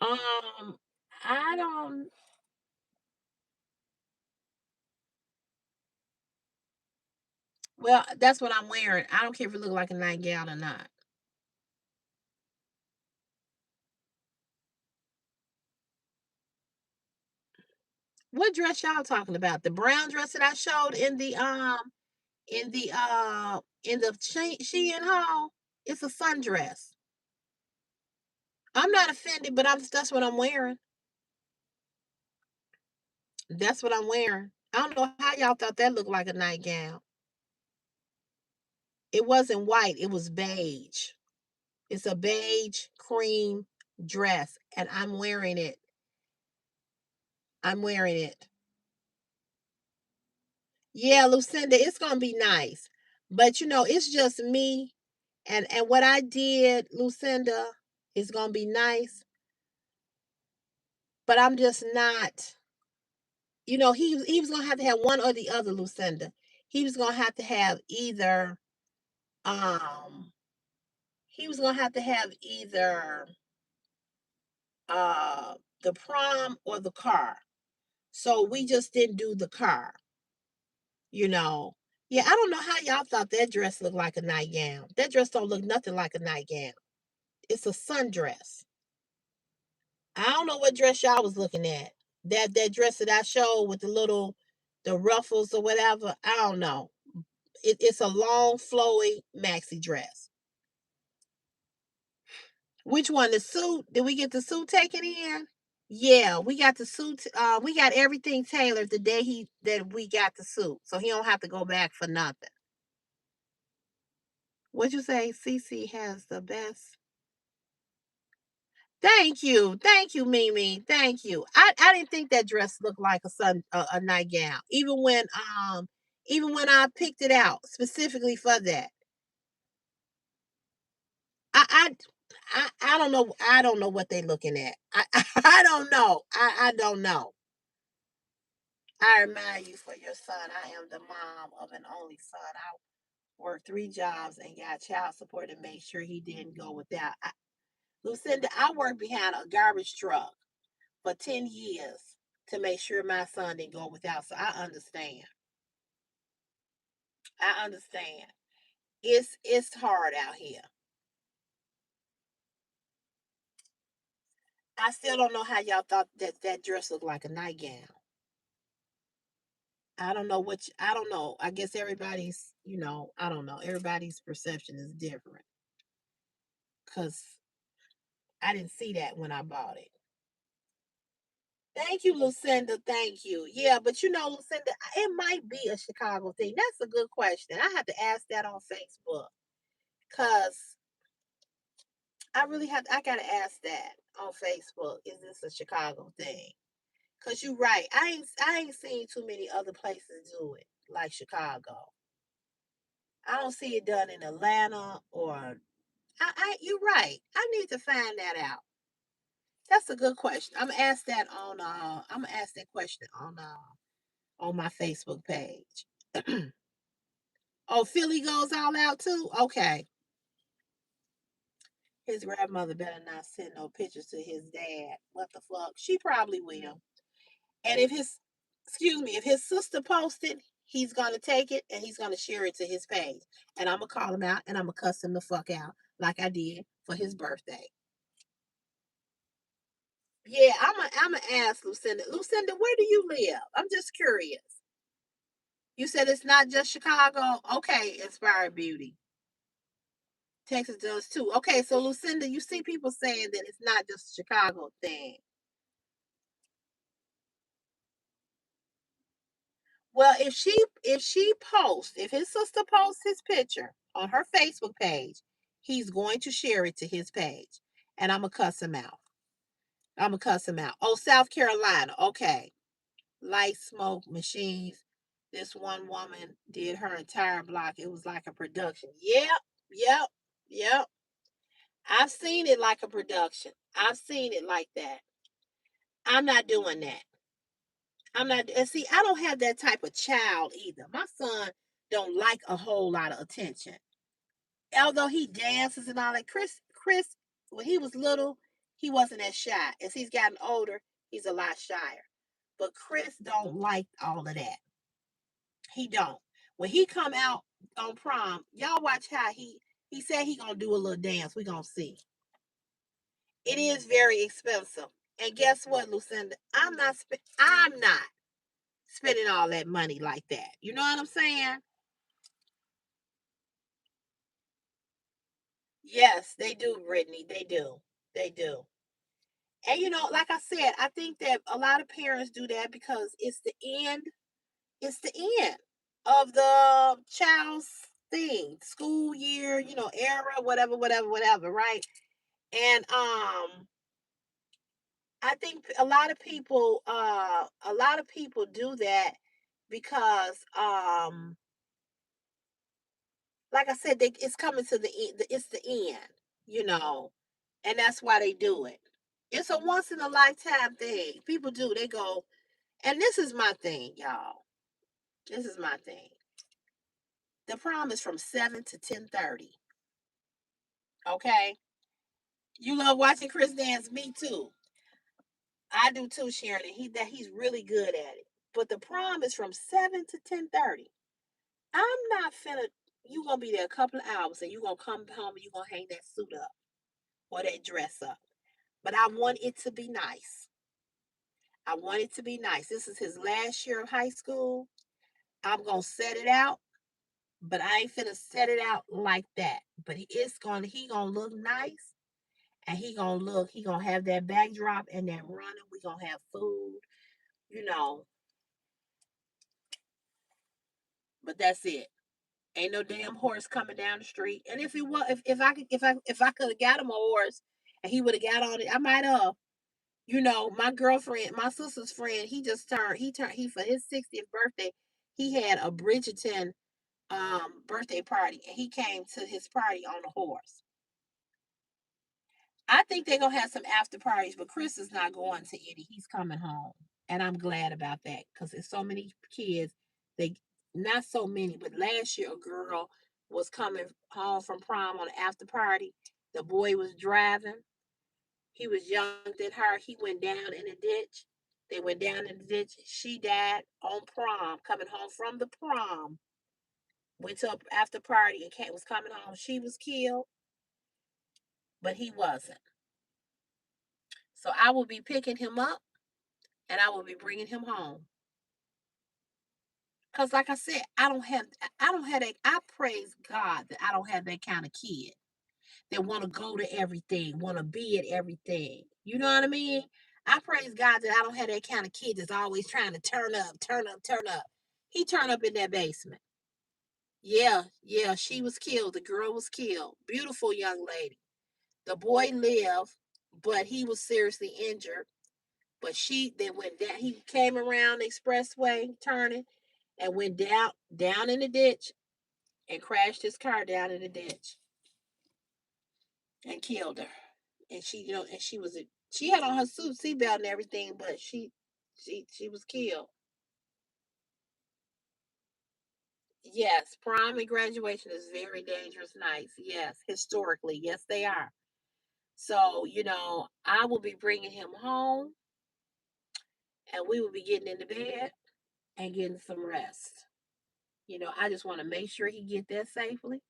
I don't well, that's what I'm wearing. I don't care if it look like a nightgown or not. What dress y'all talking about? The brown dress that I showed in the Shein haul? It's a sundress. I'm not offended, but that's what I'm wearing. That's what I'm wearing. I don't know how y'all thought that looked like a nightgown. It wasn't white, it was beige. It's a beige cream dress, and I'm wearing it. I'm wearing it. Yeah, Lucinda, it's gonna be nice. But it's just me and what I did, Lucinda, is gonna be nice, but I'm just not, he was gonna have to have one or the other, Lucinda. He was gonna have to have either um he was gonna have to have either uh the prom or the car. So we just didn't do the car, you know. Yeah, I don't know how y'all thought that dress looked like a nightgown. That dress don't look nothing like a nightgown. It's a sundress. I don't know what dress y'all was looking at. That dress that I showed with the ruffles or whatever. I don't know. It's a long flowy maxi dress. Which one? The suit? Did we get the suit taken in? Yeah, we got the suit. We got everything tailored the day that we got the suit, so he don't have to go back for nothing. What'd you say? Cece has the best. Thank you, Mimi. Thank you. I didn't think that dress looked like a nightgown, even when I picked it out specifically for that. I I I don't know. I don't know what they're looking at. I don't know. I don't know. I admire you for your son. I am the mom of an only son. I worked 3 jobs and got child support to make sure he didn't go without. Lucinda, I worked behind a garbage truck for 10 years to make sure my son didn't go without. So I understand. I understand. It's hard out here. I still don't know how y'all thought that dress looked like a nightgown. I don't know I don't know. I guess I don't know. Everybody's perception is different because I didn't see that when I bought it. Thank you, Lucinda. Thank you. Yeah, but Lucinda, it might be a Chicago thing. That's a good question. I have to ask that on Facebook because I gotta ask that on Facebook. Is this a Chicago thing? Cause you're right. I ain't seen too many other places do it like Chicago. I don't see it done in Atlanta or you're right. I need to find that out. That's a good question. I'm gonna ask that question on my Facebook page. Oh, Philly goes all out too? Okay. His grandmother better not send no pictures to his dad. What the fuck? She probably will. And if his sister posted, he's gonna take it and he's gonna share it to his page. And I'm gonna call him out and I'm gonna cuss him the fuck out like I did for his birthday. Yeah, I'm gonna ask Lucinda. Lucinda, where do you live? I'm just curious. You said it's not just Chicago. Okay, Inspired Beauty. Texas does too. Okay, so Lucinda, you see people saying that it's not just a Chicago thing. Well, if she posts, if his sister posts his picture on her Facebook page, he's going to share it to his page. And I'm gonna cuss him out. I'm gonna cuss him out. Oh, South Carolina. Okay. Light smoke machines. This one woman did her entire block. It was like a production. Yep, yep, yep. I've seen it like a production. I've seen it like that. I'm not doing that. I'm not. And see, I don't have that type of child either. My son don't like a whole lot of attention. Although he dances and all that. Chris, when he was little, he wasn't as shy. As he's gotten older, he's a lot shyer. But Chris don't like all of that. He don't. When he come out on prom, y'all watch how he said he gonna do a little dance. We gonna see. It is very expensive. And guess what, Lucinda? I'm not spending all that money like that. You know what I'm saying? Yes, they do, Brittany. They do. They do. And like I said, I think that a lot of parents do that because it's the end of the child's thing, school year, era, whatever, whatever, whatever, right? And I think a lot of people do that because like I said, it's coming to the end. It's the end, you know, and that's why they do it. It's a once in a lifetime thing. People do. They go, and this is my thing, y'all. This is my thing. The prom is from 7 to 10:30. Okay, you love watching Chris dance. Me too. I do too, Sharon. And he's really good at it. But the prom is from 7 to 10:30. I'm not finna. You gonna be there a couple of hours, and you gonna come home and you gonna hang that suit up or that dress up. But I want it to be nice. I want it to be nice. This is his last year of high school. I'm gonna set it out, but I ain't finna set it out like that. But he gonna look nice, and he gonna have that backdrop and that running. We gonna have food, you know. But that's it. Ain't no damn horse coming down the street. And if he was, if I could have got him a horse, and he would have got on it, I might have. My girlfriend, my sister's friend, he for his 60th birthday, he had a Bridgerton birthday party, and he came to his party on a horse. I think they're gonna have some after parties, but Chris is not going to any. He's coming home, and I'm glad about that because there's so many kids. They Not so many, but last year a girl was coming home from prom on an after party. The boy was driving. He was younger than her. He went down in the ditch. They went down in the ditch. She died on prom, coming home from the prom. Went to an after party and was coming home. She was killed, but he wasn't. So I will be picking him up, and I will be bringing him home. Cause like I said, I don't have that. I praise God that I don't have that kind of kid that want to go to everything, want to be at everything. You know what I mean? I praise God that I don't have that kind of kid that's always trying to turn up, turn up, turn up. He turned up in that basement. Yeah, yeah, she was killed. The girl was killed. Beautiful young lady. The boy lived, but he was seriously injured. But they went down. He came around the expressway, turning, and went down in the ditch and crashed his car down in the ditch and killed her. And she had on her seatbelt and everything, but she was killed. Yes, prom and graduation is very dangerous nights. Yes, historically, yes they are. So I will be bringing him home, and we will be getting into bed and getting some rest. I just want to make sure he get there safely,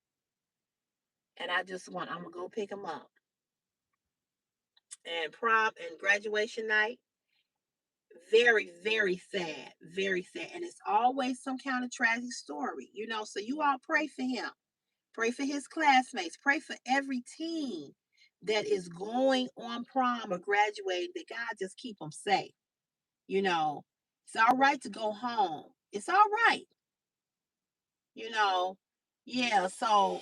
and I'm gonna go pick him up. And prom and graduation night, very, very sad, very sad. And it's always some kind of tragic story. So you all pray for him. Pray for his classmates. Pray for every teen that is going on prom or graduating, that God just keep them safe. You know, it's all right to go home. It's all right. You know, yeah. So,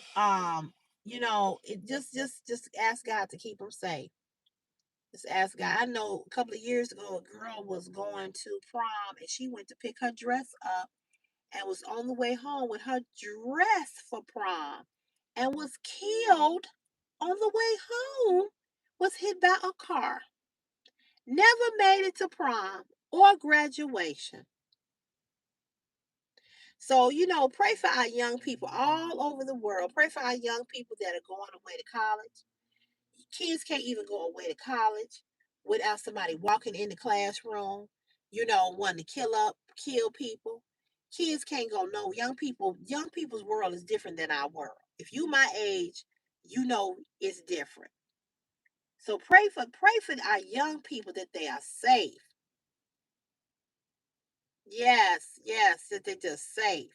it just ask God to keep them safe. Just ask God. I know a couple of years ago, a girl was going to prom and she went to pick her dress up and was on the way home with her dress for prom and was killed on the way home, was hit by a car. Never made it to prom or graduation. So, pray for our young people all over the world. Pray for our young people that are going away to college. Kids can't even go away to college without somebody walking in the classroom, wanting to kill people. Kids can't go. No, young people's world is different than our world. If you my age, it's different. So pray for our young people that they are safe. Yes, that they're just safe.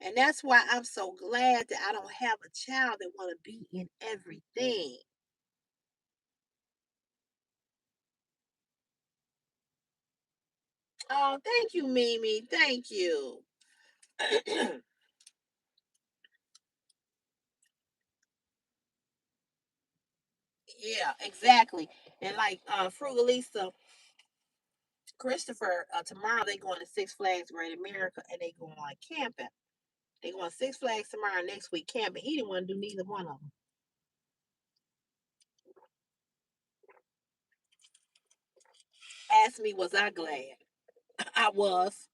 And that's why I'm so glad that I don't have a child that want to be in everything. Oh, thank you, Mimi. Thank you. Yeah, exactly. And like Frugalista, Christopher, tomorrow they going to Six Flags Great America and they going camping. They going Six Flags tomorrow, next week camping. He didn't want to do neither one of them. Asked me, was I glad? I was,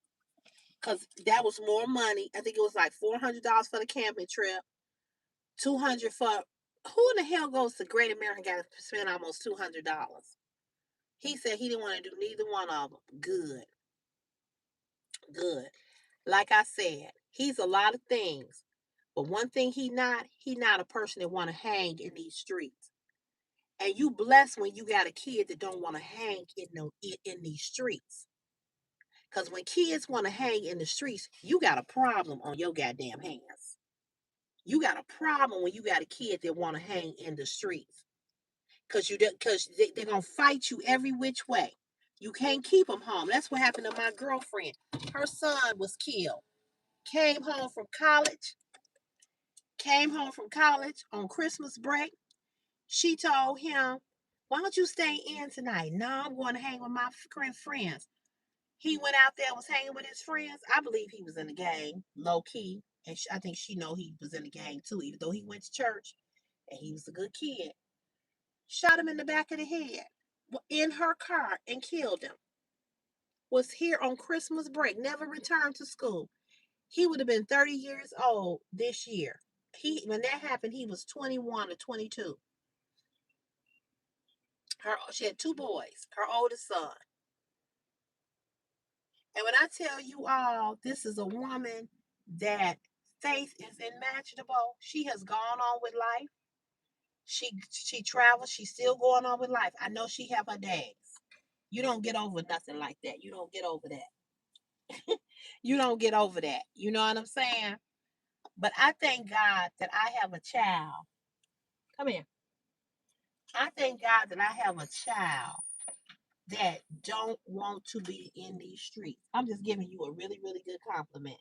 because that was more money. I think it was like $400 for the camping trip, 200 for who in the hell goes to Great American, got to spend almost $200. He said he didn't want to do neither one of them. Good, good. Like I said, he's a lot of things, but one thing he not a person that want to hang in these streets. And you blessed when you got a kid that don't want to hang in these streets. Because when kids want to hang in the streets, you got a problem on your goddamn hands. You got a problem when you got a kid that want to hang in the streets. Because they're gonna fight you every which way. You can't keep them home. That's what happened to my girlfriend. Her son was killed. Came home from college. Came home from college on Christmas break. She told him, "Why don't you stay in tonight?" "No, I'm going to hang with my friends." He went out there, was hanging with his friends. I believe he was in the gang, low key, and I think she know he was in the gang too, even though he went to church and he was a good kid. Shot him in the back of the head in her car and killed him. Was here on Christmas break, never returned to school. He would have been 30 years old this year. When that happened, he was 21 or 22. She had two boys, her oldest son. And when I tell you all, this is a woman that faith is imaginable. She has gone on with life. She travels. She's still going on with life. I know she have her days. You don't get over nothing like that. You don't get over that. You don't get over that. You know what I'm saying? But I thank God that I have a child. Come here. I thank God that I have a child that don't want to be in these streets. I'm just giving you a really, really good compliment.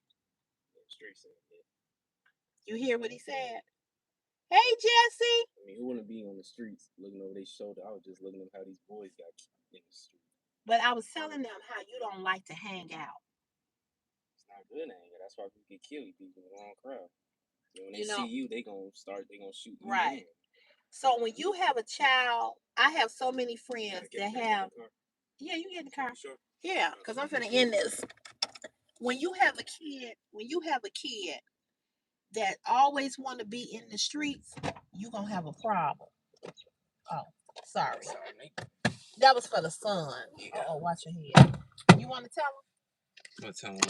You hear what he said? Hey, Jesse. I mean, who wouldn't be on the streets looking over their shoulder? I was just looking at how these boys got in the street. But I was telling them how you don't like to hang out. It's not good anger. That's why people get killed. People in the wrong crowd. And when they see you, they gonna shoot you. Right. So when you have a child, I have so many friends that have. Yeah, you get in the car. Sure. Yeah, because I'm gonna end this. When you have a kid that always want to be in the streets, you gonna have a problem. Oh, sorry. That was for the son. Oh, watch your head. You want to tell him? I'm tell him.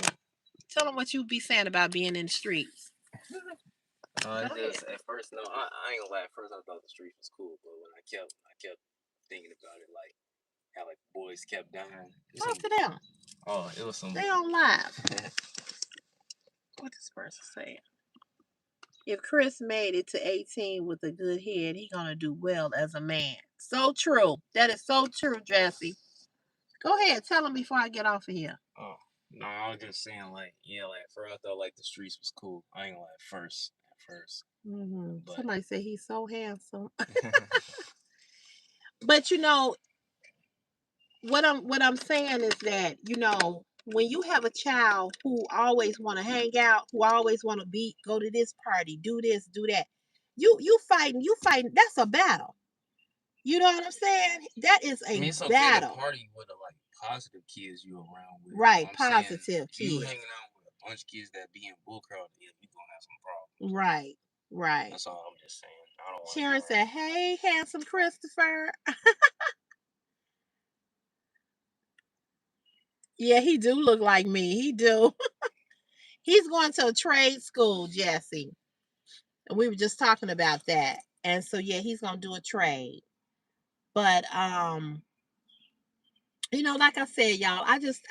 Tell him what you be saying about being in the streets. Just at first, no, I ain't gonna lie. At first, I thought the streets was cool, but when I kept thinking about it, like how like boys kept dying. Talk to them. Oh, it was some. They on live. What this person saying? If Chris made it to 18 with a good head, he gonna do well as a man. So true. That is so true, Jesse. Go ahead, tell him before I get off of here. Oh, no, I was just saying, like, yeah, like, at first I thought, like, the streets was cool. I ain't gonna lie, at first. But Somebody say he's so handsome. But you know, what I'm saying is that, you know, when you have a child who always want to hang out, who always want to go to this party, do this, do that, you fighting, that's a battle. You know what I'm saying? That is I mean, a it's okay to battle. party with the like positive kids you around with. Right, You know what I'm saying? positive You kids. hanging out with a bunch of kids that be in bull crowd, yeah, we gonna have some problems. Right, right. That's all I'm just saying. I don't want to Sharon said, "Hey, handsome Christopher." Yeah, he do look like me. He do. He's going to a trade school, Jesse. And we were just talking about that. And so yeah, he's gonna do a trade. But you know, like I said, y'all, I just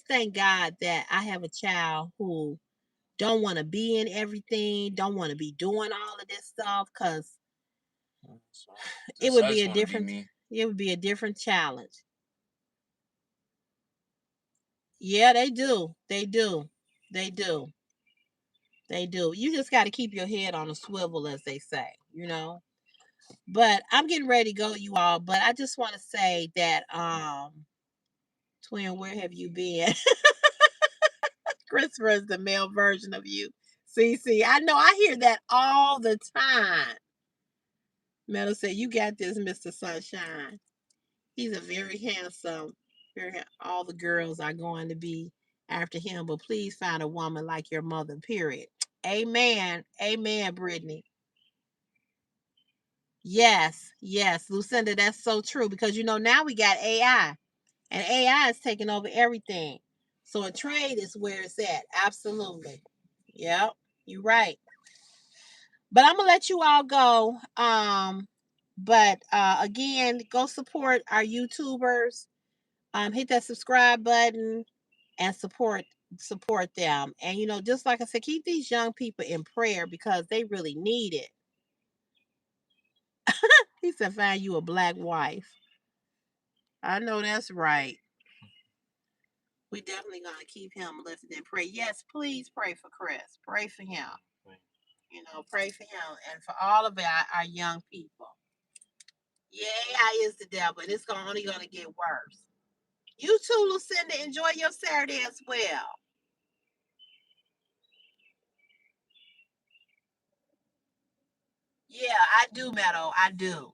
thank God that I have a child who don't want to be in everything, don't want to be doing all of this stuff, because it would be a different challenge. Yeah, they do. They do. They do. They do. You just got to keep your head on a swivel, as they say, you know. But I'm getting ready to go, you all. But I just want to say that, Twin, where have you been? Christopher is the male version of you. See, I know I hear that all the time. Metal said, "You got this, Mr. Sunshine." He's a very handsome. All the girls are going to be after him, but please find a woman like your mother. Period. Amen. Amen, Brittany. Yes, yes, Lucinda, that's so true, because you know now we got AI, and AI is taking over everything. So a trade is where it's at. Absolutely. Yep, you're right. But I'm gonna let you all go. But again, go support our YouTubers. Hit that subscribe button and support them. And you know, just like I said, keep these young people in prayer because they really need it. He said, "Find you a black wife." I know that's right. We definitely gonna keep him lifted in prayer. Yes, please pray for Chris. Pray for him. You know, pray for him and for all of our young people. Yeah, AI is the devil, and it's only gonna get worse. You too, Lucinda. Enjoy your Saturday as well. Yeah, I do, Meadow. I do.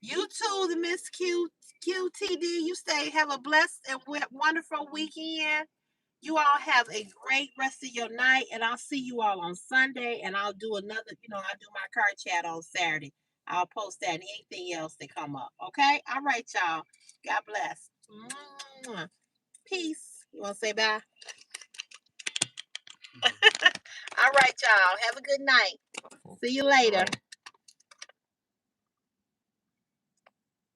You too, the Miss QTD. You stay. Have a blessed and wonderful weekend. You all have a great rest of your night, and I'll see you all on Sunday. And I'll do another. You know, I'll do my card chat on Saturday. I'll post that and anything else that come up. Okay. All right, y'all. God bless. Peace. You want to say bye? All right, y'all. Have a good night. See you later.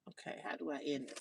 Okay, how do I end this?